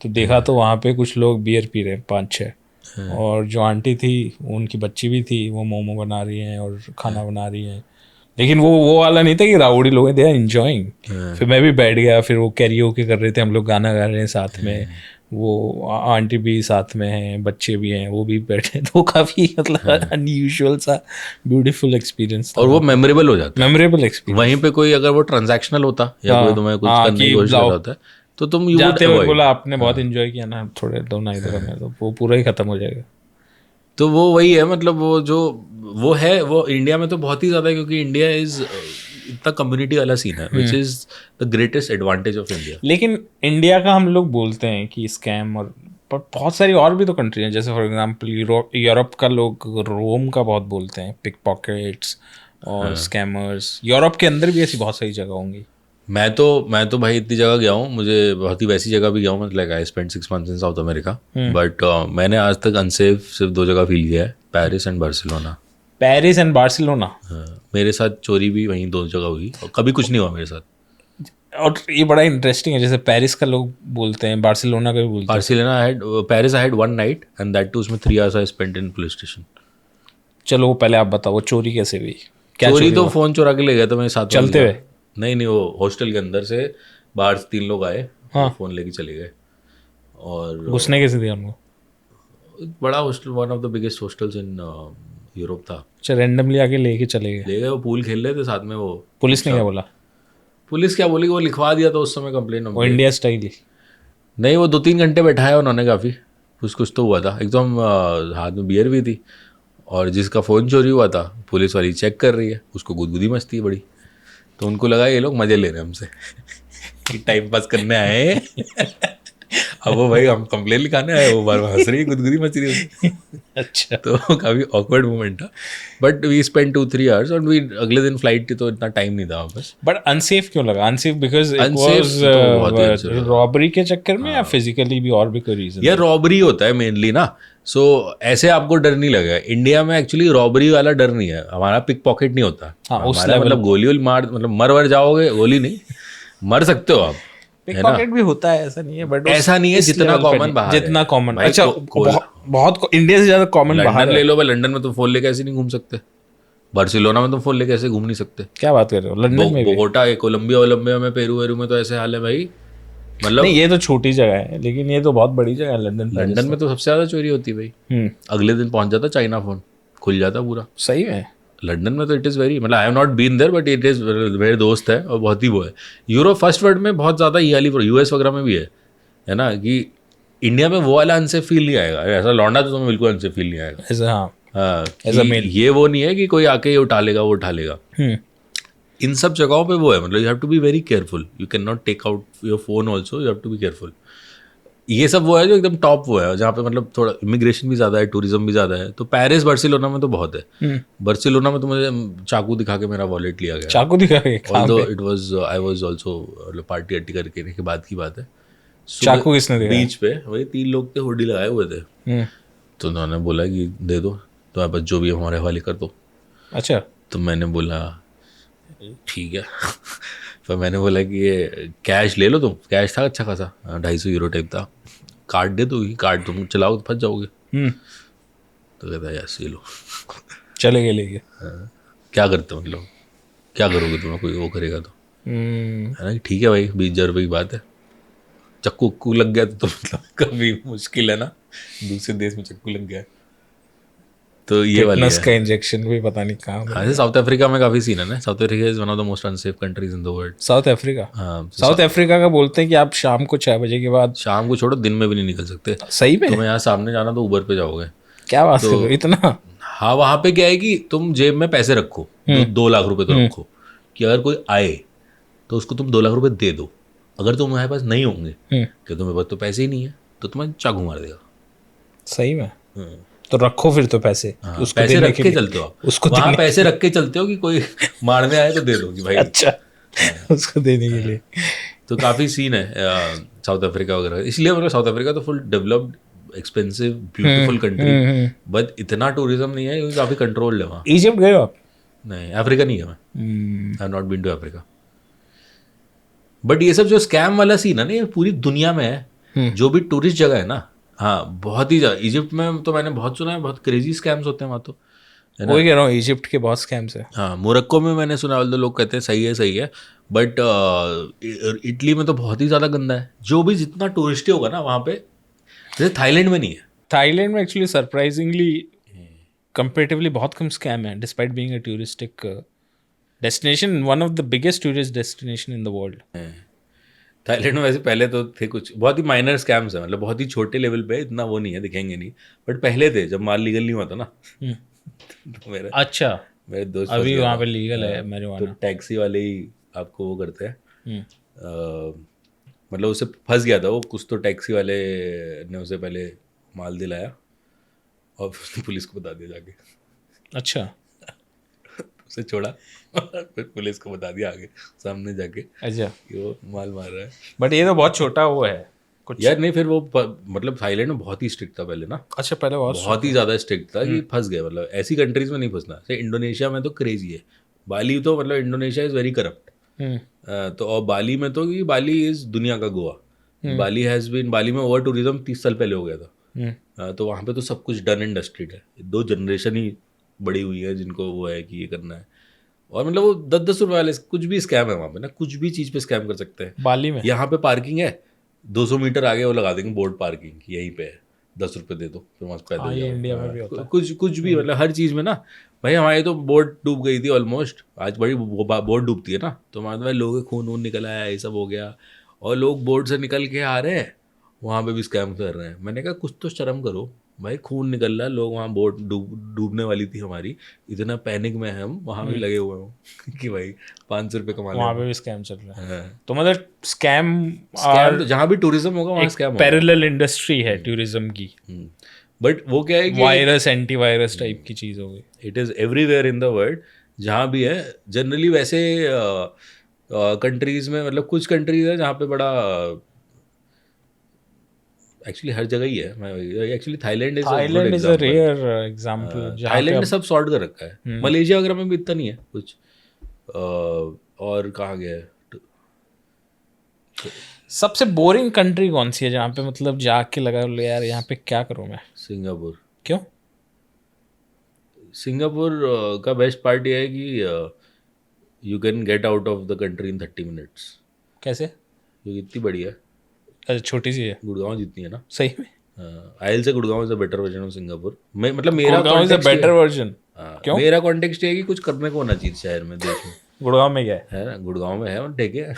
तो देखा तो वहाँ पे कुछ लोग बियर पी रहे हैं 5-6, और जो आंटी थी उनकी बच्ची भी थी, वो मोमो बना रही हैं और खाना बना रही हैं, लेकिन वो वाला नहीं था कि राउडी लोग हैं, दे आर एंजॉयिंग। फिर मैं भी बैठ गया, फिर वो कैरियोके कर रहे थे, हम लोग गाना गा रहे हैं साथ में, वो आंटी भी साथ में हैं, बच्चे भी हैं, वो भी बैठे, तो काफ़ी मतलब अनयूजुअल सा ब्यूटीफुल एक्सपीरियंस था, और वो मेमोरेबल हो जाता है, मेमोरेबल एक्सपीरियंस। वहीं पे कोई अगर वो ट्रांजैक्शनल होता या कोई तुम्हें कुछ करने की कोशिश कर रहा होता है, तो तुम यू जाते हुए बोला आपने बहुत एंजॉय किया ना, थोड़े दो ना इधर में, तो वो पूरा ही खत्म हो जाएगा। तो वो वही है, मतलब वो जो वो है वो इंडिया में तो बहुत ही ज़्यादा है, क्योंकि इंडिया इज़ इतना कम्युनिटी वाला सीन है, विच is the greatest advantage of India. लेकिन इंडिया का हम लोग बोलते हैं कि स्कैम, और पर बहुत सारी और भी तो कंट्री हैं, जैसे फॉर एग्जांपल यूरोप का लोग रोम का बहुत बोलते हैं, पिक पॉकेट्स और स्कैमर्स। यूरोप के अंदर भी ऐसी बहुत सारी जगह होंगी। मैं तो भाई इतनी जगह गया हूँ, मुझे बहुत ही वैसी जगह भी गया हूँ, मतलब like I spend 6 months in south America, but मैंने आज तक अनसेफ सिर्फ 2 जगह फील किया है, Paris and Barcelona. Paris and Barcelona. मेरे साथ चोरी भी वहीं 2 जगह हुई और कभी कुछ नहीं हुआ मेरे साथ। और ये बड़ा इंटरेस्टिंग है, जैसे पेरिस का लोग बोलते हैं, बार्सिलोना का भी बोलते हैं। Barcelona had Paris I had 1 night and that too उसमें 3 hours I spent in police station. चलो वो पहले आप बताओ, वो चोरी कैसे हुई? क्या चोरी तो हुआ? फ़ोन चुरा के ले गया था मेरे साथ वाले चलते का। हुए? नहीं, वो हॉस्टल के अंदर से बाहर से 3 लोग आए, हाँ। फ़ोन लेके चले गए। और घुसने कैसे दिया उनको? बड़ा hostel, one of the biggest hostels in Europe था। अच्छा, रैंडमली आके लेके चले गए? ले गए, वो पूल खेल रहे थे साथ में। वो पुलिस ने क्या बोला? पुलिस क्या बोली, वो लिखवा दिया था उस समय कंप्लेन वो इंडिया स्टाइल? नहीं, वो 2-3 घंटे बैठाया उन्होंने, काफ़ी कुछ तो हुआ था एकदम। हाथ में बियर भी थी, और जिसका फ़ोन चोरी हुआ था पुलिस वाली चेक कर रही है, उसको गुदगुदी मचती है बड़ी, तो उनको लगा ये लोग मज़े ले रहे हैं हमसे कि टाइम पास करने आए हैं। अब वो भाई हम कंप्लेन लिखाने आए, वो बार हंस रही है, गुदगुदी मच रही है। अच्छा। तो काफ़ी ऑकवर्ड मोमेंट था, बट वी स्पेंड 2-3 hours, और वी अगले दिन फ्लाइट थी तो इतना टाइम नहीं था वापस। बट अनसेफ क्यों लगा? Unsafe because it Unsafe was तो बहुत ही unsafe लगा। रॉबरी के चक्कर में, या फिजिकली भी और भी कोई रीजन? यार रॉबरी होता है मेनली ना, सो ऐसे आपको डर नहीं लगेगा। इंडिया में एक्चुअली रॉबरी वाला डर नहीं है, हमारा पिक पॉकेट नहीं होता। हाँ, उस हमारा level मतलब गोली वोली मार, मतलब मर वर जाओगे, गोली नहीं मर सकते हो आप, पिक पॉकेट भी होता है, ऐसा नहीं है, बट ऐसा नहीं है जितना कॉमन बाहर है। जितना कॉमन। भाई अच्छा, बहुत इंडिया से ज्यादा कॉमन बाहर लंदन है। ले लो भाई, लंदन में तुम फोन लेके ऐसे नहीं घूम सकते, बार्सिलोना में तुम फोन लेके ऐसे घूम नहीं सकते, क्या बात कर रहे हो? लंदन में भी? बोगोटा, कोलंबिया में, पेरू वेरू में तो ऐसे हाल है भाई। मतलब नहीं, ये तो छोटी जगह है, लेकिन ये तो बहुत बड़ी जगह है लंदन। लंदन में तो सबसे ज़्यादा चोरी होती है भाई। अगले दिन पहुंच जाता चाइना फ़ोन, खुल जाता पूरा। सही में? लंदन में तो इट इज़ वेरी, मतलब I have not been there, but it is, मेरे दोस्त है और बहुत ही वो है। यूरोप फर्स्ट वर्ल्ड में बहुत ज़्यादा ये वाली, यूएस वगैरह में भी है ना, कि इंडिया में वो वाला अनसेफ फील नहीं आएगा। ऐसा लौंडा तो तुम्हें बिल्कुल अनसेफ फील नहीं आएगा। ऐसा? हाँ। हाँ, As a कि male. ये वो नहीं है कि कोई आके ये उठा लेगा वो उठा लेगा। इन सब जगहों पे वो है, मतलब you have to be very careful, you can not take out your phone also, you have to be careful. ये सब वो है जो एकदम टॉप वो है, जहाँ पे मतलब थोड़ा इमिग्रेशन भी ज़्यादा है, टूरिज्म भी ज़्यादा है। तो पेरिस बार्सिलोना में तो बहुत है। बार्सिलोना में तो मुझे चाकू दिखा के मेरा वॉलेट लिया गया, चाकू दिखा के? Although it was, I was also, मतलब पार्टी अट्टी करके के बाद की बात है। चाकू किसने दिया? बीच पे वही 3 लोग थे, हुडी लगाए हुए थे, तो उन्होंने बोला कि दे दो तो बस जो भी हमारे हवाले कर दो। अच्छा। तो मैंने बोला ठीक है। फिर मैंने बोला कि ये कैश ले लो तुम। कैश था अच्छा खासा, 250 यूरो टाइप था। कार्ड दे दो, कार्ड तुम चलाओ तो फंस जाओगे। तो कहता है यस ये लो। चले गए लेके? क्या करते हो मतलब, क्या करोगे तुम्हें कोई वो करेगा तो, है ना। ठीक है भाई, 20,000 रुपये की बात है। चक्कू उक्कू लग गया तो मतलब कभी मुश्किल है ना, दूसरे देश में चक्कू लग गया तो ये वाली टिटनस है। का इंजेक्शन भी पता नहीं कहाँ मिला। हाँ, साउथ अफ्रीका में काफ़ी सीन है ना। South Africa is one of the most unsafe countries in the world. South Africa? हाँ, साउथ अफ्रीका का बोलते हैं कि आप शाम को 6 बजे के बाद, शाम को छोड़ो, दिन में भी नहीं निकल सकते। सही में? तुम्हें यहाँ सामने जाना तो उबर पे जाओगे। क्या बात कर रहे हो, इतना? हाँ, वहाँ पे क्या है कि तुम जेब में पैसे रखो, 2 लाख रुपए तो रखो, कि अगर कोई आए तो उसको तुम 2 लाख रुपए दे दो। अगर तुम्हारे पास नहीं होंगे, कि तुम्हारे पास तो पैसे ही नहीं है, तो तुम्हें चाकू मार देगा। सही में? तो रखो फिर तो पैसे, उसको पैसे देने रख के चलते हो आप, उसको वहाँ पैसे रख के चलते हो कि कोई मारने आए तो दे दो कि भाई। अच्छा, उसको देने के लिए। तो काफ़ी सीन है साउथ अफ्रीका वगैरह। इसलिए मतलब साउथ अफ्रीका तो full developed, expensive, beautiful country, but इतना टूरिज्म नहीं है, क्योंकि काफ़ी कंट्रोल्ड है वहाँ। इजिप्ट गए हो आप? नहीं, अफ्रीका नहीं है मैं, I have not been to Africa. But ये सब जो स्कैम वाला सीन है ना, ये पूरी दुनिया में है। जो भी टूरिस्ट जगह है ना, हाँ बहुत ही ज़्यादा। इजिप्ट में तो मैंने बहुत सुना है, बहुत क्रेजी स्कैम्स होते हैं वहाँ तो, है ना। वही कह रहा हूँ, इजिप्ट के बहुत स्कैम्स है। हाँ, मोरक्को में मैंने सुना, लोग कहते हैं सही है, बट इटली में तो बहुत ही ज़्यादा गंदा है। जो भी जितना टूरिस्टी होगा ना वहाँ पे, जैसे थाईलैंड में नहीं है। थाईलैंड में एक्चुअली सरप्राइजिंगली कंपेरेटिवली बहुत कम स्कैम है, despite being a touristic destination, one of the biggest tourist destination in the world. Thailand में वैसे पहले तो थे कुछ बहुत ही माइनर स्कैम्स है, मतलब बहुत ही छोटे लेवल पे, इतना वो नहीं है, दिखेंगे नहीं, बट पहले थे जब माल लीगल नहीं हुआ था ना। हम्म, तो मेरे अच्छा, मेरे दोस्त फंस अभी गया वहाँ था। पे लीगल है हाँ, तो मैरिजुआना। टैक्सी वाले ही आपको वो करते हैं। हम्म, मतलब उसे फंस गया था वो, कुछ तो टैक्सी वाले ने उसे पहले माल दिलाया और उसने पुलिस को बता दिया जाके, अच्छा उसे छोड़ा फिर पुलिस को बता दिया आगे सामने जाके अच्छा, कि वो माल मार रहा है। बट ये तो बहुत छोटा वो है कुछ। यार नहीं, फिर वो मतलब थाईलैंड में बहुत ही स्ट्रिक्ट था पहले ना, अच्छा, पहले बहुत बहुत ही ज़्यादा स्ट्रिक्ट था कि फंस गए, मतलब ऐसी कंट्रीज में नहीं फंसना। जैसे इंडोनेशिया में तो क्रेजी है, बाली तो मतलब इंडोनेशिया इज़ वेरी करप्ट। हम्म, तो और बाली में तो, कि बाली इज़ दुनिया का गोवा। बाली हैज़ बीन, बाली में ओवर टूरिज्म 30 साल पहले हो गया था। हम्म, तो वहाँ पे तो सब कुछ डन एंड डस्टेड है, 2 जनरेशन ही बड़ी हुई है जिनको वो है कि ये करना है। और मतलब वो 10-10 रुपये वाले कुछ भी स्कैम है वहाँ पे ना, कुछ भी चीज़ पे स्कैम कर सकते हैं। बाली में। यहाँ पे पार्किंग है, 200 मीटर आगे वो लगा देंगे बोर्ड, पार्किंग की यहीं पे है, 10 रुपये दे दो, फिर वहाँ से हाँ, पैदल ये जाओ। इंडिया में भी होता है। कुछ कुछ भी, मतलब हर चीज़ में ना। भाई हमारी तो बोट डूब गई थी ऑलमोस्ट, आज बड़ी बोट डूबती है ना, तो हमारे भाई लोगों के खून वून निकल आया, ये सब हो गया, और लोग बोट से निकल के आ रहे हैं, वहाँ पे भी स्कैम कर रहे हैं। मैंने कहा कुछ तो शर्म करो भाई, खून निकल रहा है, लोग वहाँ बोट डूबने वाली थी हमारी, इतना पैनिक में है, हम वहाँ भी लगे हुए हों कि भाई 500 रुपये कमा वहाँ पे लेना। भी स्कैम चल रहा है। हाँ, तो मतलब स्कैम स्कैम और तो जहाँ भी टूरिज्म होगा वहाँ एक स्कैम होगा। पैरेलल इंडस्ट्री है टूरिज्म की, बट वो क्या है कि वायरस एंटी वायरस टाइप की चीज़ हो गई। It is everywhere in the world, जहाँ भी है। जनरली वैसे कंट्रीज़ में, मतलब कुछ कंट्रीज है जहाँ पे बड़ा, एक्चुअली हर जगह ही है। मैं actually Thailand is a good Thailand is a example. Rare example जहाँ पे थाईलैंड ने अब सब सॉर्ट कर रखा है, मलेशिया वगैरह में भी इतना नहीं है कुछ। और कहाँ गया है सबसे बोरिंग कंट्री कौन सी है जहाँ पे मतलब जाके लगा लो यार यहाँ पे क्या करूँ मैं। सिंगापुर। क्यों? सिंगापुर का बेस्ट पार्ट ये है कि you can get out of the country in 30 minutes, कैसे? क्योंकि इतनी बड़ी है, अच्छा, छोटी सी है गुड़गांव जितनी है ना। सही में? आयल से Gurgaon is a better version of Singapore. मैं मतलब मेरा गुड़गांव इज अ कॉन्टेक्स्ट ये बेटर है। वर्जन। क्यों? मेरा कॉन्टेक्स्ट ये है कि कुछ करने को होना चाहिए शहर में, देश में, गुड़गांव में क्या है? है ना। गुड़गांव में है और ठीक है।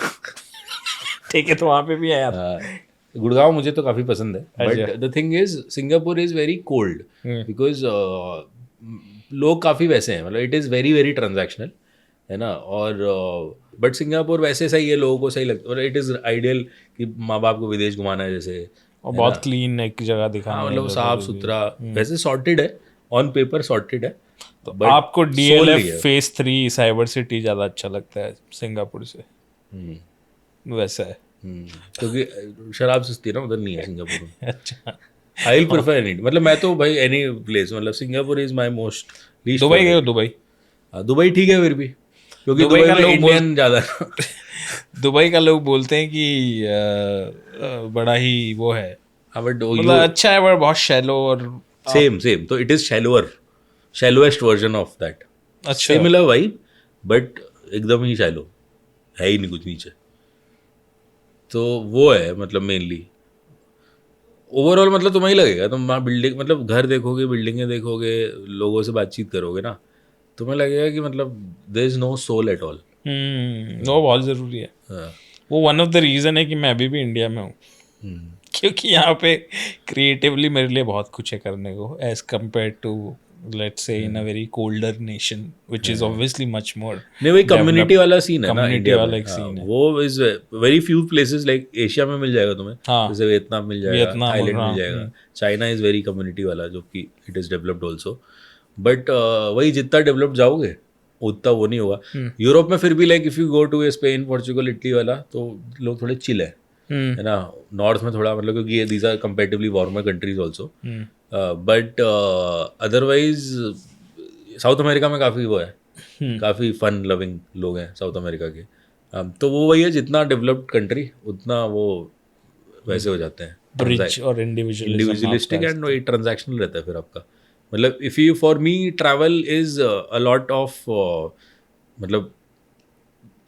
ठीक है, तो वहाँ पे भी है यार। गुड़गांव मुझे तो काफ़ी पसंद है, अच्छा। But the thing is Singapore is very cold, because लोग काफ़ी वैसे हैं, मतलब it is very very transactional, है ना। और बट सिंगापुर वैसे सही है, लोगों को सही लगता है, और इट इज़ आइडियल कि माँ बाप को विदेश घुमाना है जैसे, और है बहुत ना। क्लीन एक जगह हाँ, दिखानी है मतलब इधर साफ उधर भी। सुथरा, वैसे सॉर्टेड है, ऑन पेपर सॉर्टेड है, तो बट आपको सोल डीएलएफ नहीं है। फेज 3 साइबर सिटी ज़्यादा अच्छा लगता है सिंगापुर से? वैसा है। क्योंकि शराब सस्ती है ना, उधर नहीं है सिंगापुर में। अच्छा। आई विल प्रेफर एनी, मतलब मैं तो भाई एनी प्लेस, मतलब Singapore is my most least Dubai गए हो? फेवरेट। दुबई? दुबई ठीक है फिर भी, क्योंकि दुबई दुबई का में लोग बोल इंडियन ज़्यादा है। दुबई का लोग बोलते हैं कि बड़ा ही वो है, हाँ बट मतलब यू, अच्छा है, पर बहुत शैलो और सेम सेम, तो it is shallower, shallowest version of that, अच्छा। सिमिलर वाइब, बट एकदम ही शैलो, है ही नहीं कुछ नीचे। तो वो है मतलब मेनली ओवरऑल, मतलब तुम्हें ही लगेगा, तुम वहाँ बिल्डिंग, मतलब घर देखोगे, बिल्डिंगें देखोगे, लोगों से बातचीत करोगे ना, तुम्हें लगेगा कि मतलब there is no soul at all. वो बहुत ज़रूरी है। हाँ। वो वन ऑफ द रीज़न है कि मैं अभी भी इंडिया में हूँ, क्योंकि यहाँ पे क्रिएटिवली मेरे लिए बहुत कुछ है करने को, as compare to let's say in a very colder nation which is obviously much more नहीं, वही कम्युनिटी वाला सीन है ना कम्युनिटी इंडिया में। वाला एक हाँ, सीन है। वो is very few places, like Asia में मिल जाएगा तुम्हें, हाँ, जैसे वियतनाम मिल जाएगा, वियतनाम और थाईलैंड मिल हाँ। जाएगा, चाइना इज़ वेरी कम्युनिटी वाला, जो कि it is developed also, but वही जितना डेवलप जाओगे उतना वो नहीं होगा। यूरोप में फिर भी like if you go to Spain, Portugal, Italy वाला, तो लोग थोड़े चिल है ना। नॉर्थ में थोड़ा, मतलब क्योंकि these are comparatively warmer countries also, but otherwise South America में काफ़ी वो है, काफ़ी फन लविंग लोग हैं साउथ अमेरिका के। तो वो वही है, जितना डेवलप्ड कंट्री उतना वो वैसे हो जाते हैं, ब्रिज और इंडिविजुअलिज्म आपका इंडिविजुअलिस्टिक, एंड वही ट्रांजैक्शनल रहता है फिर आपका। मतलब if you, for me travel is a lot of, मतलब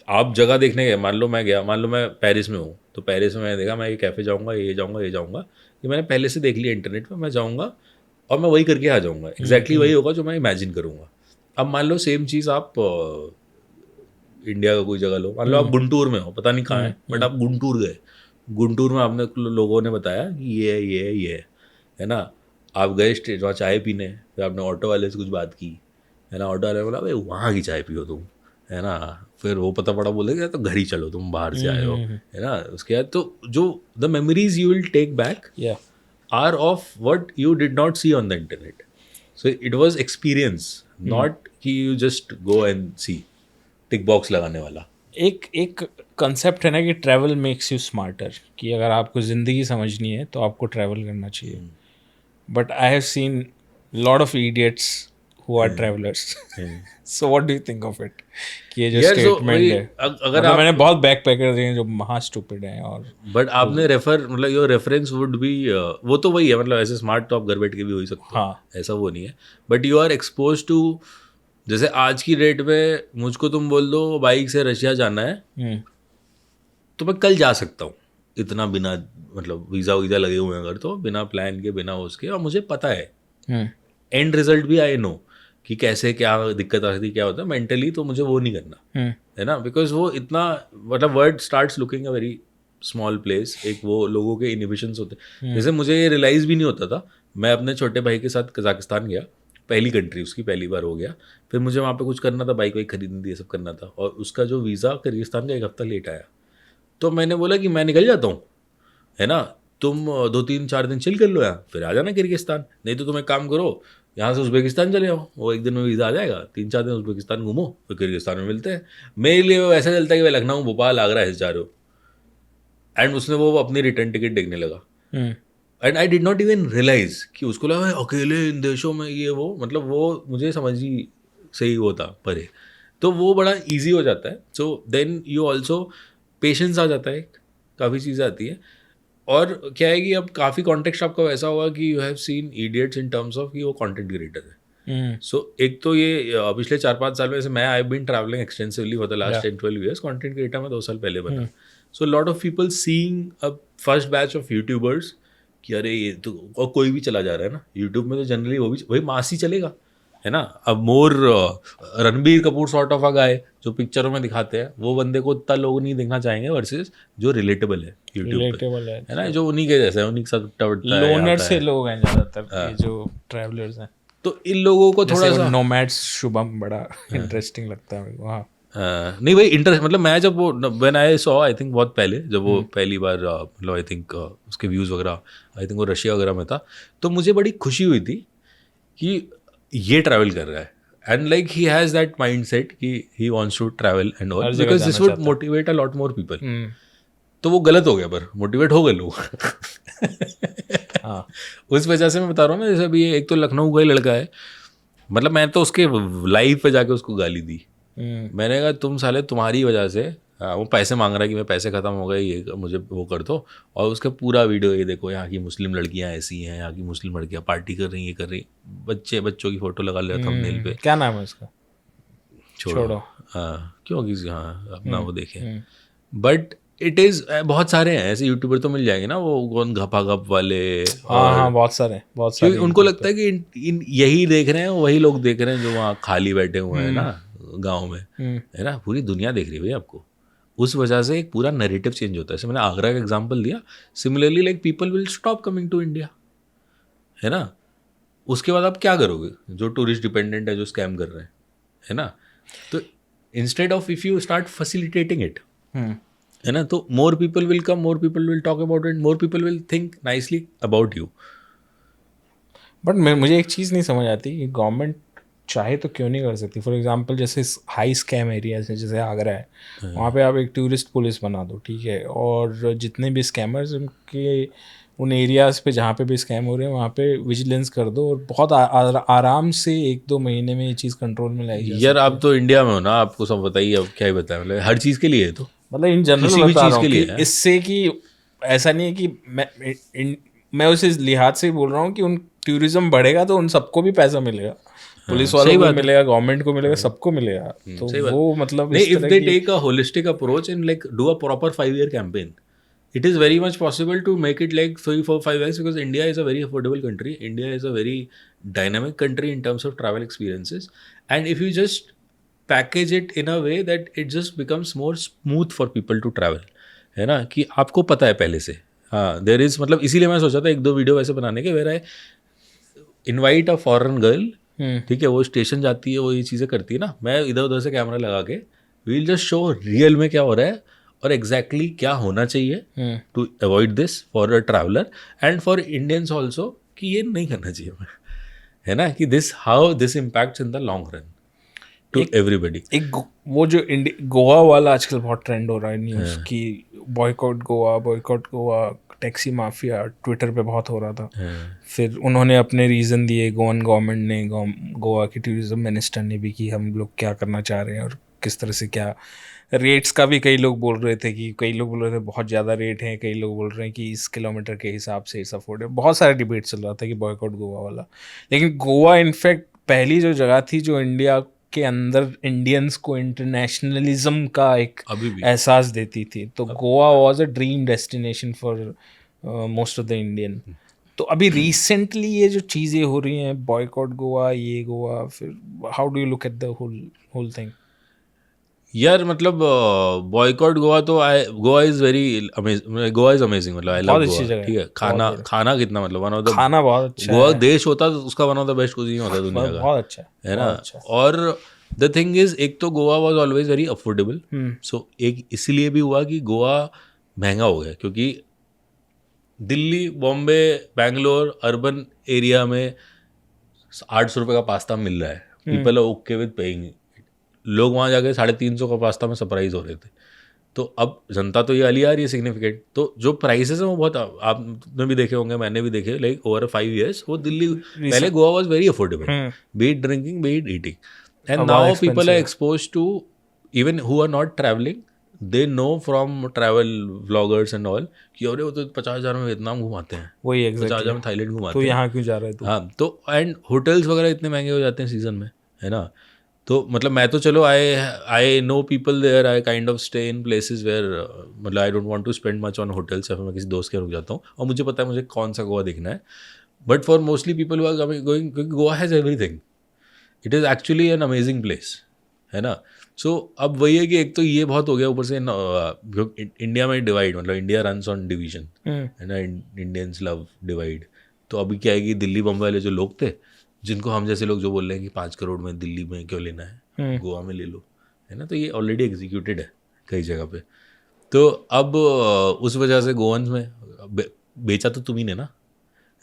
आप जगह देखने गए, मान लो मैं गया, मान लो मैं पेरिस में हूँ, तो पेरिस में मैंने देखा मैं ये कैफ़े जाऊँगा, ये जाऊँगा, ये जाऊँगा, ये मैंने पहले से देख लिया इंटरनेट पे, मैं जाऊँगा और मैं वही करके आ जाऊँगा, एग्जैक्टली वही होगा जो मैं इमेजिन करूँगा। अब मान लो सेम चीज़ आप इंडिया का कोई जगह लो, मान लो आप गुंटूर में हो, पता नहीं कहाँ है, बट आप गुंटूर गए, गुंटूर में आपने लोगों ने बताया कि ये है ना, आप गए स्टेट वहाँ चाय पीने, फिर आपने ऑटो वाले से कुछ बात की, है ना, ऑटो वाले ने बोला भाई वहाँ की चाय पियो तुम, है ना, फिर वो पता पड़ा बोले कि तो घर ही चलो तुम बाहर से आए हो, है ना, उसके बाद तो जो the memories you will take back या are of what you did not see on the internet. So it was experience, not कि you just go and see, tick box लगाने वाला. एक कंसेप्ट है ना कि ट्रैवल मेक्स यू स्मार्टर, कि अगर आपको ज़िंदगी समझनी है तो आपको ट्रैवल करना चाहिए. But I have seen lot of idiots who are travellers. So what do you think of it, कि ये जो यार so स्टेटमेंट है, अगर मतलब आप, मैंने बहुत बैकपैकर देखे हैं जो महा स्टूपिड हैं. और बट आपने रेफर मतलब योर रेफरेंस वुड बी, वो तो वही है, मतलब ऐसे स्मार्ट तो आप घर बैठ के भी हो ही सकते हो, हाँ, ऐसा वो नहीं है, but you are expose to, जैसे आज की डेट में मुझको तुम बोल दो बाइक से रशिया जाना है तो मैं कल जा सकता हूँ, इतना बिना मतलब वीज़ा लगे हुए हैं अगर, तो बिना प्लान के बिना उसके, और मुझे पता है एंड रिजल्ट भी आई नो कि कैसे क्या दिक्कत आती क्या होता है मेंटली, तो मुझे वो नहीं करना है ना, बिकॉज वो इतना मतलब world starts looking a very small place, एक वो लोगों के इनिबिशंस होते हैं. जैसे मुझे ये रियलाइज़ भी नहीं होता था, मैं अपने छोटे भाई के साथ कजाकिस्तान गया, पहली कंट्री उसकी, पहली बार हो गया, फिर मुझे वहाँ पे कुछ करना था, बाइक वाइक खरीदनी थी, ये सब करना था, और उसका जो वीज़ा किर्गिस्तान का 1 हफ्ता लेट आया, तो मैंने बोला कि मैं निकल जाता हूँ, है ना, तुम 2-3-4 दिन चिल कर लो यहाँ, फिर आ जाना किर्गिस्तान, नहीं तो तुम एक काम करो यहाँ से उज़्बेकिस्तान चले जाओ, वो 1 दिन में वीज़ा आ जाएगा, 3-4 दिन उज़्बेकिस्तान घूमो, फिर किर्गिस्तान में मिलते हैं. मेरे लिए वो ऐसा चलता है कि मैं लखनऊ भोपाल आगरा ऐसे जा रहे हो, एंड उसने वो अपनी रिटर्न टिकट देखने लगा, and I did not even realise कि उसको लगा मैं अकेले इन देशों में ये वो, मतलब वो मुझे समझ ही सही होता परे, तो वो बड़ा ईजी हो जाता है. So then you also patience आ जाता है, काफ़ी चीज़ें आती है, और क्या है कि अब काफ़ी कॉन्टेक्स्ट आपका वैसा होगा कि you have seen idiots in terms of कि वो कंटेंट क्रिएटर है. सो एक तो ये पिछले 4-5 साल में से मैं I been travelling extensively for the last 10-12 years, content creator में 2 साल पहले बना. So lot of people seeing a first batch of YouTubers कि अरे ये तो, और कोई भी चला जा रहा है ना यूट्यूब में, तो जनरली वो भी वही मास ही चलेगा, है ना. अब more Ranbir Kapoor sort of a guy जो पिक्चरों में दिखाते हैं, वो बंदे को इतना लोग नहीं देखना चाहेंगे, वर्सेस जो रिलेटेबल है यूट्यूब पे, रिलेटेबल है ना, जो उन्हीं के जैसे है, उन्हीं के साथ उठता उठता है, लोनर आता से है. लोग हैं ज़्यादातर, ये जो ट्रैवलर्स हैं, तो इन लोगों को थोड़ा सा नोमैड्स शुभम बड़ा इंटरेस्टिंग लगता है मेरे को. हाँ, नहीं भाई इंटरेस्ट, मतलब मैं जब वो when I saw, I think बहुत पहले जब वो पहली बार मतलब आई थिंक उसके व्यूज़ वगैरह, आई थिंक वो रशिया वगैरह में था, तो मुझे बड़ी खुशी हुई थी कि ये ट्रैवल कर रहा है, and like he has that mindset कि he wants to travel and all, because this would motivate a lot more people. तो वो गलत हो गया, पर मोटिवेट हो गए लोग. हाँ, उस वजह से मैं बता रहा हूँ ना, जैसे अभी एक तो लखनऊ का ही लड़का है, मतलब मैं तो उसके लाइव पे जाके उसको गाली दी. मैंने कहा तुम साले तुम्हारी वजह से, वो पैसे मांग रहा है कि मैं पैसे ख़त्म हो गए, ये मुझे वो कर दो, और उसका पूरा वीडियो ये देखो, यहाँ की मुस्लिम लड़कियाँ ऐसी हैं, यहाँ की मुस्लिम लड़कियाँ पार्टी कर रही, ये कर रही, बच्चों की फ़ोटो लगा लिया थंबनेल पे. क्या नाम है उसका, छोड़ो. हाँ, क्यों किसी, हाँ अपना वो देखें. बट इट इज़ बहुत सारे हैं ऐसे यूट्यूबर, तो मिल जाएंगे ना, वो कौन घपाघप वाले. हाँ, बहुत सारे क्योंकि उनको लगता है कि इन यही देख रहे हैं, वही लोग देख रहे हैं जो वहाँ खाली बैठे हुए हैं ना गाँव में, है ना, पूरी दुनिया देख रही है भाई आपको. उस वजह से एक पूरा नैरेटिव चेंज होता है. जैसे मैंने आगरा का एग्जांपल दिया, similarly like people will stop coming to India, है ना. उसके बाद आप क्या करोगे, जो टूरिस्ट डिपेंडेंट है, जो स्कैम कर रहे हैं, है ना. तो instead of if you start facilitating it, है ना, तो more people will come, more people will talk about it, more people will think nicely about you. But मुझे एक चीज़ नहीं समझ आती कि गवर्नमेंट चाहे तो क्यों नहीं कर सकती. फॉर एग्जांपल जैसे हाई स्कैम एरियाज है, जैसे आगरा है, वहाँ पे आप एक टूरिस्ट पुलिस बना दो, ठीक है, और जितने भी स्कैमर्स उनके उन एरियाज़ पे जहाँ पे भी स्कैम हो रहे हैं वहाँ पे विजिलेंस कर दो, और बहुत आराम से 1-2 महीने में ये चीज़ कंट्रोल में लाई जा यार आप तो इंडिया में हो ना, आपको सब बताइए, अब क्या ही बताएं, मतलब हर चीज़ के लिए है, तो मतलब इन जनरल किसी भी बता चीज़ रहा के हूँ लिए कि है. इससे कि ऐसा नहीं है कि मैं उस लिहाज से बोल रहा हूँ कि उन टूरिज्म बढ़ेगा तो उन सबको भी पैसा मिलेगा, पुलिस वालों को मिलेगा, गवर्नमेंट को मिलेगा, सबको मिलेगा. तो वो मतलब नहीं, if they take a holistic approach and like do a proper 5-year campaign, it is very much possible to make it like 3-4-5 years, because India is a very affordable country. India is a very dynamic country in terms of travel experiences, and if you just package it in a way that it just becomes more smooth for people to travel, है ना, कि आपको पता है पहले से। हाँ, there is, मतलब इसीलिए मैं सोचा था 1-2 वीडियो वैसे बनाने के, where I invite a foreign girl, ठीक है, वो स्टेशन जाती है, वो ये चीज़ें करती है ना, मैं इधर उधर से कैमरा लगा के वील जस्ट शो रियल में क्या हो रहा है और एग्जैक्टली क्या होना चाहिए to avoid this for a traveller and for Indians also, कि ये नहीं करना चाहिए हमें, है ना, कि this how this impacts in the long run to everybody. वो जो गोवा वाला आजकल बहुत ट्रेंड हो रहा है न्यूज़ की, boycott Goa, taxi mafia Twitter पे बहुत हो रहा था। फिर उन्होंने अपने रीज़न दिए, गोवन गवर्नमेंट ने, गोवा की टूरिज्म मिनिस्टर ने भी, कि हम लोग क्या करना चाह रहे हैं और किस तरह से क्या। रेट्स का भी कई लोग बोल रहे थे, कि कई लोग बोल रहे थे बहुत ज़्यादा रेट हैं, कई लोग बोल रहे हैं कि इस किलोमीटर के हिसाब से इस अफोर्ड है। बहुत सारा डिबेट चल रहा था कि बॉयकॉट गोवा वाला। लेकिन गोवा इनफैक्ट पहली जो जगह थी जो इंडिया के अंदर इंडियंस को इंटरनेशनलिज्म का एक एहसास देती थी, तो Goa was a dream destination for most of the Indian. तो अभी रिसेंटली ये जो चीज़ें हो रही हैं, बॉयकॉट गोवा, ये गोवा, फिर how do you look at the whole thing? यार मतलब बॉयकॉट गोवा तो Goa is very amazing, Goa is amazing, मतलब आई लव गोवा, ठीक है। खाना कितना, मतलब वन ऑफ द, खाना बहुत अच्छा गोवा देश होता तो उसका one of the best cuisine होता दुनिया का, बहुत अच्छा है ना। और द थिंग इज, एक तो Goa was always very affordable, so एक इसीलिए भी हुआ कि गोवा महंगा हो गया, क्योंकि दिल्ली, बॉम्बे, बैंगलोर अर्बन एरिया में 800 रुपये का पास्ता मिल रहा है, people are okay with paying. लोग वहाँ जाके 350 का पास्ता में सरप्राइज हो रहे थे। तो अब जनता तो ये वाली आ रही है सिग्निफिकेंट, तो जो प्राइसेस हैं वो बहुत, आपने भी देखे होंगे, मैंने भी देखे, लाइक ओवर 5 years वो दिल्ली, पहले Goa was very affordable, be it drinking, be it eating, and now people are expose to, even who are not travelling, they know from travel vloggers and all कि अरे वो तो 50,000 में वियतनाम घुमाते हैं, वही 50,000 में थाईलैंड घुमाते हैं, तो यहाँ क्यों जा रहे हैं? हाँ, तो एंड होटल्स वगैरह इतने महंगे हो जाते हैं सीजन में, है ना। तो मतलब मैं तो चलो I know people there, I kind of stay in places where, मतलब I don't want to spend much on hotels, या फिर मैं किसी दोस्त के रुक जाता हूँ और मुझे पता है मुझे कौन सा गोवा देखना है। But for mostly people who are going, क्योंकि Goa has everything, it is actually an amazing place, है ना। सो अब वही है कि एक तो ये बहुत हो गया, ऊपर से इंडिया में डिवाइड, मतलब इंडिया रन्स ऑन डिवीजन, है ना, इंडियंस लव डिवाइड। तो अभी क्या है कि दिल्ली बम्बई वाले जो लोग थे, जिनको हम जैसे लोग जो बोल रहे हैं कि 5 करोड़ में दिल्ली में क्यों लेना है, गोवा में ले लो, है ना, तो ये ऑलरेडी एग्जीक्यूटेड है कई जगह पे। तो अब उस वजह से गोवंस में बेचा तो तुम ही ने ना,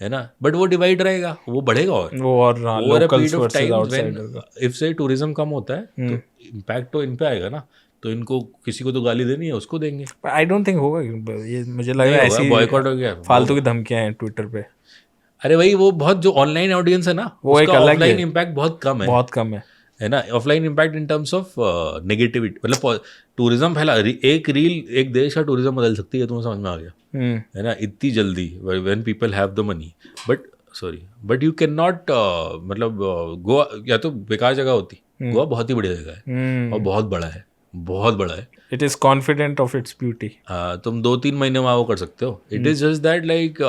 है ना, बट वो डिवाइड रहेगा, वो बढ़ेगा, और over a period of time if से टूरिज्म कम होता है तो इम्पैक्ट तो इन पे आएगा ना, तो इनको किसी को तो गाली देनी है, उसको देंगे। आई डोंट थिंक होगा ये, मुझे लग रहा है ऐसी बॉयकॉट हो गया, फालतू की धमकियां हैं ट्विटर पे। अरे भाई वो बहुत जो ऑनलाइन ऑडियंस है ना, वो एक अलग ऑफलाइन इम्पैक्ट बहुत कम है, बहुत कम है ना। Offline impact in terms of negativity, मतलब टूरिज्म फैला, एक रील एक देश का टूरिज्म बदल सकती है, तुम्हें समझ में आ गया, है ना, इतनी जल्दी, when people have the money. But you can not, मतलब गोवा या तो बेकार जगह होती, गोवा बहुत ही बढ़िया जगह है और बहुत बड़ा है, it is confident of its beauty. तुम 2-3 महीने में वो कर सकते हो। It is just that like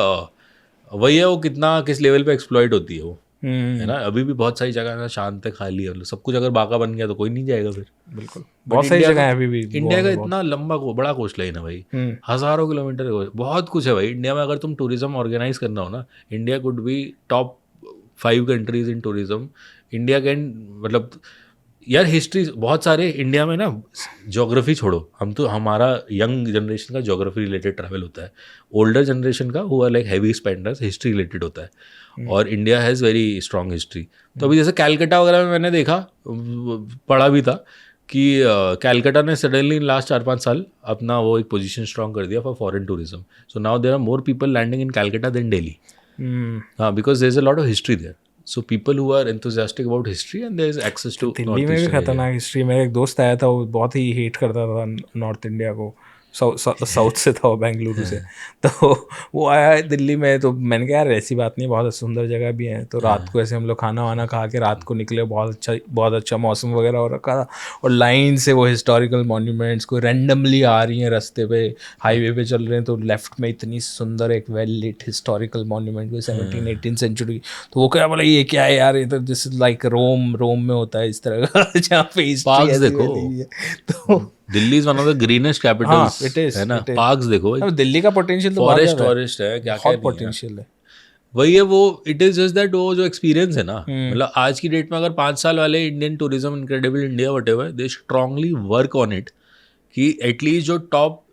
वही है, वो कितना किस लेवल पे एक्सप्लॉइट होती है वो, है ना। अभी भी बहुत सारी जगह शांत है, खाली है, मतलब सब कुछ अगर बाका बन गया तो कोई नहीं जाएगा फिर। बिल्कुल, बहुत सारी जगह है अभी भी। इंडिया का इतना लंबा बड़ा कोस्ट लाइन है भाई, हज़ारों किलोमीटर, बहुत कुछ है भाई इंडिया में। अगर तुम टूरिज्म ऑर्गेनाइज करना हो ना, India could be top 5 countries in tourism. India can, मतलब यार हिस्ट्री बहुत सारे इंडिया में ना, ज्योग्राफी छोड़ो, हम तो हमारा यंग जनरेशन का ज्योग्राफी रिलेटेड ट्रैवल होता है, ओल्डर जनरेशन का हुआ like heavy spenders history related होता है, और India has very strong history. तो अभी जैसे कैलकाटा वगैरह में मैंने देखा, पढ़ा भी था कि कैलकाटा ने सडनली इन लास्ट 4-5 साल अपना वो एक पोजीशन स्ट्रॉन्ग कर दिया for foreign tourism. So now there are more people landing in Calcutta than Delhi, हाँ, because there is a lot of history there. So people who are enthusiastic about history and there is access to Delhi में भी खतरनाक history. मेरा एक दोस्त आया था, वो बहुत ही हेट करता था नॉर्थ इंडिया को, साउथ से था, बेंगलुरु से। तो वो आया दिल्ली में, तो मैंने कहा यार ऐसी बात नहीं, बहुत सुंदर जगह भी है। तो रात को ऐसे हम लोग खाना वाना खा के रात को निकले, बहुत अच्छा मौसम वगैरह हो रखा था, और लाइन से वो हिस्टोरिकल मॉन्यूमेंट्स को रैंडमली आ रही हैं रास्ते पे, हाईवे पे चल रहे हैं, तो लेफ्ट में इतनी सुंदर एक वेल लिट हिस्टोरिकल मॉन्यूमेंट, कोई 17-18 सेंचुरी। तो वो क्या बोला, ये क्या है यार, ये तो दिस इज लाइक रोम में होता है इस तरह का जहाँ पे हिस्ट्री ऐसी फैली है। तो Delhi is one of the greenest Capitals, है ना। पार्क्स देखो, दिल्ली का पोटेंशियल तो फॉरेस्ट है, क्या क्या पोटेंशियल है। वही है वो, इट इज जस्ट दैट वो जो एक्सपीरियंस है ना, मतलब आज की डेट में अगर 5 साल वाले Indian tourism incredible India whatever, they strongly work on it, कि एटलीस्ट जो टॉप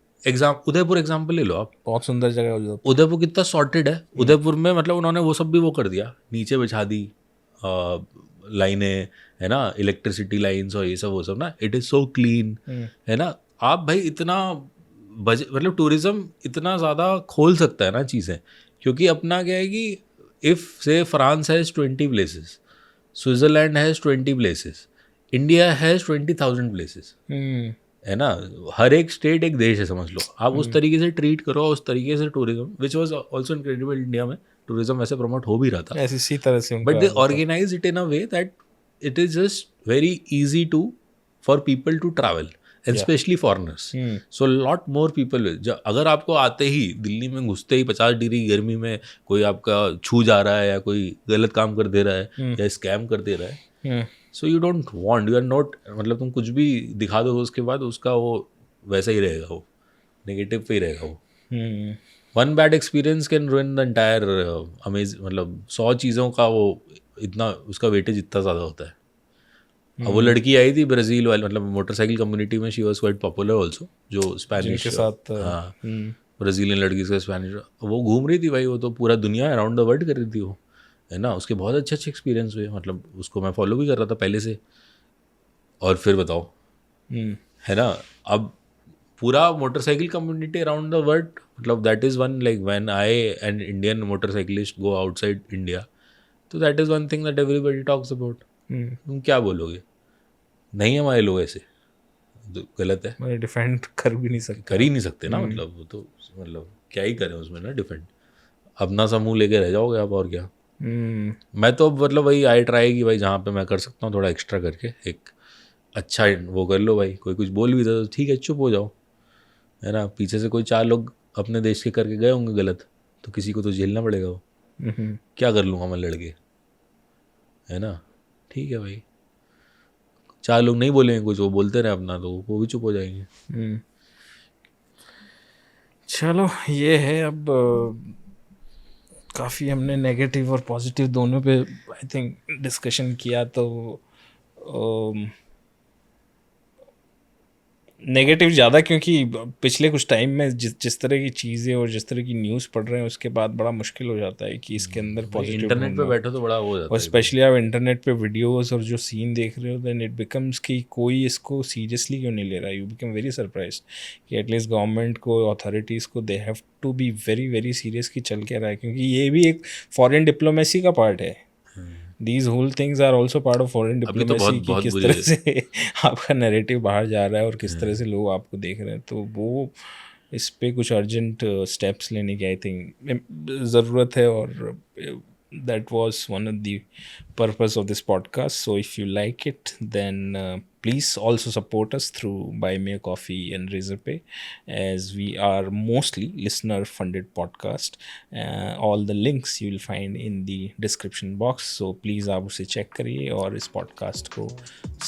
उदयपुर एग्जाम्पल ले लो आप, बहुत सुंदर जगह है उदयपुर, कितना सॉर्टेड है उदयपुर में, मतलब उन्होंने वो सब भी वो कर दिया, नीचे बिछा दी लाइनें, है ना, इलेक्ट्रिसिटी लाइन्स और ये सब वो सब ना, इट इज़ सो क्लीन, है ना। आप भाई इतना मतलब टूरिज्म इतना ज़्यादा खोल सकता है ना चीज़ें, क्योंकि अपना क्या है कि इफ़ से France has 20 places, Switzerland has 20 places, India has 20,000 places, है ना। हर एक स्टेट एक देश है, समझ लो आप। उस तरीके से ट्रीट करो, उस तरीके से tourism, which was also incredible India में, टूरिज्म वैसे प्रमोट हो भी रहा था इसी तरह से, but they organise it in a way that it is just very easy to for people to travel, and specially foreigners. So lot more people, अगर आपको आते ही दिल्ली में घुसते ही 50 डिग्री गर्मी में कोई आपका छू जा रहा है, या कोई गलत काम कर दे रहा है, या स्कैम कर दे रहा है, so you don't want, you are not, मतलब तुम कुछ भी दिखा दो उसके बाद उसका वो वैसा ही रहेगा, वो नेगेटिव पे ही रहेगा वो। One bad experience can ruin the entire मतलब 100 चीज़ों का वो इतना, उसका वेटेज इतना ज़्यादा होता है। अब वो लड़की आई थी ब्राज़ील वाली, मतलब मोटरसाइकिल कम्युनिटी में, she was quite popular also, जो स्पेनिश के साथ, हाँ, ब्राज़ीलियन लड़की से स्पेनिश, वो घूम रही थी भाई, वो तो पूरा दुनिया अराउंड द वर्ल्ड कर रही थी वो, है ना। उसके बहुत अच्छे अच्छे एक्सपीरियंस हुए, मतलब उसको मैं फॉलो भी कर रहा था पहले से। और फिर बताओ, है ना, अब पूरा motorcycle community around the world, मतलब that is one, like when I an Indian motorcyclist go outside India, तो that is one thing that everybody talks about. तुम क्या बोलोगे, नहीं हमारे लोग ऐसे, तो गलत है, डिफेंड कर भी नहीं सकते, कर ही नहीं सकते ना, मतलब वो तो, मतलब क्या ही करें उसमें ना डिफेंड, अपना समूह लेके रह जाओगे आप, और क्या। मैं तो मतलब वही आई ट्राई कि भाई जहाँ पे मैं कर सकता हूँ थोड़ा एक्स्ट्रा करके एक अच्छा वो कर लो भाई, कोई कुछ बोल भी दे तो ठीक है, चुप हो जाओ, है ना। पीछे से कोई 4 लोग अपने देश के करके गए होंगे गलत, तो किसी को तो झेलना पड़ेगा वो, क्या कर लूँगा मैं लड़के, है ना। ठीक है भाई, 4 लोग नहीं बोलेंगे कुछ, वो बोलते रहे अपना, तो वो भी चुप हो जाएंगे। चलो ये है, अब काफ़ी हमने नेगेटिव और पॉजिटिव दोनों पे आई थिंक डिस्कशन किया। तो नेगेटिव ज़्यादा, क्योंकि पिछले कुछ टाइम में जिस तरह की चीज़ें और जिस तरह की न्यूज़ पढ़ रहे हैं, उसके बाद बड़ा मुश्किल हो जाता है कि इसके अंदर पॉजिटिव, इंटरनेट पे बैठो तो बड़ा हो जाता है, और स्पेशली आप इंटरनेट पे वीडियोस और जो सीन देख रहे हो, देन इट बिकम्स कि कोई इसको सीरियसली क्यों नहीं ले रहा। यू बिकम वेरी सरप्राइज कि एटलीस्ट गवर्नमेंट को, अथॉरिटीज़ को, they have to be very very serious कि चल के रहा है, क्योंकि ये भी एक फॉरेन डिप्लोमेसी का पार्ट है। These whole things are also part of foreign diplomacy कि किस तरह से आपका नैरेटिव बाहर जा रहा है और किस तरह से लोग आपको देख रहे हैं। तो वो इस पे कुछ अर्जेंट स्टेप्स लेने की आई थिंक ज़रूरत है, और that was one of the purpose of this podcast. So if you like it, then please also support us through Buy Me a Coffee and Razorpay, as we are mostly listener funded podcast. All the links you will find in the description box, so please आप उसे check करिए और इस podcast को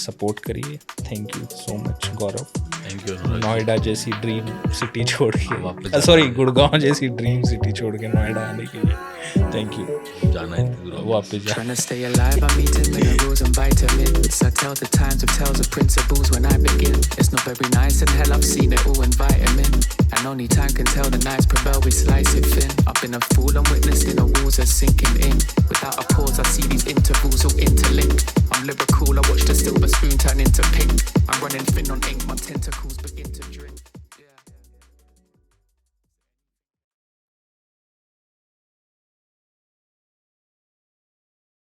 support करिए। Thank you so much Gaurav. Thank you. Noida जैसी dream city छोड़ के, सॉरी गुड़गांव जैसी ड्रीम सिटी छोड़ के नोएडा आने के लिए थैंक यू। जाना है वापस जा। Trying to stay alive, I'm eating minerals and vitamins. I tell the times of tales of principles when I begin. It's not very nice, and hell I've seen it all, invite 'em in. And only time can tell, the nights prevail, we slice it thin. I've been a fool, I'm witnessing the walls are sinking in. Without a pause, I see these intervals all interlinked. I'm lyrical, I watch the silver spoon turn into pink. I'm running thin on ink, my tentacles begin to drink.